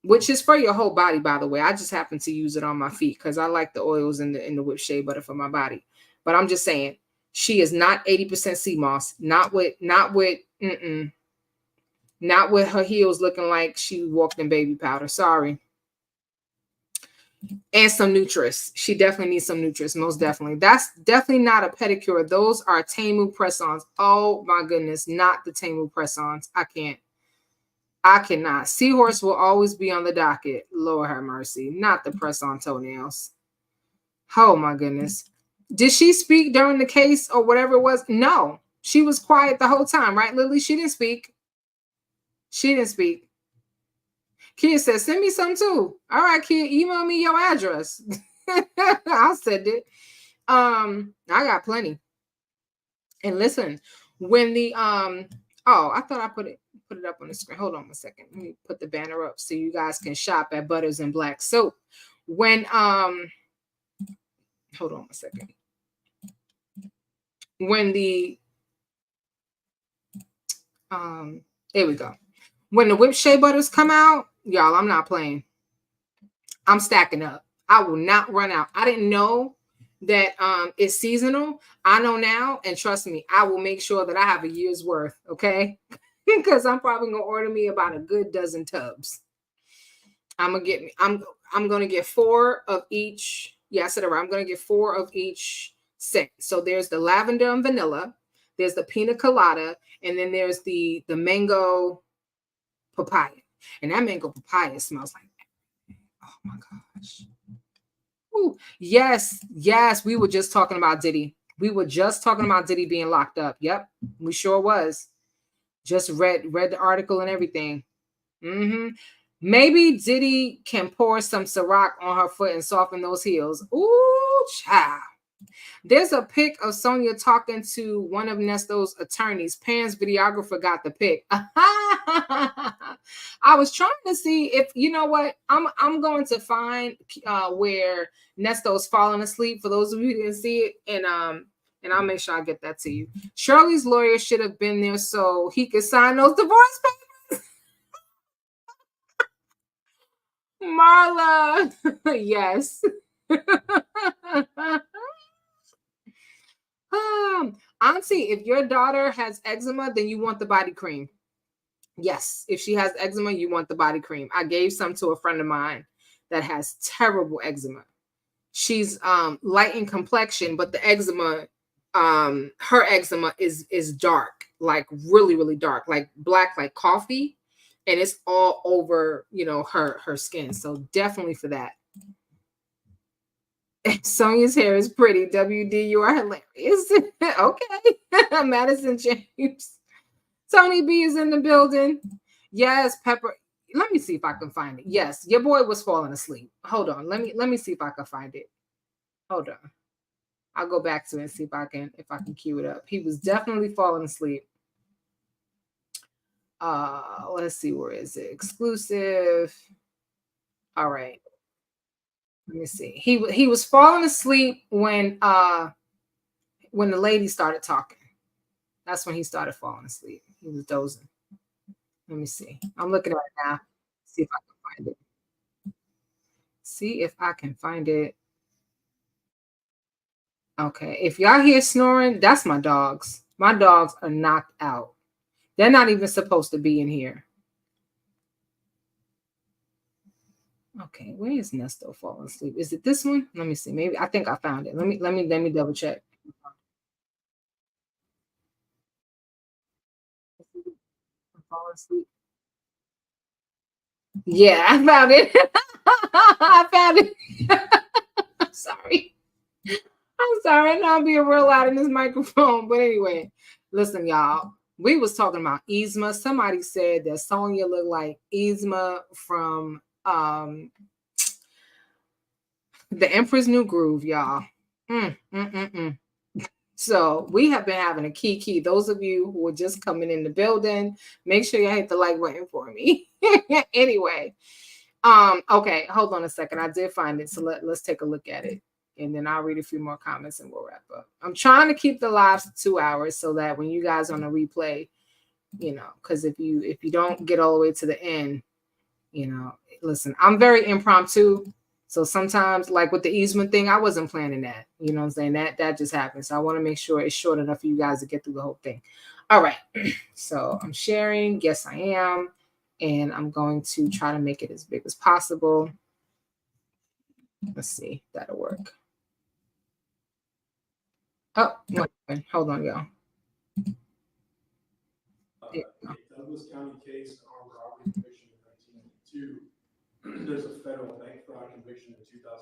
which is for your whole body, by the way. I just happen to use it on my feet because I like the oils in the whipped shea butter for my body. But I'm just saying, she is not 80% sea moss. Not with her heels looking like she walked in baby powder. Sorry. And some Nutris. She definitely needs some Nutris, most definitely. That's definitely not a pedicure. Those are Temu press-ons. Oh my goodness, not the Temu press-ons. I cannot. Seahorse will always be on the docket. Lord have mercy. Not the press-on toenails. Oh my goodness. Did she speak during the case or whatever it was? No. She was quiet the whole time, right, Lily? She didn't speak. She didn't speak. Kia said, send me some too. All right, Kia, email me your address. I'll send it. I got plenty. And listen, when the I thought I put it up on the screen. Hold on a second. Let me put the banner up so you guys can shop at Butters and Black Soap. When hold on a second. When the there we go. When the whipped shea butters come out, y'all, I'm not playing. I'm stacking up. I will not run out. I didn't know that it's seasonal. I know now, and trust me, I will make sure that I have a year's worth, okay? Because I'm probably gonna order me about a good dozen tubs. I'm gonna get 4 of each. Yeah, I said it right. I'm gonna get 4 of each scent. So there's the lavender and vanilla, there's the pina colada, and then there's the mango papaya. And that mango papaya smells like that. Oh my gosh. Ooh, yes. We were just talking about Diddy. We were just talking about Diddy being locked up. Yep, we sure was. Just read the article and everything. Maybe Diddy can pour some Ciroc on her foot and soften those heels. Ooh, child. There's a pic of Sonia talking to one of Nesto's attorneys. Pan's videographer got the pic. I was trying to see if, you know what, I'm going to find where Nesto's falling asleep for those of you who didn't see it, and I'll make sure I get that to you. Shirley's lawyer should have been there so he could sign those divorce papers. Marla, yes. Auntie, if your daughter has eczema, then you want the body cream. Yes, if she has eczema, you want the body cream. I gave some to a friend of mine that has terrible eczema. She's light in complexion, but the eczema, her eczema is dark, like really, really dark, like black, like coffee, and it's all over, her skin. So definitely for that. Sonia's hair is pretty. WD, you are hilarious. Okay. Madison James. Tony B is in the building. Yes, Pepper. Let me see if I can find it. Yes, your boy was falling asleep. Hold on. Let me see if I can find it. Hold on. I'll go back to it and see if I can cue it up. He was definitely falling asleep. Let's see, where is it? Exclusive. All right. Let me see. He was falling asleep when the lady started talking. That's when he started falling asleep. He was dozing. Let me see. I'm looking at it now. See if I can find it. See if I can find it. Okay, if y'all hear snoring, that's my dogs. My dogs are knocked out. They're not even supposed to be in here. Okay, where is Nesto falling asleep? Is it this one? Let me see. Maybe I think I found it. Let me double check. Falling asleep. Yeah, I found it. I found it. I'm sorry. I'm sorry. I'm not being real loud in this microphone. But anyway, listen, y'all. We was talking about Yzma. Somebody said that Sonya looked like Yzma from The Emperor's New Groove, y'all. So we have been having a key. Those of you who are just coming in the building, make sure you hit the like button for me. Anyway, okay, hold on a second. I did find it, so let's take a look at it, and then I'll read a few more comments and we'll wrap up. I'm trying to keep the lives to 2 hours so that when you guys on the replay, you know, because if you don't get all the way to the end, you know, listen, I'm very impromptu. So sometimes, like with the Eastman thing, I wasn't planning that. You know what I'm saying? That just happened. So I want to make sure it's short enough for you guys to get through the whole thing. All right. So I'm sharing. Yes, I am. And I'm going to try to make it as big as possible. Let's see. That'll work. Oh, no. Hold on, y'all. Douglas County case, armed robbery conviction in 1992. There's a federal bank fraud conviction in 2004,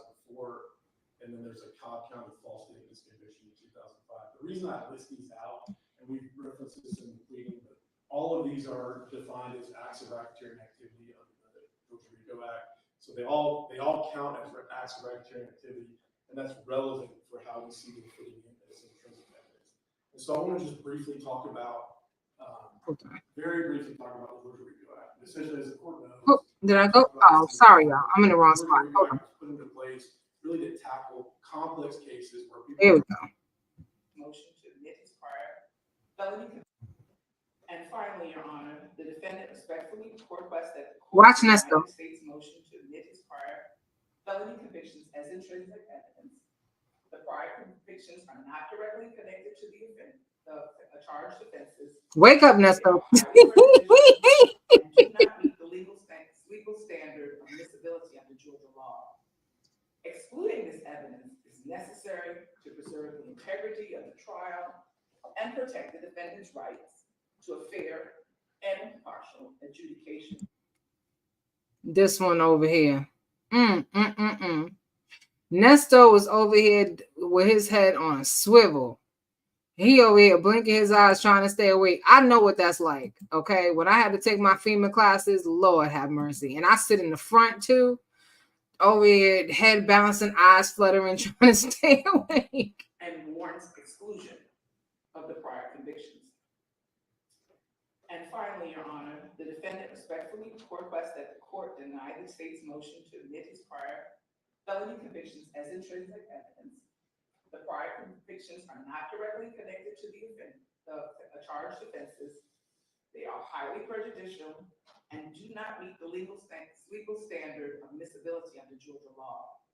and then there's a Cobb County false statements conviction in 2005. The reason I list these out, and we've referenced this in the pleading, but all of these are defined as acts of racketeering activity under the Puerto Rico Act. So they all count as acts of racketeering activity, and that's relevant for how we see the pleading as intrinsic evidence. And so I want to just briefly talk about, very briefly talk about the Puerto Rico Act. Essentially, as the court knows, did I go? Oh, sorry, y'all. I'm in the wrong spot. Hold on. Put into place really to tackle complex cases where people. Here we go. Motion to admit his prior felony. And finally, Your Honor, the defendant respectfully requests that the court Watch Nesto. the state's motion to admit his prior felony convictions as intrinsic evidence. The prior convictions are not directly connected to the offense, the charged offenses. Wake up, Nesto. And do not meet the legal standard of admissibility under Georgia law. Excluding this evidence is necessary to preserve the integrity of the trial and protect the defendant's rights to a fair and impartial adjudication. This one over here. Nesto was over here with his head on a swivel. He over here blinking his eyes trying to stay awake. I know what that's like, okay? When I had to take my FEMA classes, Lord have mercy. And I sit in the front too, over here, head bouncing, eyes fluttering, trying to stay awake. And warrants exclusion of the prior convictions. And finally, Your Honor, the defendant respectfully requests that the court deny the state's motion to admit his prior felony convictions as intrinsic evidence. The prior convictions are not directly connected to the offense, the charged offenses. They are highly prejudicial and do not meet the legal standard of admissibility under Georgia law.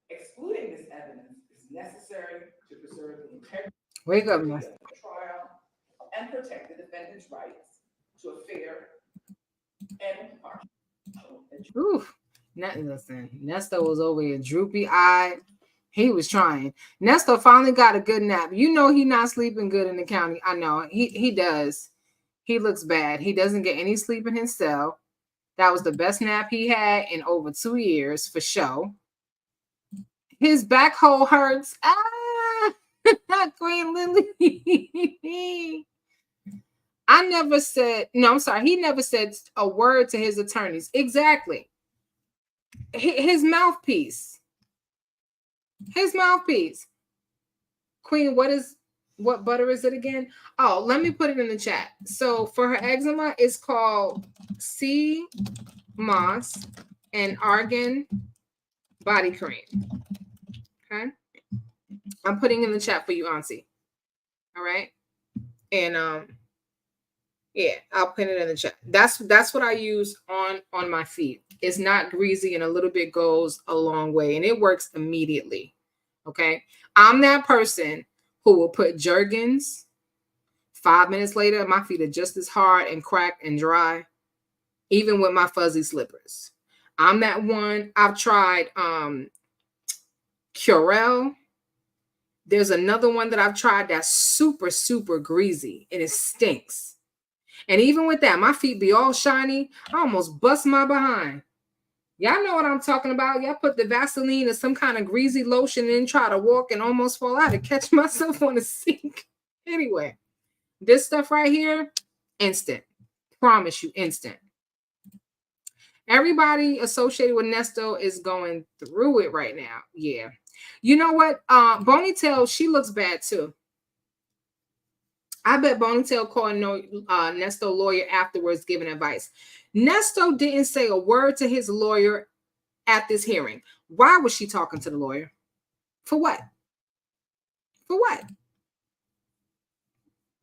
Excluding this evidence is necessary to preserve the integrity of the trial and protect the defendant's rights to a fair and impartial adjudication. Oof. Listen, Nesto was over here droopy-eyed. He was trying. Nesto finally got a good nap. You know he's not sleeping good in the county. I know. He does. He looks bad. He doesn't get any sleep in his cell. That was the best nap he had in over 2 years, for sure. His back hole hurts. Queen Lily. I never said, no, I'm sorry. He never said a word to his attorneys. Exactly. His mouthpiece. His mouthpiece. Queen, what butter is it again? Oh, let me put it in the chat. So for her eczema, it's called sea moss and argan body cream. Okay. I'm putting in the chat for you, Auntie. All right. And yeah, I'll put it in the chat. That's what I use on my feet. It's not greasy and a little bit goes a long way, and it works immediately. Okay. I'm that person who will put Jergens. 5 minutes later, my feet are just as hard and cracked and dry, even with my fuzzy slippers. I'm that one. I've tried Curel. There's another one that I've tried that's super, super greasy and it stinks. And even with that, my feet be all shiny. I almost bust my behind. Y'all know what I'm talking about. Y'all put the Vaseline or some kind of greasy lotion and try to walk and almost fall out and catch myself on the sink. Anyway, this stuff right here, instant. Promise you, instant. Everybody associated with Nesto is going through it right now. Yeah. You know what? Bonitail, she looks bad too. I bet Bonitail called Nesto lawyer afterwards giving advice. Nesto didn't say a word to his lawyer at this hearing. Why was she talking to the lawyer? For what? For what?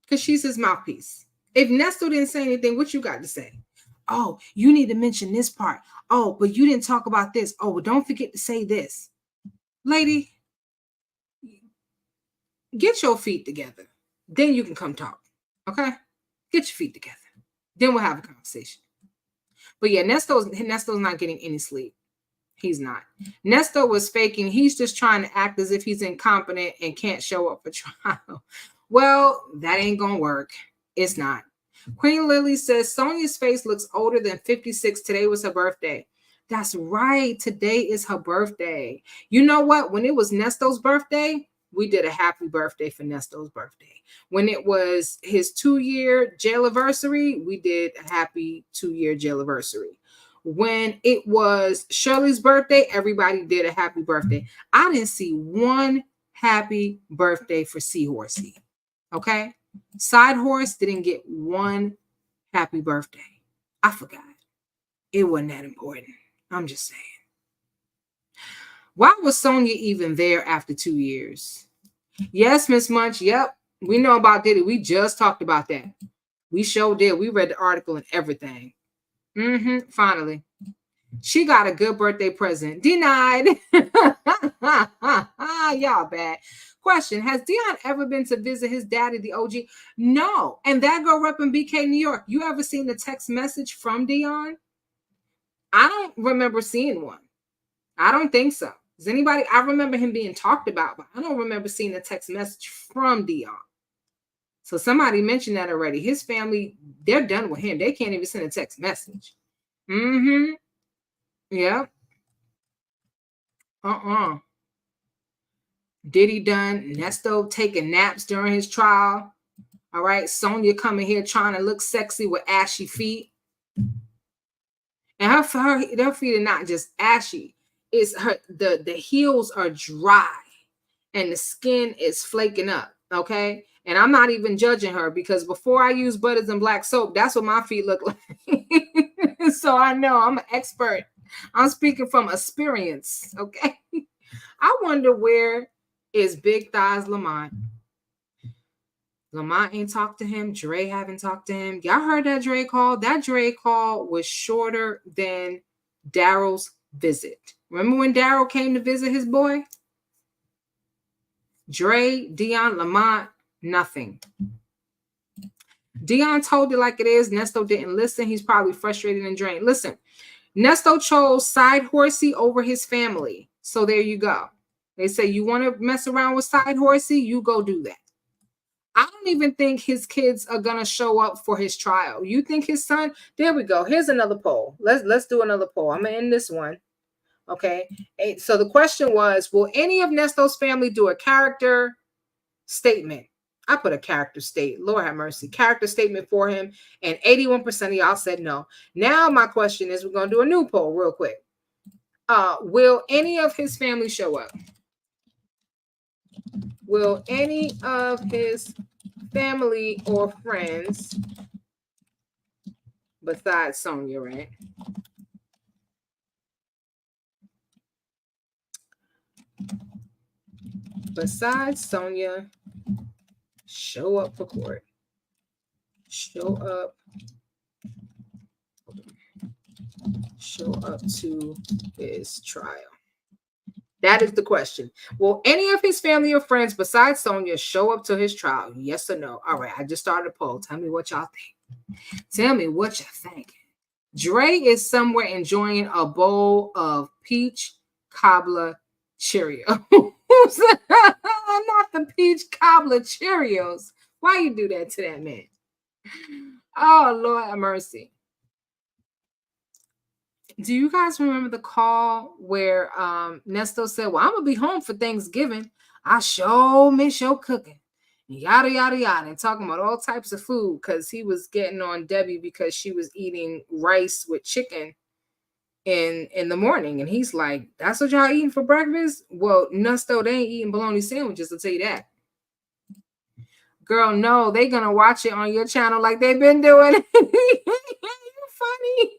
Because she's his mouthpiece. If Nesto didn't say anything, what you got to say? Oh, you need to mention this part. Oh, but you didn't talk about this. Oh, but don't forget to say this. Lady, get your feet together. Then you can come talk. Okay? Get your feet together. Then we'll have a conversation. But yeah, Nesto's not getting any sleep. He's not. Nesto was faking. He's just trying to act as if he's incompetent and can't show up for trial. Well, that ain't gonna work. It's not. Queen Lily says Sonia's face looks older than 56. Today was her birthday. That's right. Today is her birthday. You know what? When it was Nesto's birthday, we did a happy birthday for Nesto's birthday. When it was his 2-year jail anniversary, we did a happy 2-year jail anniversary. When it was Shirley's birthday, everybody did a happy birthday. I didn't see one happy birthday for Seahorsey. Okay? Side Horse didn't get one happy birthday. I forgot. It wasn't that important. I'm just saying. Why was Sonia even there after 2 years? Yes, Miss Munch. Yep. We know about Diddy. We just talked about that. We sure did. We read the article and everything. Finally. She got a good birthday present. Denied. Y'all bad. Question. Has Dion ever been to visit his daddy, the OG? No. And that girl repping BK New York. You ever seen the text message from Dion? I don't remember seeing one. I don't think so. Does anybody? I remember him being talked about, but I don't remember seeing a text message from Dion. So somebody mentioned that already. His family, they're done with him. They can't even send a text message. Yeah. Diddy done. Nesto taking naps during his trial. All right. Sonia coming here trying to look sexy with ashy feet. And her feet are not just ashy. It's the heels are dry and the skin is flaking up. Okay. And I'm not even judging her because before I use butters and black soap, that's what my feet look like. So I know I'm an expert. I'm speaking from experience. Okay. I wonder where is Big Thighs Lamont. Lamont ain't talked to him. Dre haven't talked to him. Y'all heard that Dre call? That Dre call was shorter than Daryl's visit. Remember when Daryl came to visit his boy? Dre, Dion, Lamont, nothing. Dion told it like it is. Nesto didn't listen. He's probably frustrated and drained. Listen, Nesto chose Side Horsey over his family. So there you go. They say you want to mess around with Side Horsey, you go do that. I don't even think his kids are gonna show up for his trial. You think his son? There we go. Here's another poll. Let's do another poll. I'm gonna end this one. Okay. So the question was, will any of Nesto's family do a character statement? I put a character state. Lord have mercy. Character statement for him. And 81% of y'all said no. Now my question is, we're gonna do a new poll real quick. Will any of his family show up? Will any of his family or friends, besides Sonia, right? Besides Sonia, show up for court. Show up. Show up to his trial. That is the question. Will any of his family or friends besides Sonia show up to his trial? Yes or no? All right, I just started a poll. Tell me what y'all think. Tell me what you think. Dre is somewhere enjoying a bowl of peach cobbler Cheerios. Not the peach cobbler Cheerios. Why you do that to that man? Oh, Lord have mercy. Do you guys remember the call where Nesto said, well, I'm going to be home for Thanksgiving. I sure miss your cooking. Yada, yada, yada. And talking about all types of food because he was getting on Debbie because she was eating rice with chicken in the morning. And he's like, that's what y'all eating for breakfast? Well, Nesto, they ain't eating bologna sandwiches, I'll tell you that. Girl, no, they going to watch it on your channel like they've been doing. You're funny.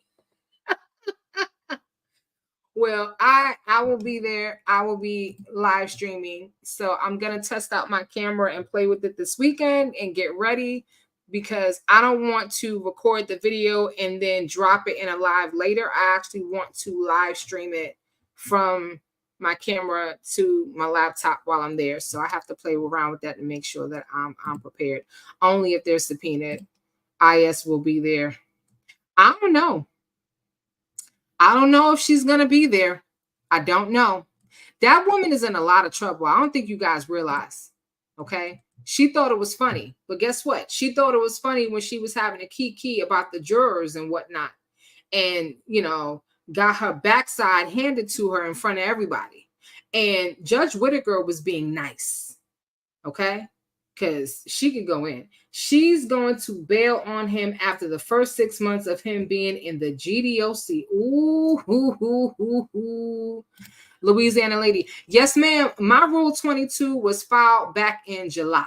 Well, I will be there. I will be live streaming. So I'm going to test out my camera and play with it this weekend and get ready because I don't want to record the video and then drop it in a live later. I actually want to live stream it from my camera to my laptop while I'm there. So I have to play around with that to make sure that I'm prepared. Only if they're subpoenaed, IS will be there. I don't know. I don't know if she's going to be there. I don't know. That woman is in a lot of trouble. I don't think you guys realize. Okay. She thought it was funny. But guess what? She thought it was funny when she was having a kiki about the jurors and whatnot. And, you know, got her backside handed to her in front of everybody. And Judge Whittaker was being nice. Okay. Because she could go in. She's going to bail on him after the first 6 months of him being in the GDOC. Ooh, Louisiana lady. Yes, ma'am. My Rule 22 was filed back in July.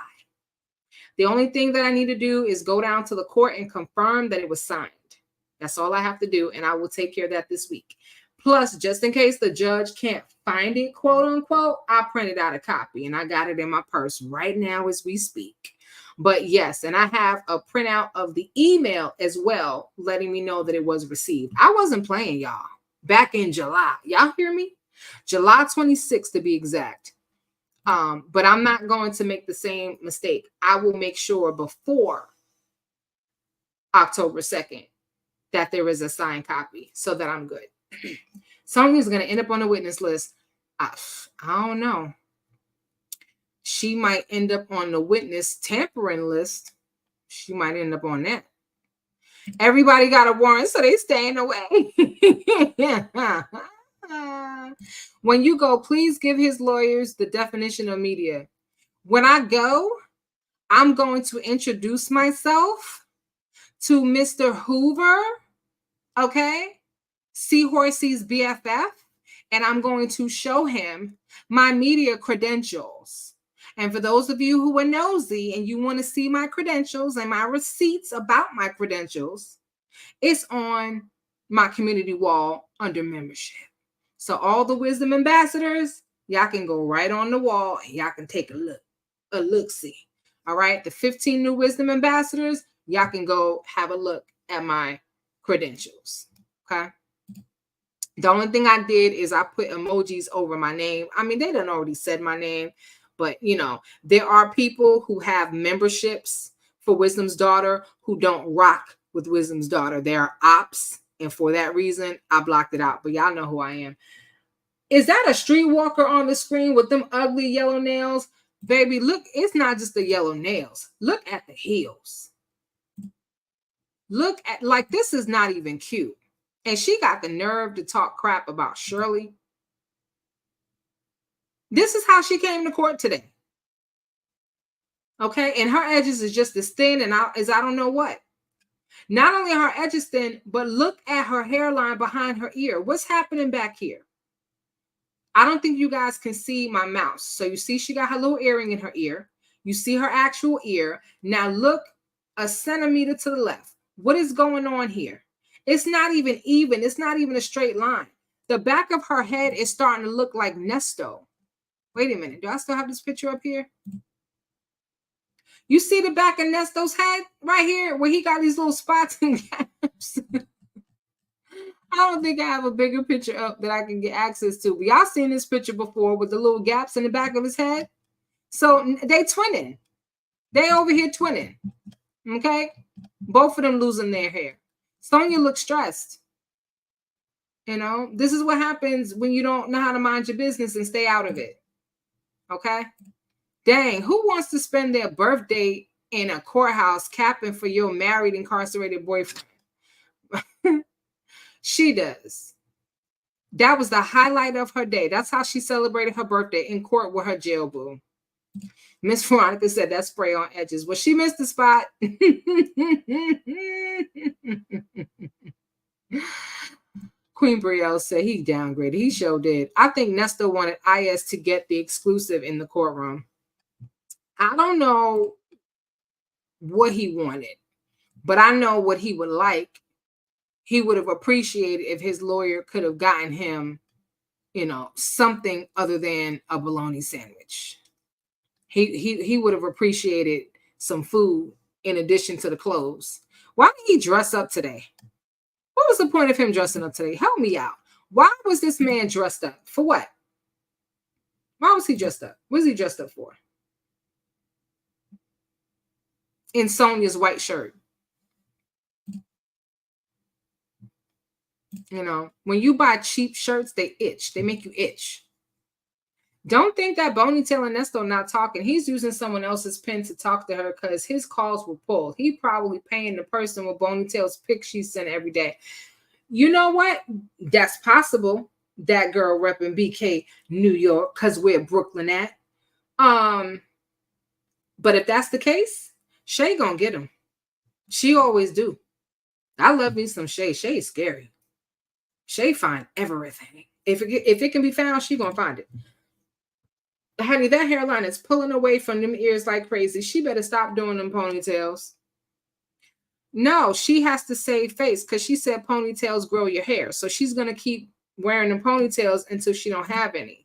The only thing that I need to do is go down to the court and confirm that it was signed. That's all I have to do, and I will take care of that this week. Plus, just in case the judge can't find it, quote unquote, I printed out a copy and I got it in my purse right now as we speak. But yes, and I have a printout of the email as well, letting me know that it was received. I wasn't playing, y'all, back in July. Y'all hear me? July 26th to be exact. But I'm not going to make the same mistake. I will make sure before October 2nd that there is a signed copy so that I'm good. Sonia's going to end up on the witness list. I don't know. She might end up on the witness tampering list. She might end up on that. Everybody got a warrant, so they staying away. When you go, please give his lawyers the definition of media. When I go, I'm going to introduce myself to Mr. Hoover, okay? Seahorse's BFF, and I'm going to show him my media credentials. And for those of you who are nosy and you want to see my credentials and my receipts about my credentials, it's on my community wall under membership. So all the wisdom ambassadors, y'all can go right on the wall and y'all can take a look-see. All right, the 15 new wisdom ambassadors, y'all can go have a look at my credentials, okay? The only thing I did is I put emojis over my name. I mean, they done already said my name, but you know, there are people who have memberships for Wisdom's Daughter who don't rock with Wisdom's Daughter. They are ops, and for that reason, I blocked it out. But y'all know who I am. Is that a streetwalker on the screen with them ugly yellow nails? Baby, look, it's not just the yellow nails. Look at the heels. Look at, like, this is not even cute. And she got the nerve to talk crap about Shirley. This is how she came to court today. Okay, and her edges is just as thin and I don't know what. Not only are her edges thin, but look at her hairline behind her ear. What's happening back here? I don't think you guys can see my mouse. So you see she got her little earring in her ear. You see her actual ear. Now look a centimeter to the left. What is going on here? It's not even even. It's not even a straight line. The back of her head is starting to look like Nesto. Wait a minute. Do I still have this picture up here? You see the back of Nesto's head right here where he got these little spots and gaps? I don't think I have a bigger picture up that I can get access to. But y'all seen this picture before with the little gaps in the back of his head. So they twinning. They over here twinning. Okay? Both of them losing their hair. Sonya looks stressed. You know, this is what happens when you don't know how to mind your business and stay out of it. Okay? Dang, who wants to spend their birthday in a courthouse capping for your married incarcerated boyfriend? She does. That was the highlight of her day. That's how she celebrated her birthday, in court with her jail boo. Miss Veronica said that spray on edges. Well, she missed the spot. Queen Brielle said he downgraded. He sure did. I think Nesto wanted IS to get the exclusive in the courtroom. I don't know what he wanted, but I know what he would like. He would have appreciated if his lawyer could have gotten him, you know, something other than a bologna sandwich. He would have appreciated some food in addition to the clothes. Why did he dress up today? What was the point of him dressing up today? Help me out. Why was this man dressed up? For what? Why was he dressed up? What was he dressed up for? In Sonya's white shirt. You know, when you buy cheap shirts, they itch. They make you itch. Don't think that Bonitail and Nesto not talking. He's using someone else's pen to talk to her because his calls were pulled. He probably paying the person with Bonitail's pic she sent every day. You know what? That's possible. That girl repping BK New York because we're Brooklyn at. But if that's the case, Shay gonna get him. She always do. I love me some Shay. Shay is scary. Shay find everything. If it can be found, she gonna find it. Honey, that hairline is pulling away from them ears like crazy. She better stop doing them ponytails. No, she has to save face because she said ponytails grow your hair. So she's gonna keep wearing them ponytails until she don't have any.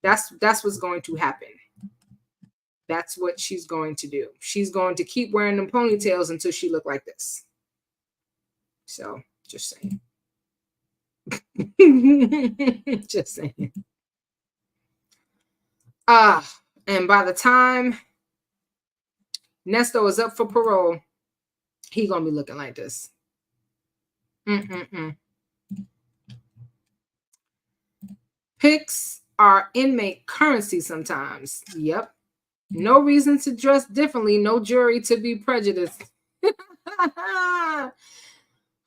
That's what's going to happen. That's what she's going to do. She's going to keep wearing them ponytails until she look like this. So just saying. Just saying. And by the time Nesto is up for parole, he gonna be looking like this. Pics are inmate currency sometimes. Yep. No reason to dress differently. No jury to be prejudiced.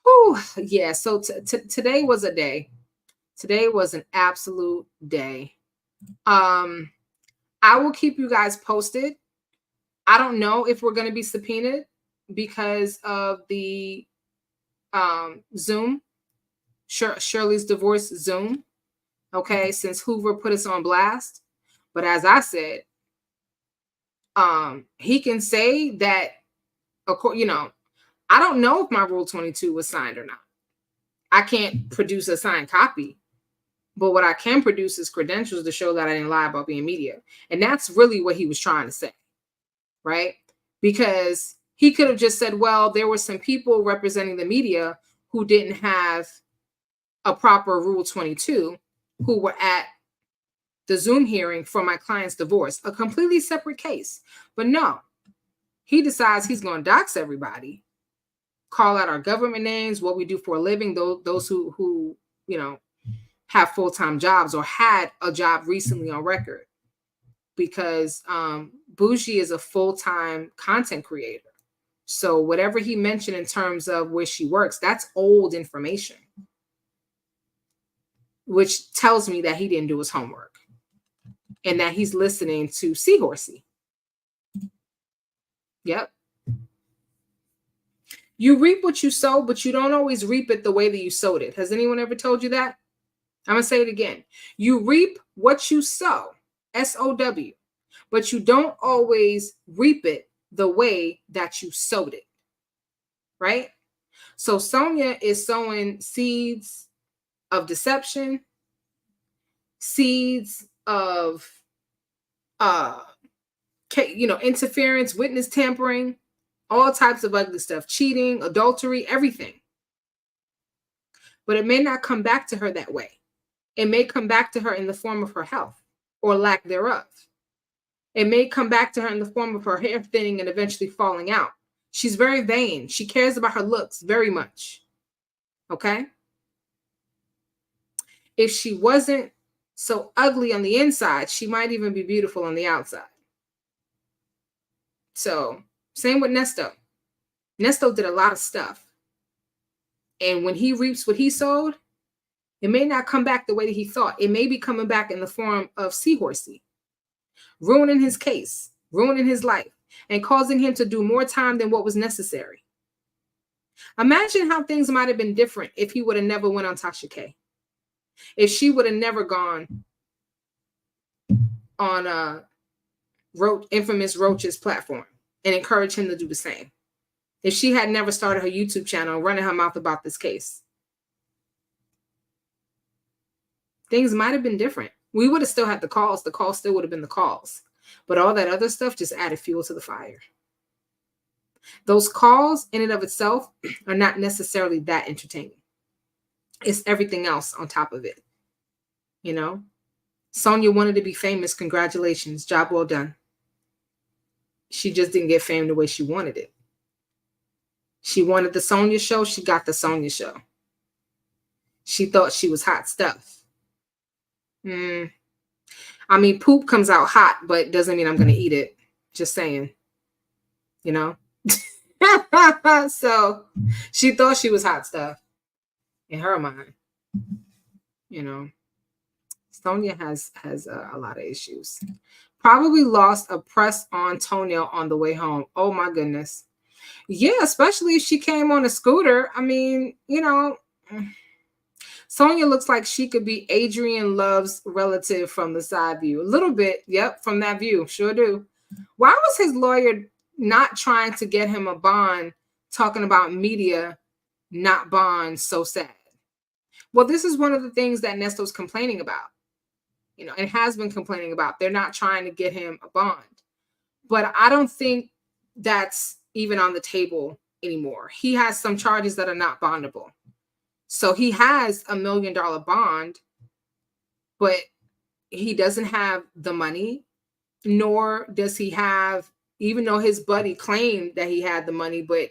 Whew. Yeah, so today was a day. Today was an absolute day. I will keep you guys posted. I don't know if we're going to be subpoenaed because of the Zoom, Shirley's divorce Zoom. Okay, since Hoover put us on blast. But as I said, he can say that, you know, I don't know if my Rule 22 was signed or not. I can't produce a signed copy. But what I can produce is credentials to show that I didn't lie about being media. And that's really what he was trying to say, right? Because he could have just said, well, there were some people representing the media who didn't have a proper Rule 22 who were at the Zoom hearing for my client's divorce, a completely separate case. But no, he decides he's going to dox everybody, call out our government names, what we do for a living, those who you know, have full-time jobs or had a job recently on record, because Bougie is a full-time content creator. So whatever he mentioned in terms of where she works, that's old information, which tells me that he didn't do his homework and that he's listening to Seahorsey. Yep. You reap what you sow, but you don't always reap it the way that you sowed it. Has anyone ever told you that? I'm going to say it again. You reap what you sow, S-O-W, but you don't always reap it the way that you sowed it, right? So Sonya is sowing seeds of deception, seeds of, interference, witness tampering, all types of ugly stuff, cheating, adultery, everything. but it may not come back to her that way. It may come back to her in the form of her health or lack thereof. It may come back to her in the form of her hair thinning and eventually falling out. She's very vain. She cares about her looks very much. Okay? If she wasn't so ugly on the inside, she might even be beautiful on the outside. So, same with Nesto. Nesto did a lot of stuff. And when he reaps what he sowed, it may not come back the way that he thought. It may be coming back in the form of seahorsey, ruining his case, ruining his life, and causing him to do more time than what was necessary. Imagine how things might have been different if he would have never went on Tasha K. If she would have never gone on infamous Roach's platform and encouraged him to do the same. If she had never started her YouTube channel running her mouth about this case. Things might have been different. We would have still had the calls. The calls still would have been the calls. But all that other stuff just added fuel to the fire. Those calls in and of itself are not necessarily that entertaining. It's everything else on top of it. You know? Sonia wanted to be famous. Congratulations. Job well done. She just didn't get fame the way she wanted it. She wanted the Sonia show. She got the Sonia show. She thought she was hot stuff. I mean, poop comes out hot, but doesn't mean I'm going to eat it. Just saying. You know? So she thought she was hot stuff in her mind. You know? Sonia has a lot of issues. Probably lost a press-on toenail on the way home. Oh, my goodness. Yeah, especially if she came on a scooter. I mean, you know, Sonia looks like she could be Adrian Love's relative from the side view. A little bit, yep, from that view. Sure do. Why was his lawyer not trying to get him a bond, talking about media, not bond, so sad? Well, this is one of the things that Nesto's complaining about. You know, and has been complaining about. They're not trying to get him a bond. But I don't think that's even on the table anymore. He has some charges that are not bondable. So he has $1 million bond, but he doesn't have the money, nor does he have, even though his buddy claimed that he had the money, but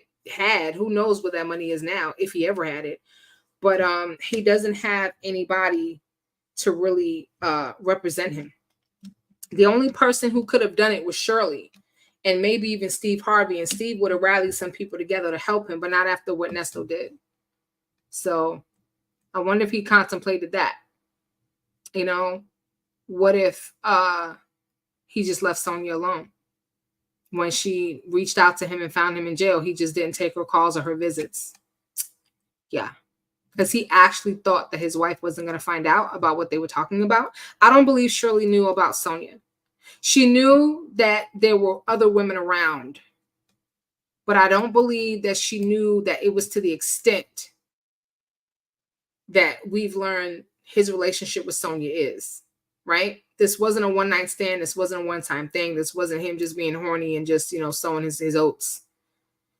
who knows what that money is now, if he ever had it. But he doesn't have anybody to really represent him. The only person who could have done it was Shirley, and maybe even Steve Harvey, and Steve would have rallied some people together to help him, but not after what Nesto did. So I wonder if he contemplated that. You know, what if he just left Sonia alone? When she reached out to him and found him in jail, he just didn't take her calls or her visits. Yeah. Because he actually thought that his wife wasn't going to find out about what they were talking about. I don't believe Shirley knew about Sonia. She knew that there were other women around, but I don't believe that she knew that it was to the extent that we've learned his relationship with Sonia is, right? This wasn't a one-night stand. This wasn't a one-time thing. This wasn't him just being horny and just, you know, sowing his oats.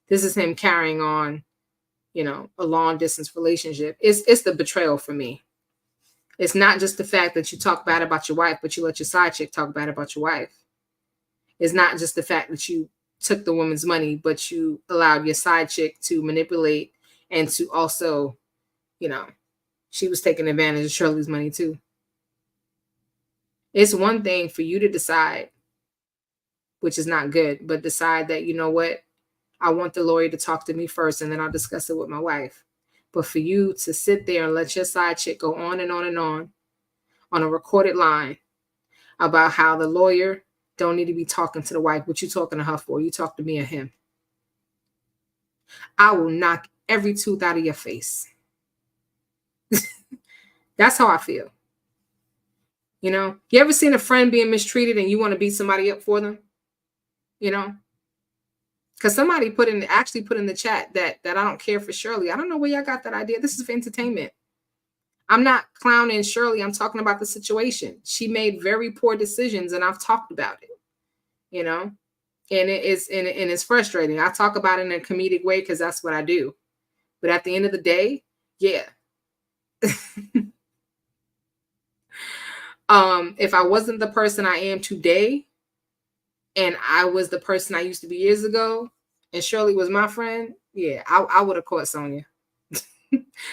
This is him carrying on, you know, a long distance relationship. It's the betrayal for me. It's not just the fact that you talk bad about your wife, but you let your side chick talk bad about your wife. It's not just the fact that you took the woman's money, but you allowed your side chick to manipulate and to also, you know, she was taking advantage of Shirley's money too. It's one thing for you to decide, which is not good, but decide that, you know what, I want the lawyer to talk to me first and then I'll discuss it with my wife. But for you to sit there and let your side chick go on and on and on a recorded line about how the lawyer don't need to be talking to the wife. What you talking to her for? You talk to me or him. I will knock every tooth out of your face. That's how I feel. You know, you ever seen a friend being mistreated and you want to beat somebody up for them? You know? Because somebody actually put in the chat that I don't care for Shirley. I don't know where y'all got that idea. This is for entertainment. I'm not clowning Shirley. I'm talking about the situation. She made very poor decisions, and I've talked about it. You know, and it's frustrating. I talk about it in a comedic way because that's what I do. But at the end of the day, yeah, If I wasn't the person I am today, and I was the person I used to be years ago, and Shirley was my friend, yeah, I would have caught Sonya.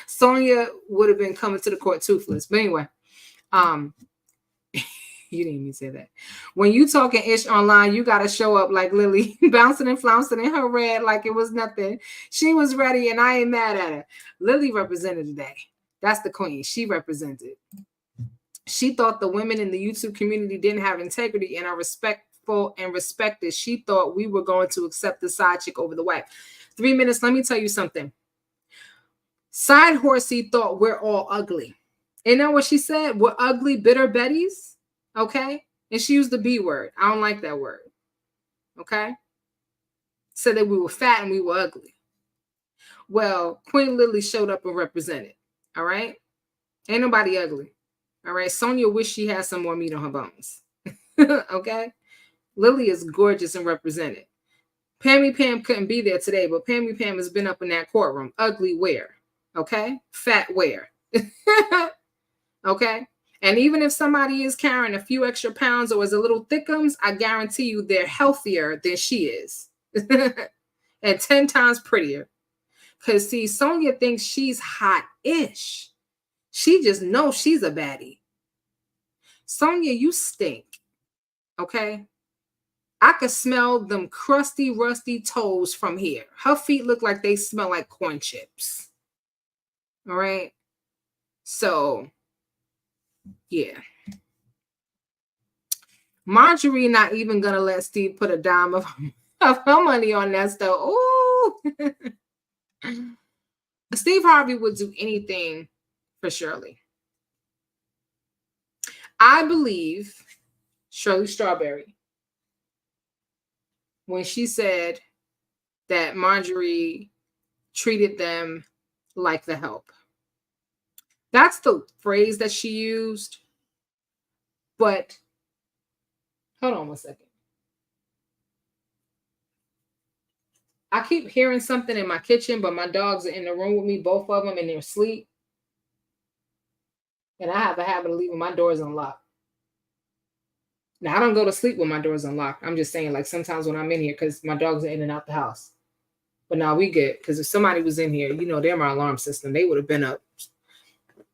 Sonya would have been coming to the court toothless. But anyway, you didn't even say that. When you talking ish online, you got to show up like Lily, bouncing and flouncing in her red like it was nothing. She was ready, and I ain't mad at her. Lily represented today. That's the queen. She represented. She thought the women in the YouTube community didn't have integrity and are respectful and respected. She thought we were going to accept the side chick over the wife. 3 minutes. Let me tell you something. Side horsey thought we're all ugly. You know what she said? We're ugly, bitter Bettys. Okay. And she used the B word. I don't like that word. Okay. Said that we were fat and we were ugly. Well, Queen Lily showed up and represented. All right. Ain't nobody ugly. All right. Sonya wished she had some more meat on her bones. Okay. Lily is gorgeous and represented. Pammy Pam couldn't be there today, but Pammy Pam has been up in that courtroom. Ugly where? Okay. Fat where? Okay. And even if somebody is carrying a few extra pounds or is a little thickums, I guarantee you they're healthier than she is. And 10 times prettier. Because, see, Sonya thinks she's hot-ish. She just knows she's a baddie. Sonya, you stink. Okay? I could smell them crusty, rusty toes from here. Her feet look like they smell like corn chips. All right? So, yeah. Marjorie not even going to let Steve put a dime of her money on Nesto. Ooh. Steve Harvey would do anything for Shirley. I believe Shirley Strawberry, when she said that Marjorie treated them like the help. That's the phrase that she used. But hold on one second. I keep hearing something in my kitchen, but my dogs are in the room with me, both of them, and they're asleep. And I have a habit of leaving my doors unlocked. Now, I don't go to sleep with my doors unlocked. I'm just saying, like, sometimes when I'm in here, because my dogs are in and out the house. But now we good, because if somebody was in here, you know, they're my alarm system. They would have been up.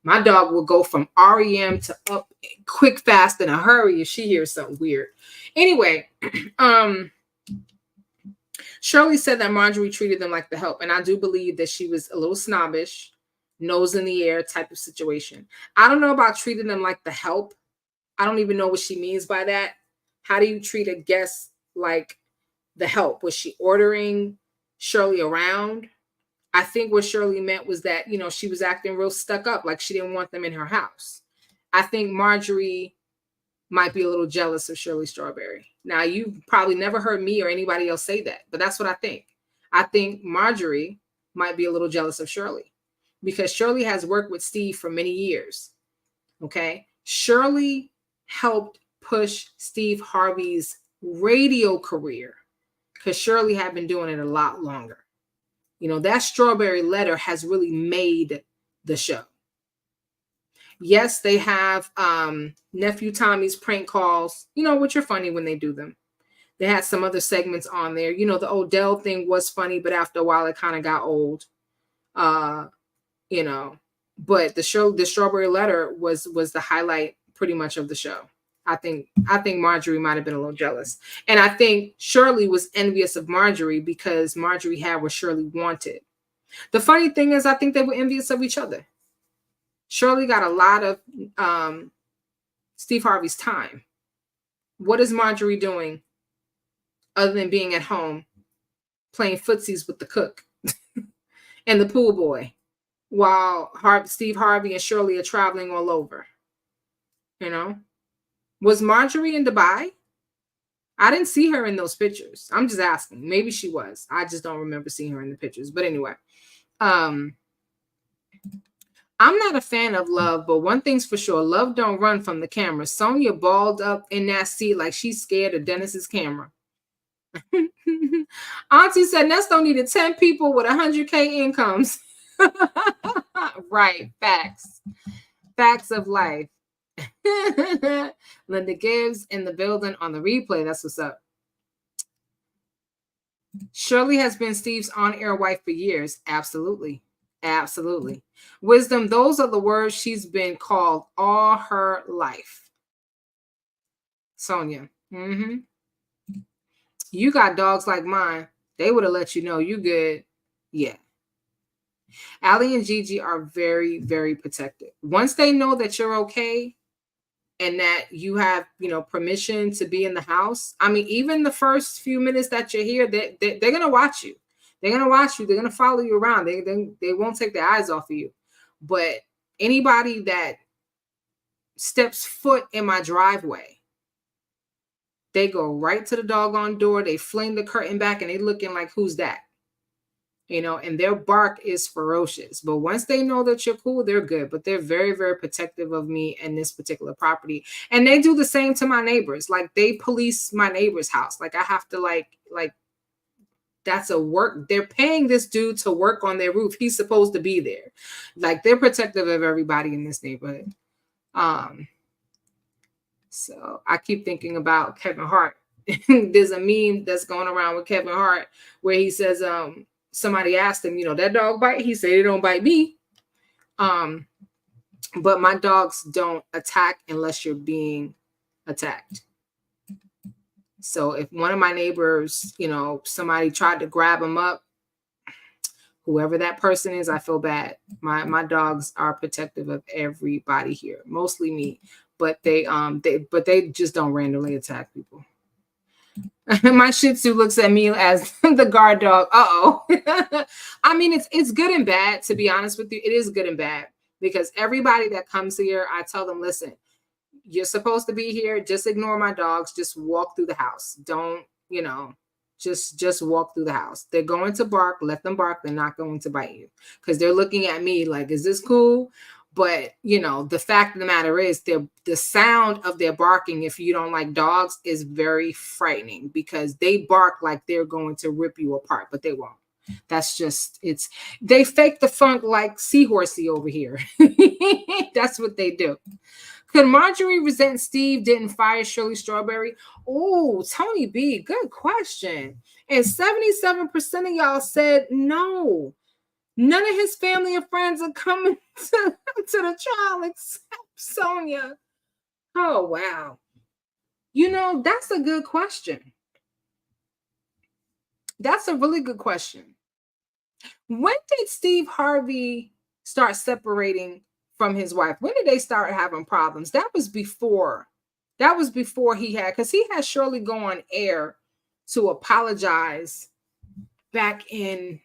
My dog will go from REM to up quick, fast, in a hurry if she hears something weird. Anyway, Shirley said that Marjorie treated them like the help. And I do believe that she was a little snobbish, nose in the air type of situation. I don't know about treating them like the help. I don't even know what she means by that. How do you treat a guest like the help? Was she ordering Shirley around? I think what Shirley meant was that, you know, she was acting real stuck up, like she didn't want them in her house. I think Marjorie might be a little jealous of Shirley Strawberry. Now, you've probably never heard me or anybody else say that, but that's what I think. I think Marjorie might be a little jealous of Shirley because Shirley has worked with Steve for many years. Okay. Shirley helped push Steve Harvey's radio career because Shirley had been doing it a lot longer. You know, that Strawberry Letter has really made the show. Yes, they have Nephew Tommy's prank calls, you know, which are funny when they do them. They had some other segments on there. You know, the Odell thing was funny, but after a while it kind of got old. You know, but the Strawberry Letter was the highlight pretty much of the show. I think Marjorie might have been a little jealous. And I think Shirley was envious of Marjorie because Marjorie had what Shirley wanted. The funny thing is, I think they were envious of each other. Shirley got a lot of Steve Harvey's time. What is Marjorie doing other than being at home playing footsies with the cook and the pool boy while Steve Harvey and Shirley are traveling all over? You know? Was Marjorie in Dubai? I didn't see her in those pictures. I'm just asking. Maybe she was. I just don't remember seeing her in the pictures. But anyway, I'm not a fan of Love, but one thing's for sure. Love don't run from the camera. Sonya balled up in that seat like she's scared of Dennis's camera. Auntie said Nesto needed 10 people with 100K incomes. Right. Facts. Facts of life. Linda Gibbs in the building on the replay. That's what's up. Shirley has been Steve's on-air wife for years. Absolutely. Absolutely. Wisdom, those are the words she's been called all her life. Sonia. Mm-hmm. You got dogs like mine. They would have let you know you good. Yeah. Allie and Gigi are very, very protective. Once they know that you're okay and that you have, permission to be in the house. I mean, even the first few minutes that you're here, they're going to watch you. They're going to watch you. They're going to follow you around. They won't take their eyes off of you. But anybody that steps foot in my driveway, they go right to the doggone door. They fling the curtain back and they looking like, who's that? And their bark is ferocious. But once they know that you're cool, they're good. But they're very, very protective of me and this particular property. And they do the same to my neighbors. Like, they police my neighbor's house. Like, I have to like that's a work. They're paying this dude to work on their roof. He's supposed to be there. Like, they're protective of everybody in this neighborhood. So I keep thinking about Kevin Hart. There's a meme that's going around with Kevin Hart where he says, somebody asked him, that dog bite? He said, it don't bite me. But my dogs don't attack unless you're being attacked. So if one of my neighbors, somebody tried to grab him up, whoever that person is, I feel bad. My dogs are protective of everybody here, mostly me, but they just don't randomly attack people. My Shih Tzu looks at me as the guard dog. I mean, it's good and bad, to be honest with you. It is good and bad because everybody that comes here, I tell them, listen, you're supposed to be here. Just ignore my dogs. Just walk through the house. Don't, just walk through the house. They're going to bark. Let them bark. They're not going to bite you because they're looking at me like, is this cool? But, the fact of the matter is the sound of their barking, if you don't like dogs, is very frightening because they bark like they're going to rip you apart, but they won't. That's just, they fake the funk like Seahorsey over here. That's what they do. Could Marjorie resent Steve didn't fire Shirley Strawberry? Oh, Tony B, good question. And 77% of y'all said no. None of his family and friends are coming to the trial except Sonia. Oh, wow. That's a good question. That's a really good question. When did Steve Harvey start separating from his wife? When did they start having problems? That was before he had, because he had Shirley go on air to apologize back in,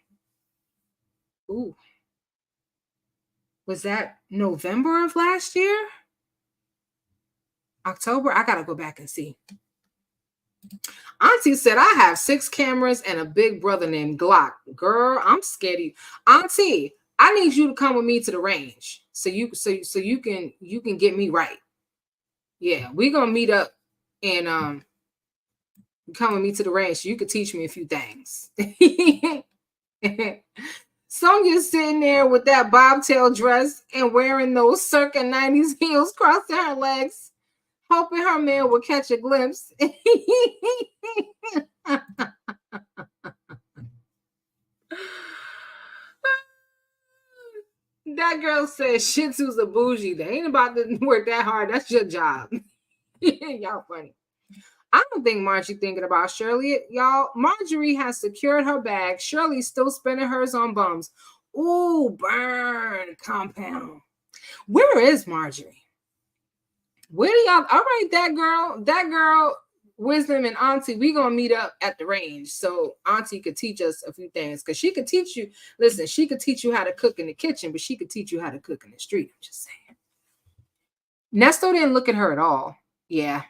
was that November of last year? October? I gotta go back and see. Auntie said, I have 6 cameras and a big brother named Glock. Girl, I'm scared of you. Auntie, I need you to come with me to the range so you can get me right. Yeah, we're gonna meet up and come with me to the range so you can teach me a few things. Sonia's sitting there with that bobtail dress and wearing those circa 90s heels, crossing her legs, hoping her man will catch a glimpse. That girl said Shih Tzu's a bougie. They ain't about to work that hard. That's your job. Y'all funny. I don't think Margie thinking about Shirley. Y'all, Marjorie has secured her bag. Shirley's still spending hers on bums. Ooh, burn compound. Where is Marjorie? Where do y'all? All right, that girl, Wisdom and Auntie, we gonna meet up at the range so Auntie could teach us a few things, because she could teach you. Listen, she could teach you how to cook in the kitchen, but she could teach you how to cook in the street. I'm just saying. Nesto didn't look at her at all. Yeah.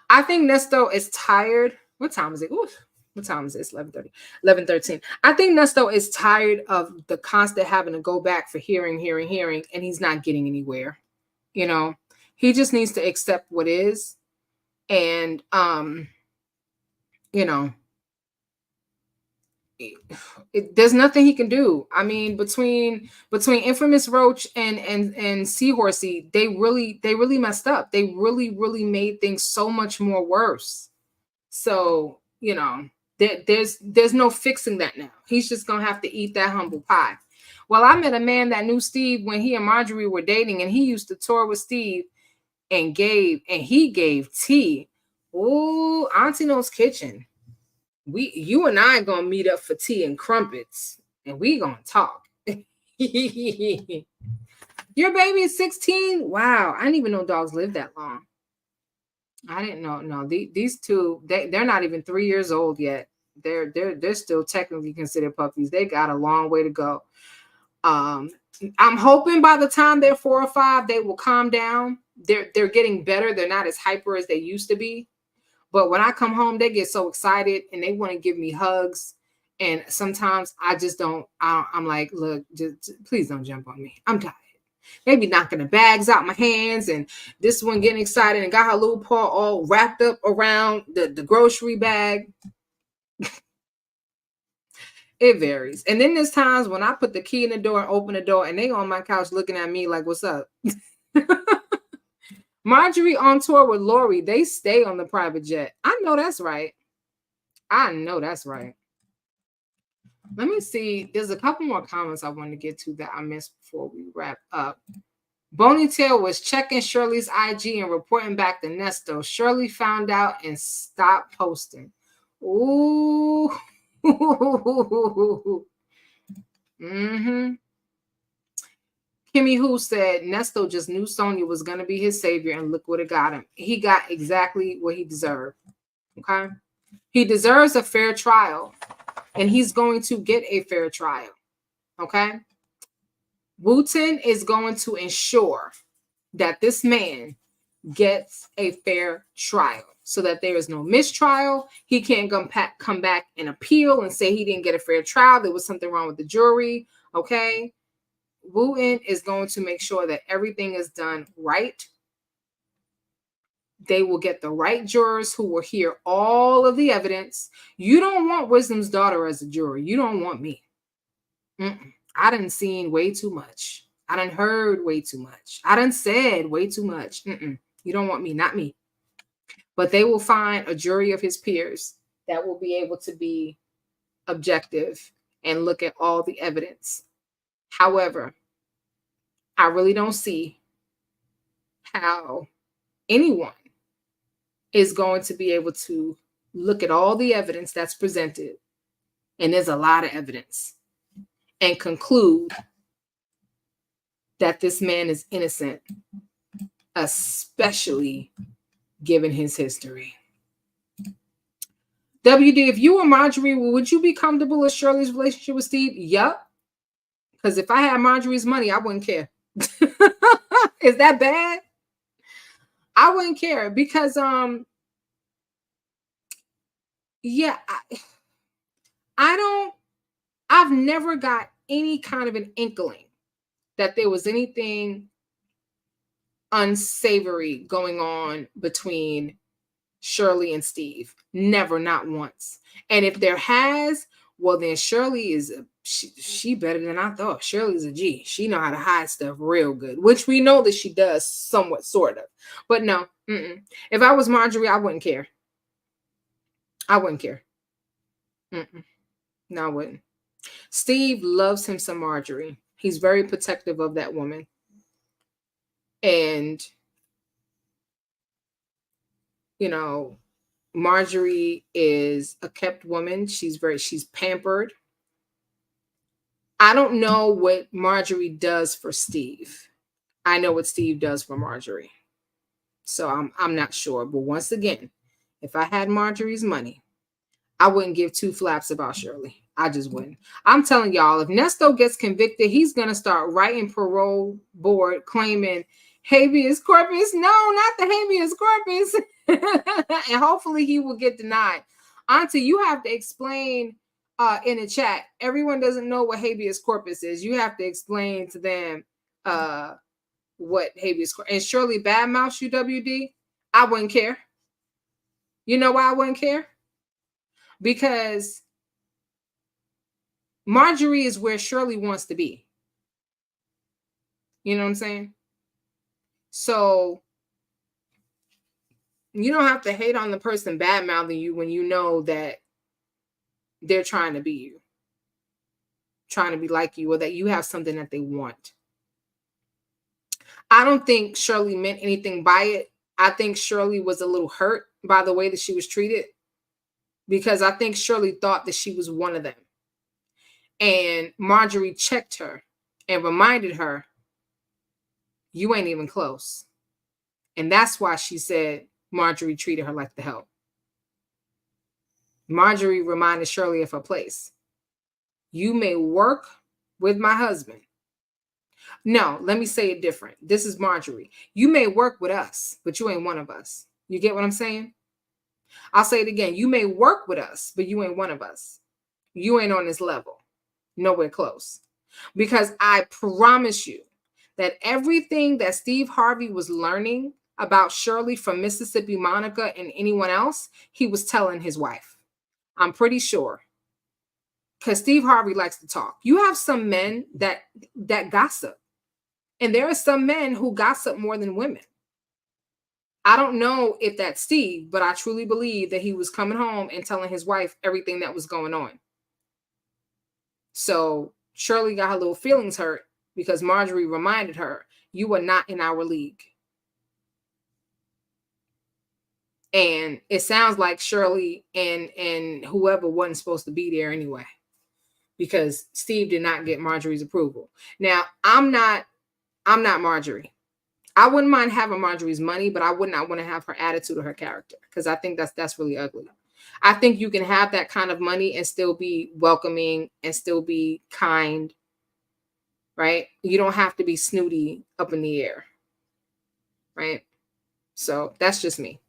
I think Nesto is tired. What time is it? Oof. What time is it? It's 11:30, 11:13. I think Nesto is tired of the constant having to go back for hearing, and he's not getting anywhere. He just needs to accept what is. And, there's nothing he can do. I mean, between Infamous Roach and Seahorsey, they really messed up. They really made things so much more worse. So, you know, there's no fixing that now. He's just gonna have to eat that humble pie. Well, I met a man that knew Steve when he and Marjorie were dating, and he used to tour with Steve and he gave tea. Ooh, Auntie No's Kitchen. You and I gonna meet up for tea and crumpets, and we gonna talk. Your baby is 16. Wow, I didn't even know dogs live that long. I didn't know. No, these two, they're not even 3 years old yet. They're still technically considered puppies. They got a long way to go. I'm hoping by the time they're 4 or 5, they will calm down. They're getting better. They're not as hyper as they used to be. But when I come home, they get so excited and they want to give me hugs. And sometimes I just don't. I'm like, look, just please don't jump on me. I'm tired. They be knocking the bags out my hands, and this one getting excited and got her little paw all wrapped up around the grocery bag. It varies. And then there's times when I put the key in the door and open the door, and they on my couch looking at me like, what's up? Marjorie on tour with Lori. They stay on the private jet. I know that's right. I know that's right. Let me see. There's a couple more comments I want to get to that I missed before we wrap up. Boneytail was checking Shirley's IG and reporting back to Nesto. Shirley found out and stopped posting. Ooh. Mm-hmm. Kimmy Who said Nesto just knew Sonya was going to be his savior, and look what it got him. He got exactly what he deserved. Okay? He deserves a fair trial, and he's going to get a fair trial. Okay? Wooten is going to ensure that this man gets a fair trial so that there is no mistrial. He can't come back and appeal and say he didn't get a fair trial. There was something wrong with the jury. Okay? Wooten is going to make sure that everything is done right. They will get the right jurors who will hear all of the evidence. You don't want Wisdom's daughter as a juror. You don't want me. I done seen way too much. I done heard way too much. I done said way too much. You don't want me, not me. But they will find a jury of his peers that will be able to be objective and look at all the evidence. However, I really don't see how anyone is going to be able to look at all the evidence that's presented, and there's a lot of evidence, and conclude that this man is innocent, especially given his history. WD, if you were Marjorie, would you be comfortable with Shirley's relationship with Steve? Yup. Because if I had Marjorie's money, I wouldn't care. Is that bad? I wouldn't care because yeah, I've never got any kind of an inkling that there was anything unsavory going on between Shirley and Steve. Never, not once. And if there has, well, then Shirley is she better than I thought. Shirley's a G. She know how to hide stuff real good, which we know that she does somewhat, sort of. But no, if I was Marjorie, I wouldn't care. I wouldn't care. No, I wouldn't. Steve loves him some Marjorie. He's very protective of that woman. And, you know, Marjorie is a kept woman. She's pampered. I don't know what Marjorie does for Steve. I know what Steve does for Marjorie. So I'm not sure. But once again, if I had Marjorie's money, I wouldn't give two flaps about Shirley. I just wouldn't. I'm telling y'all, if Nesto gets convicted, he's going to start writing parole board claiming habeas corpus. No, not the habeas corpus. And hopefully he will get denied. Auntie, you have to explain in the chat. Everyone doesn't know what habeas corpus is. You have to explain to them what habeas corpus. And Shirley badmouths you, WD. I wouldn't care. You know why I wouldn't care? Because Marjorie is where Shirley wants to be. You know what I'm saying? So you don't have to hate on the person bad mouthing you when you know that they're trying to be you, trying to be like you, or that you have something that they want. I don't think Shirley meant anything by it. I think Shirley was a little hurt by the way that she was treated, because I think Shirley thought that she was one of them. And Marjorie checked her and reminded her, you ain't even close. And that's why she said Marjorie treated her like the help. Marjorie reminded Shirley of her place. You may work with my husband. No, let me say it different. This is Marjorie. You may work with us, but you ain't one of us. You get what I'm saying? I'll say it again. You may work with us, but you ain't one of us. You ain't on this level. Nowhere close. Because I promise you that everything that Steve Harvey was learning about Shirley from Mississippi Monica and anyone else, he was telling his wife. I'm pretty sure. Because Steve Harvey likes to talk. You have some men that gossip. And there are some men who gossip more than women. I don't know if that's Steve, but I truly believe that he was coming home and telling his wife everything that was going on. So Shirley got her little feelings hurt because Marjorie reminded her, you are not in our league. And it sounds like Shirley and whoever wasn't supposed to be there anyway, because Steve did not get Marjorie's approval. Now, I'm not Marjorie. I wouldn't mind having Marjorie's money, but I would not want to have her attitude or her character, because I think that's really ugly. I think you can have that kind of money and still be welcoming and still be kind, right? You don't have to be snooty up in the air, right? So that's just me.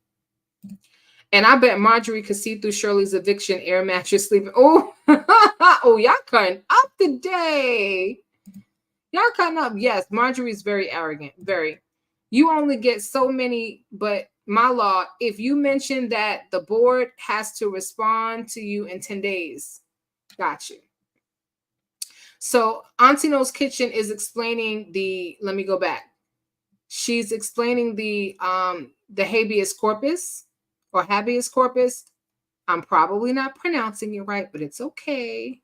And I bet Marjorie could see through Shirley's eviction air mattress sleeping. Oh, oh, y'all cutting up today. Y'all cutting up. Yes, Marjorie's very arrogant. Very. You only get so many, but my law, if you mention that the board has to respond to you in 10 days, got you. So Auntie No's Kitchen is explaining let me go back. She's explaining the habeas corpus or habeas corpus. I'm probably not pronouncing it right, but it's okay.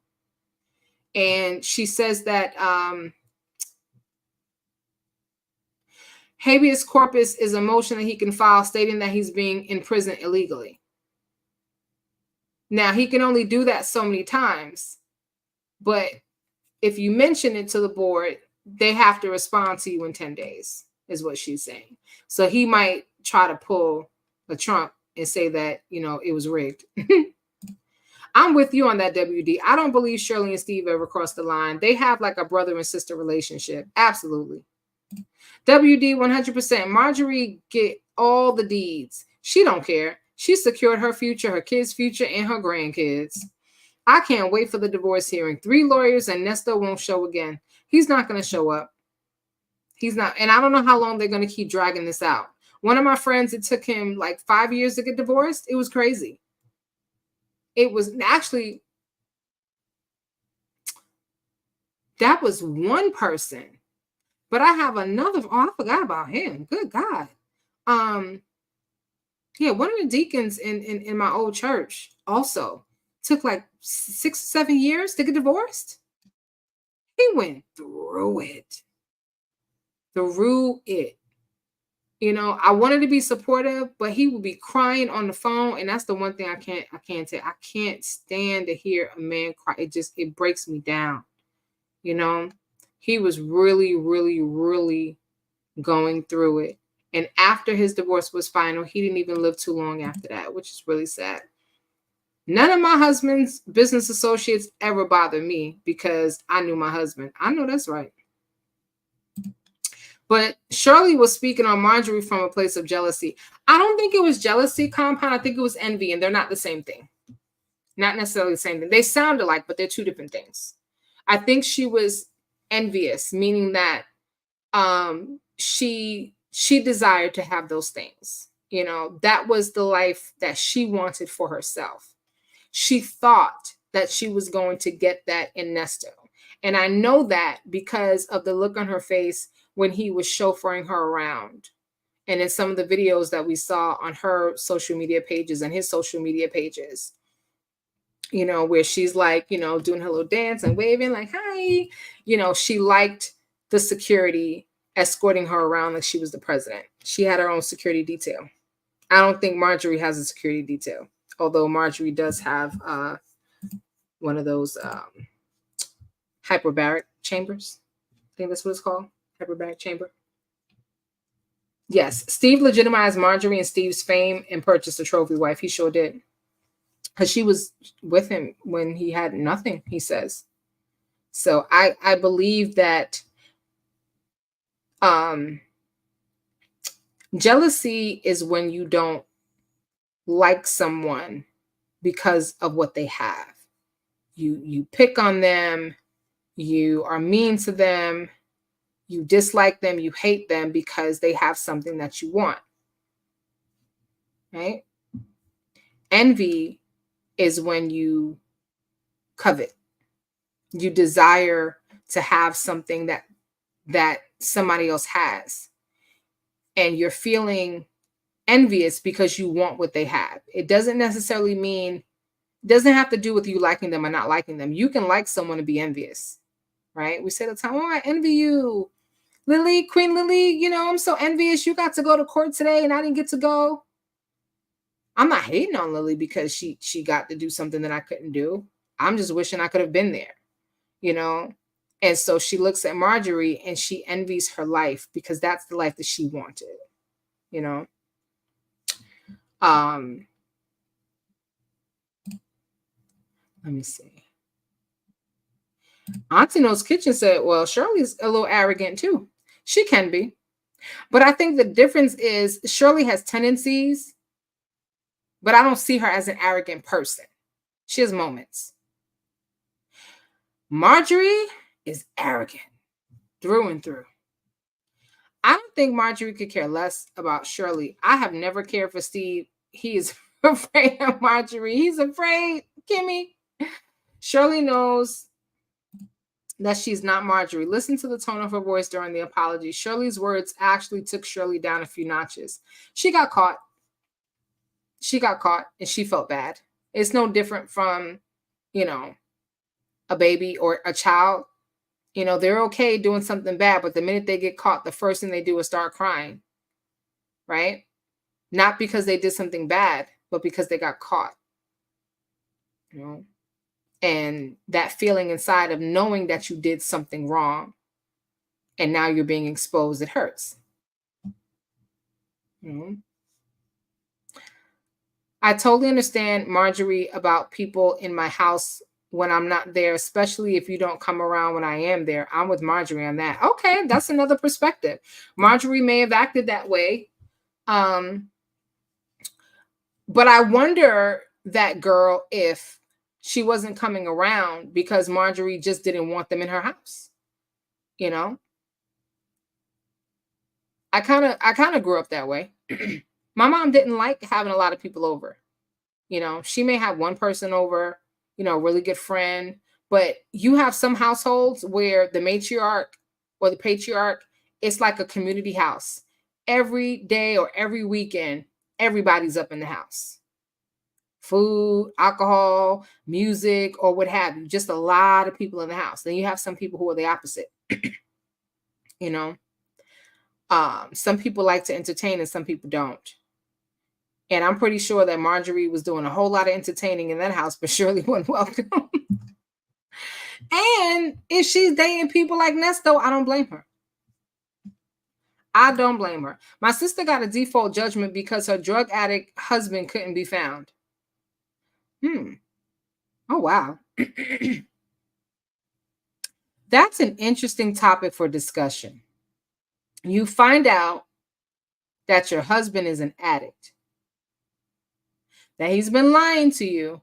And she says that habeas corpus is a motion that he can file stating that he's being in prison illegally. Now, he can only do that so many times, but if you mention it to the board, they have to respond to you in 10 days, is what she's saying. So he might try to pull a Trump and say that, it was rigged. I'm with you on that, WD. I don't believe Shirley and Steve ever crossed the line. They have like a brother and sister relationship. Absolutely. WD 100%. Marjorie get all the deeds. She don't care. She secured her future, her kids' future, and her grandkids. I can't wait for the divorce hearing. 3 lawyers and Nesto won't show again. He's not going to show up. He's not. And I don't know how long they're going to keep dragging this out. One of my friends, it took him like 5 years to get divorced. It was crazy. It was actually, that was one person. But I have another. Oh, I forgot about him. Good God. Yeah, one of the deacons in my old church also took like 6 or 7 years to get divorced. He went through it. Through it. I wanted to be supportive, but he would be crying on the phone, and that's the one thing I can't say. I can't stand to hear a man cry. It breaks me down. He was really, really, really going through it. And after his divorce was final, he didn't even live too long after that, which is really sad. None of my husband's business associates ever bothered me because I knew my husband. I know that's right. But Shirley was speaking on Marjorie from a place of jealousy. I don't think it was jealousy, Compound. I think it was envy, and they're not the same thing. Not necessarily the same thing. They sound alike, but they're two different things. I think she was envious, meaning that she desired to have those things. That was the life that she wanted for herself. She thought that she was going to get that in Nesto. And I know that because of the look on her face when he was chauffeuring her around. And in some of the videos that we saw on her social media pages and his social media pages, you know, where she's like, you know, doing her little dance and waving like, hi, you know, she liked the security escorting her around like she was the president. She had her own security detail. I don't think Marjorie has a security detail, although Marjorie does have one of those hyperbaric chambers. I think that's what it's called, hyperbaric chamber. Yes, Steve legitimized Marjorie and Steve's fame and purchased a trophy wife. He sure did. Because she was with him when he had nothing, he says. So I believe that jealousy is when you don't like someone because of what they have. You pick on them, you are mean to them, you dislike them, you hate them because they have something that you want. Right? Envy is when you covet. You desire to have something that somebody else has. And you're feeling envious because you want what they have. It doesn't necessarily mean, doesn't have to do with you liking them or not liking them. You can like someone and be envious, right? We say all the time, oh, I envy you. Lily, Queen Lily, you know, I'm so envious. You got to go to court today and I didn't get to go. I'm not hating on Lily because she got to do something that I couldn't do. I'm just wishing I could have been there, you know? And so she looks at Marjorie and she envies her life because that's the life that she wanted, you know? Let me see. Auntie Knows Kitchen said, well, Shirley's a little arrogant too. She can be. But I think the difference is Shirley has tendencies, but I don't see her as an arrogant person. She has moments. Marjorie is arrogant through and through. I don't think Marjorie could care less about Shirley. I have never cared for Steve. He is afraid of Marjorie. He's afraid, Kimmy. Shirley knows that she's not Marjorie. Listen to the tone of her voice during the apology. Shirley's words actually took Shirley down a few notches. She got caught. She got caught and she felt bad. It's no different from, you know, a baby or a child. You know, they're okay doing something bad, but the minute they get caught, the first thing they do is start crying, right? Not because they did something bad, but because they got caught, you know? And that feeling inside of knowing that you did something wrong and now you're being exposed, it hurts. You know? I totally understand, Marjorie, about people in my house when I'm not there, especially if you don't come around when I am there. I'm with Marjorie on that. Okay, that's another perspective. Marjorie may have acted that way. But I wonder, that girl, if she wasn't coming around because Marjorie just didn't want them in her house. You know? I kind of grew up that way. My mom didn't like having a lot of people over. You know, she may have one person over, you know, a really good friend, but you have some households where the matriarch or the patriarch, it's like a community house. Every day or every weekend, everybody's up in the house. Food, alcohol, music, or what have you. Just a lot of people in the house. Then you have some people who are the opposite. You know, some people like to entertain and some people don't. And I'm pretty sure that Marjorie was doing a whole lot of entertaining in that house, but Shirley wasn't welcome. And if she's dating people like Nesto, I don't blame her. I don't blame her. My sister got a default judgment because her drug addict husband couldn't be found. Oh, wow. That's an interesting topic for discussion. You find out that your husband is an addict, that he's been lying to you,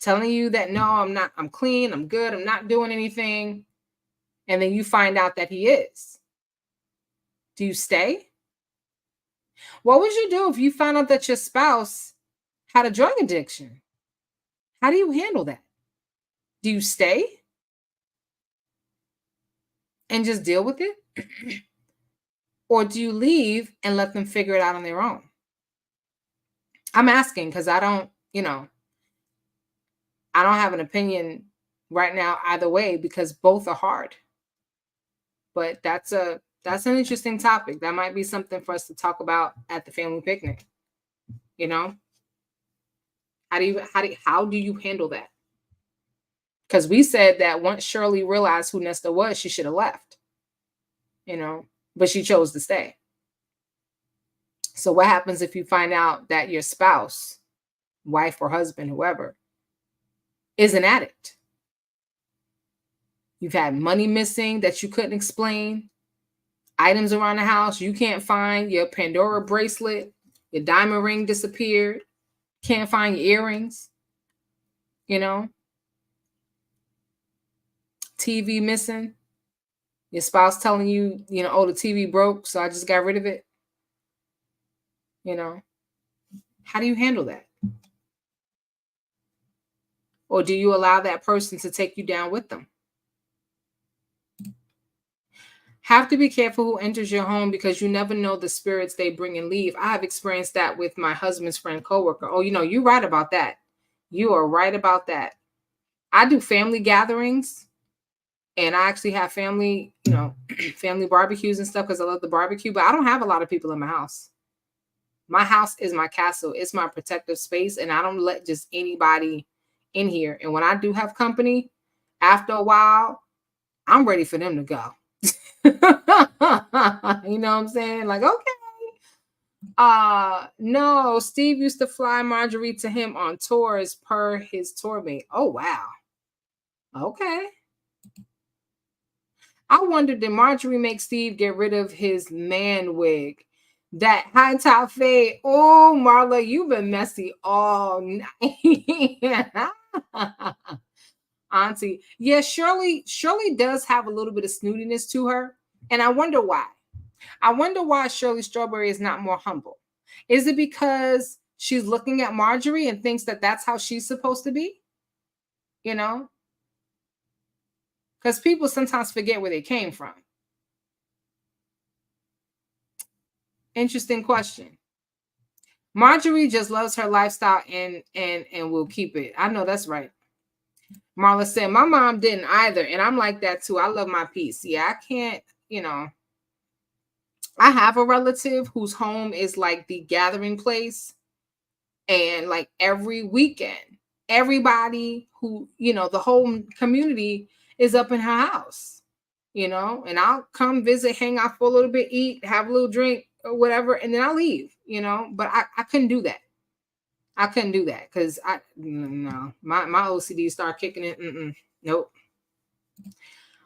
telling you that, no, I'm not, I'm clean, I'm good, I'm not doing anything. And then you find out that he is. Do you stay? What would you do if you found out that your spouse had a drug addiction, How do you handle that? Do you stay and just deal with it? Or do you leave and let them figure it out on their own? I'm asking because I don't have an opinion right now either way, because both are hard. But that's an interesting topic. That might be something for us to talk about at the family picnic. How do you handle that? Because we said that once Shirley realized who Nesto was, she should have left. But she chose to stay. So what happens if you find out that your spouse, wife or husband, whoever, is an addict? You've had money missing that you couldn't explain, items around the house you can't find, your Pandora bracelet, your diamond ring disappeared, can't find your earrings, TV missing, your spouse telling you, oh, the TV broke, so I just got rid of it. How do you handle that? Or do you allow that person to take you down with them? Have to be careful who enters your home, because you never know the spirits they bring and leave. I have experienced that with my husband's friend coworker. Oh, you're right about that. You are right about that. I do family gatherings, and I actually have family, family barbecues and stuff because I love the barbecue, but I don't have a lot of people in my house. My house is my castle. It's my protective space, and I don't let just anybody in here. And when I do have company, after a while, I'm ready for them to go. You know what I'm saying? Like, okay. No, Steve used to fly Marjorie to him on tours per his tour mate. Oh, wow. Okay. I wonder, did Marjorie make Steve get rid of his man wig? That high top fade. Oh, Marla, you've been messy all night. Auntie. Yeah, Shirley does have a little bit of snootiness to her. And I wonder why. I wonder why Shirley Strawberry is not more humble. Is it because she's looking at Marjorie and thinks that that's how she's supposed to be? Because people sometimes forget where they came from. Interesting question. Marjorie just loves her lifestyle and will keep it. I know that's right. Marla said, my mom didn't either. And I'm like that too. I love my peace. Yeah, I can't, I have a relative whose home is like the gathering place. And like every weekend, everybody who, the whole community is up in her house, and I'll come visit, hang out for a little bit, eat, have a little drink or whatever. And then I'll leave, but I couldn't do that. I couldn't do that because my OCD start kicking in. Nope.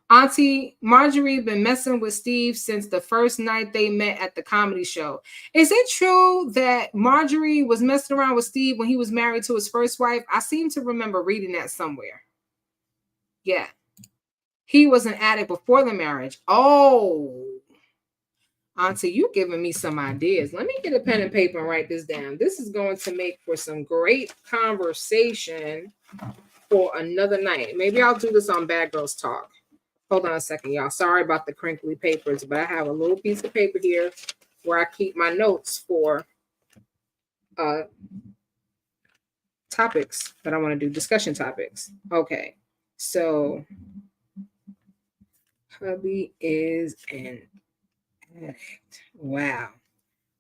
Auntie Marjorie been messing with Steve since the first night they met at the comedy show. Is it true that Marjorie was messing around with Steve when he was married to his first wife? I seem to remember reading that somewhere. Yeah. He was an addict before the marriage. Oh. Auntie, you giving me some ideas. Let me get a pen and paper and write this down. This is going to make for some great conversation for another night. Maybe I'll do this on Bad Girls Talk. Hold on a second, y'all. Sorry about the crinkly papers, but I have a little piece of paper here where I keep my notes for topics that I want to do, discussion topics. Okay, so hubby is an addict. Wow.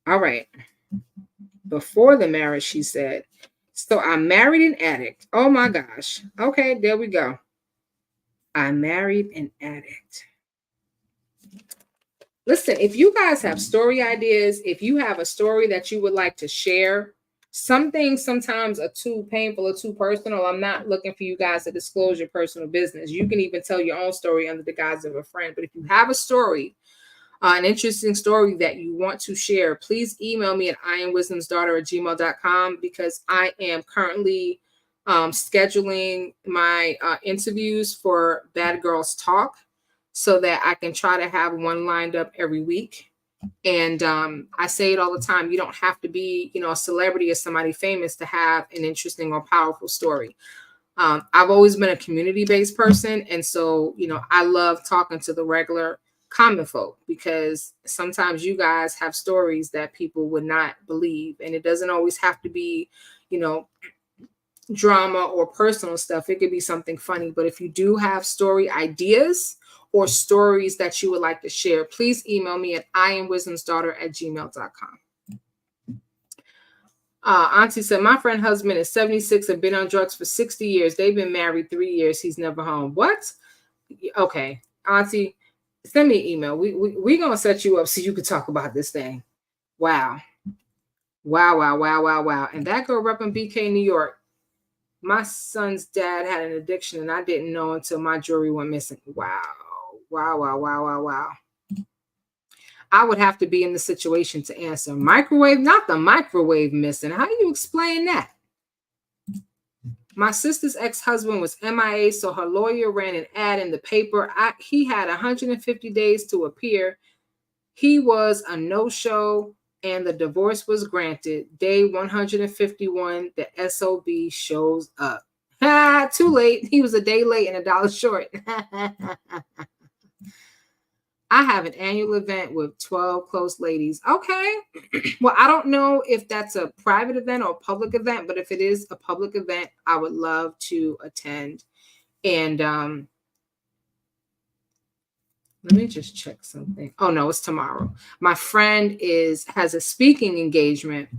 All right. Before the marriage, she said, so I married an addict. Oh my gosh. Okay, there we go. I married an addict. Listen, if you guys have story ideas, if you have a story that you would like to share, some things sometimes are too painful or too personal. I'm not looking for you guys to disclose your personal business. You can even tell your own story under the guise of a friend. But if you have a story, an interesting story that you want to share, please email me at iamwisdomsdaughter@gmail.com, because I am currently scheduling my interviews for Bad Girls Talk so that I can try to have one lined up every week. And I say it all the time. You don't have to be, a celebrity or somebody famous to have an interesting or powerful story. I've always been a community-based person, and so I love talking to the regular common folk, because sometimes you guys have stories that people would not believe, and it doesn't always have to be drama or personal stuff. It could be something funny. But if you do have story ideas or stories that you would like to share, please email me at iamwisdomsdaughter@gmail.com. Auntie said, my friend husband is 76 and been on drugs for 60 years. They've been married 3 years. He's never home. What? Okay, Auntie, send me an email. We gonna set you up so you can talk about this thing. Wow. And that girl repping BK New York. My son's dad had an addiction and I didn't know until my jewelry went missing. Wow. I would have to be in the situation to answer. Microwave, not the microwave missing. How do you explain that? My sister's ex-husband was MIA, so her lawyer ran an ad in the paper. He had 150 days to appear. He was a no-show, and the divorce was granted. Day 151, the SOB shows up. Too late. He was a day late and $1 short. I have an annual event with 12 close ladies. Okay. Well, I don't know if that's a private event or a public event, but if it is a public event, I would love to attend. And let me just check something. Oh no, it's tomorrow. My friend has a speaking engagement,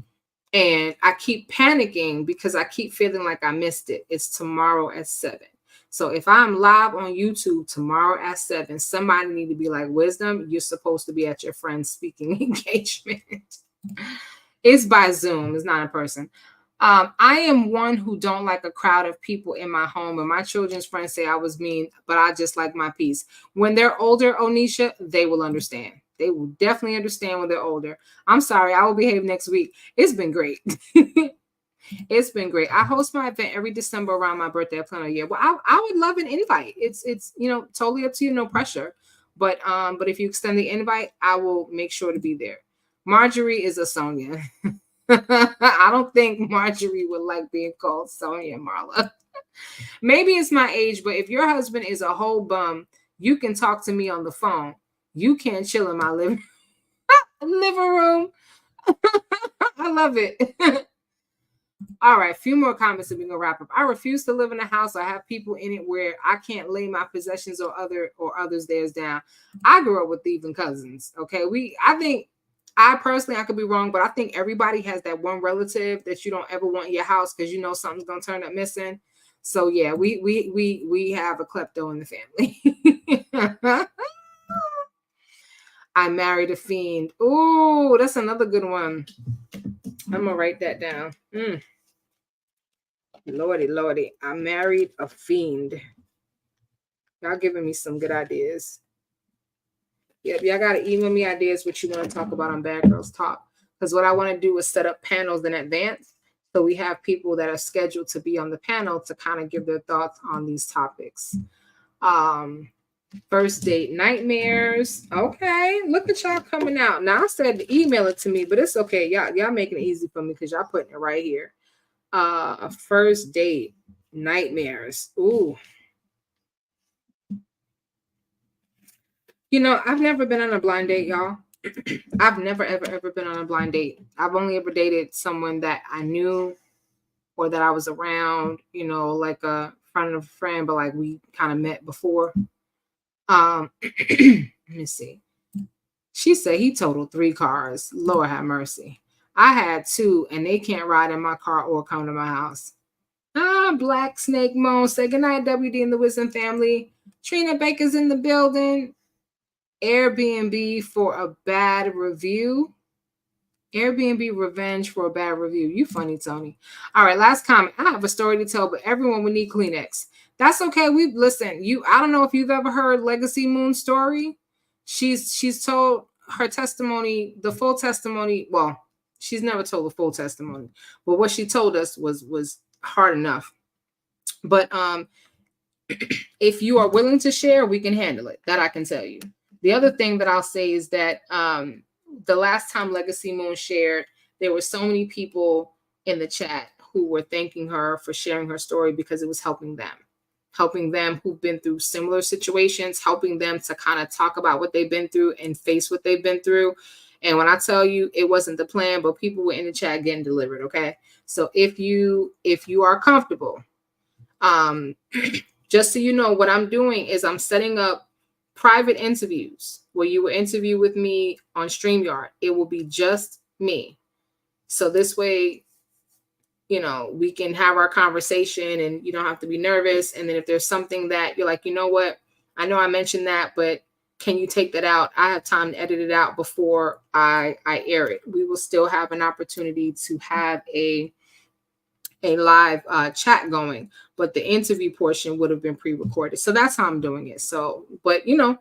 and I keep panicking because I keep feeling like I missed it. It's tomorrow at 7. So if I'm live on YouTube tomorrow at 7, somebody need to be like, Wisdom, you're supposed to be at your friend's speaking engagement. It's by Zoom. It's not in person. I am one who don't like a crowd of people in my home, and my children's friends say I was mean, but I just like my peace. When they're older, Onisha, they will understand. They will definitely understand when they're older. I'm sorry. I will behave next week. It's been great. It's been great. I host my event every December around my birthday. I plan a year. Well, I would love an invite. It's totally up to you. No pressure. But if you extend the invite, I will make sure to be there. Marjorie is a Sonia. I don't think Marjorie would like being called Sonia, Marla. Maybe it's my age, but if your husband is a whole bum, you can talk to me on the phone. You can't chill in my living room. I love it. All right, a few more comments and we're gonna wrap up. I refuse to live in a house or have people in it where I can't lay my possessions or others theirs down. I grew up with thieving cousins. Okay, I personally, I could be wrong, but I think everybody has that one relative that you don't ever want in your house because you know something's gonna turn up missing. So yeah, we have a klepto in the family. I married a fiend. Ooh, that's another good one. I'm gonna write that down. Lordy, I married a fiend. Y'all giving me some good ideas. Yep, y'all gotta email me ideas what you want to talk about on Bad Girls Talk. Because what I want to do is set up panels in advance, so we have people that are scheduled to be on the panel to kind of give their thoughts on these topics. First date nightmares. Okay, look at y'all coming out. Now I said to email it to me, but it's okay. Y'all making it easy for me because y'all putting it right here. A first date nightmares. Ooh. I've never been on a blind date, y'all. I've never, ever been on a blind date. I've only ever dated someone that I knew or that I was around, like a friend of a friend, but like we kind of met before. Let me see. She said he totaled 3 cars. Lord have mercy. I had 2 and they can't ride in my car or come to my house. Black Snake Moan. Say goodnight, WD and the Wisdom family. Trina Baker's in the building. Airbnb for a bad review. Airbnb revenge for a bad review. You funny, Tony. All right, last comment. I have a story to tell, but everyone would need Kleenex. That's okay. Listen. I don't know if you've ever heard Legacy Moon's story. She's told her testimony, the full testimony. Well, she's never told the full testimony, but what she told us was hard enough. But if you are willing to share, we can handle it. That I can tell you. The other thing that I'll say is that the last time Legacy Moon shared, there were so many people in the chat who were thanking her for sharing her story because it was helping them who've been through similar situations, helping them to kind of talk about what they've been through and face what they've been through. And when I tell you it wasn't the plan, but people were in the chat getting delivered. Okay. So if you are comfortable, just so you know, what I'm doing is I'm setting up private interviews where you will interview with me on StreamYard. It will be just me. So this way, you know, we can have our conversation and you don't have to be nervous. And then if there's something that you're like, you know what, I know I mentioned that, but can you take that out? I have time to edit it out before I air it. We will still have an opportunity to have a live chat going, but the interview portion would have been pre-recorded. So that's how I'm doing it. So, but you know,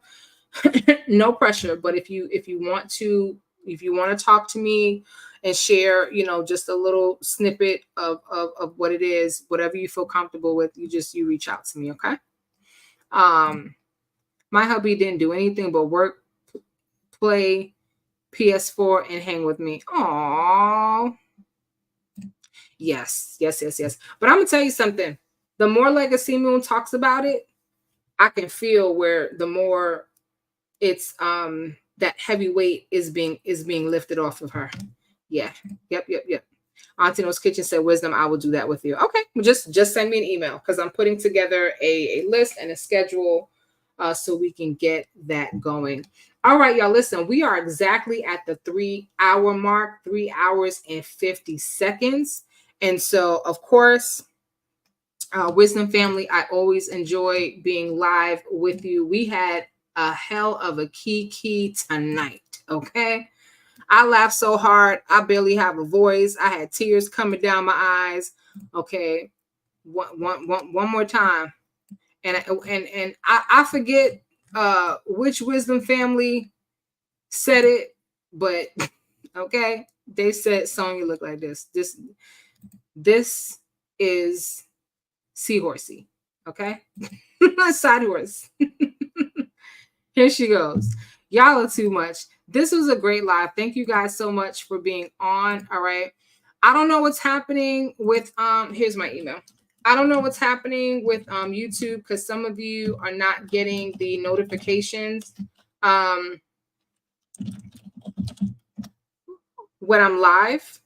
no pressure. But if you want to talk to me and share, you know, just a little snippet of what it is, whatever you feel comfortable with, you reach out to me. Okay. My hubby didn't do anything but work, play PS4 and hang with me. Aww. Yes. But I'm gonna tell you something. The more Legacy Moon talks about it, I can feel where the more it's that heavy weight is being lifted off of her. Yeah. Yep. Auntie No's Kitchen said, Wisdom, I will do that with you. Okay. Well, just send me an email because I'm putting together a list and a schedule so we can get that going. All right, y'all, listen, we are exactly at the 3-hour mark, 3 hours and 50 seconds. And so, of course, Wisdom family, I always enjoy being live with you. We had a hell of a key tonight, okay? I laughed so hard, I barely have a voice. I had tears coming down my eyes. Okay, one more time. And I forget which Wisdom family said it, but okay, they said Sonya looked like this. This is Seahorsey, okay? Side horse. Here she goes. Y'all are too much. This was a great live. Thank you guys so much for being on. All right. I don't know what's happening with here's my email. I don't know what's happening with YouTube because some of you are not getting the notifications when I'm live.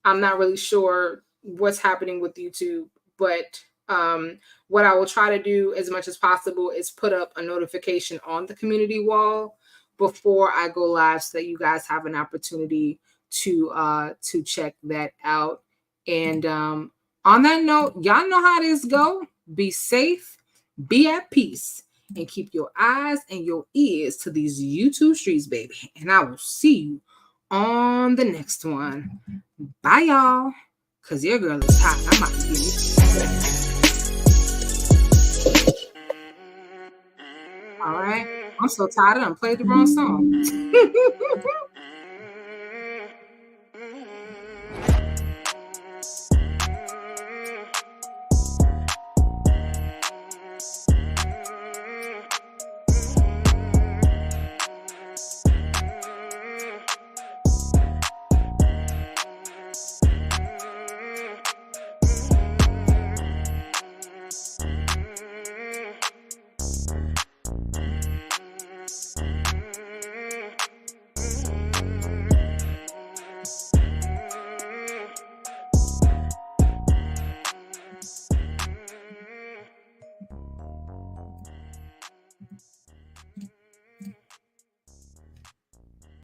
I'm not really sure what's happening with YouTube, but what I will try to do as much as possible is put up a notification on the community wall before I go live so that you guys have an opportunity to check that out. And on that note, y'all know how this go. Be safe, be at peace, and keep your eyes and your ears to these YouTube streets, baby. And I will see you on the next one. Bye, y'all. Because your girl is hot. I'm about to give you. All right. I'm so tired. I done played the wrong song.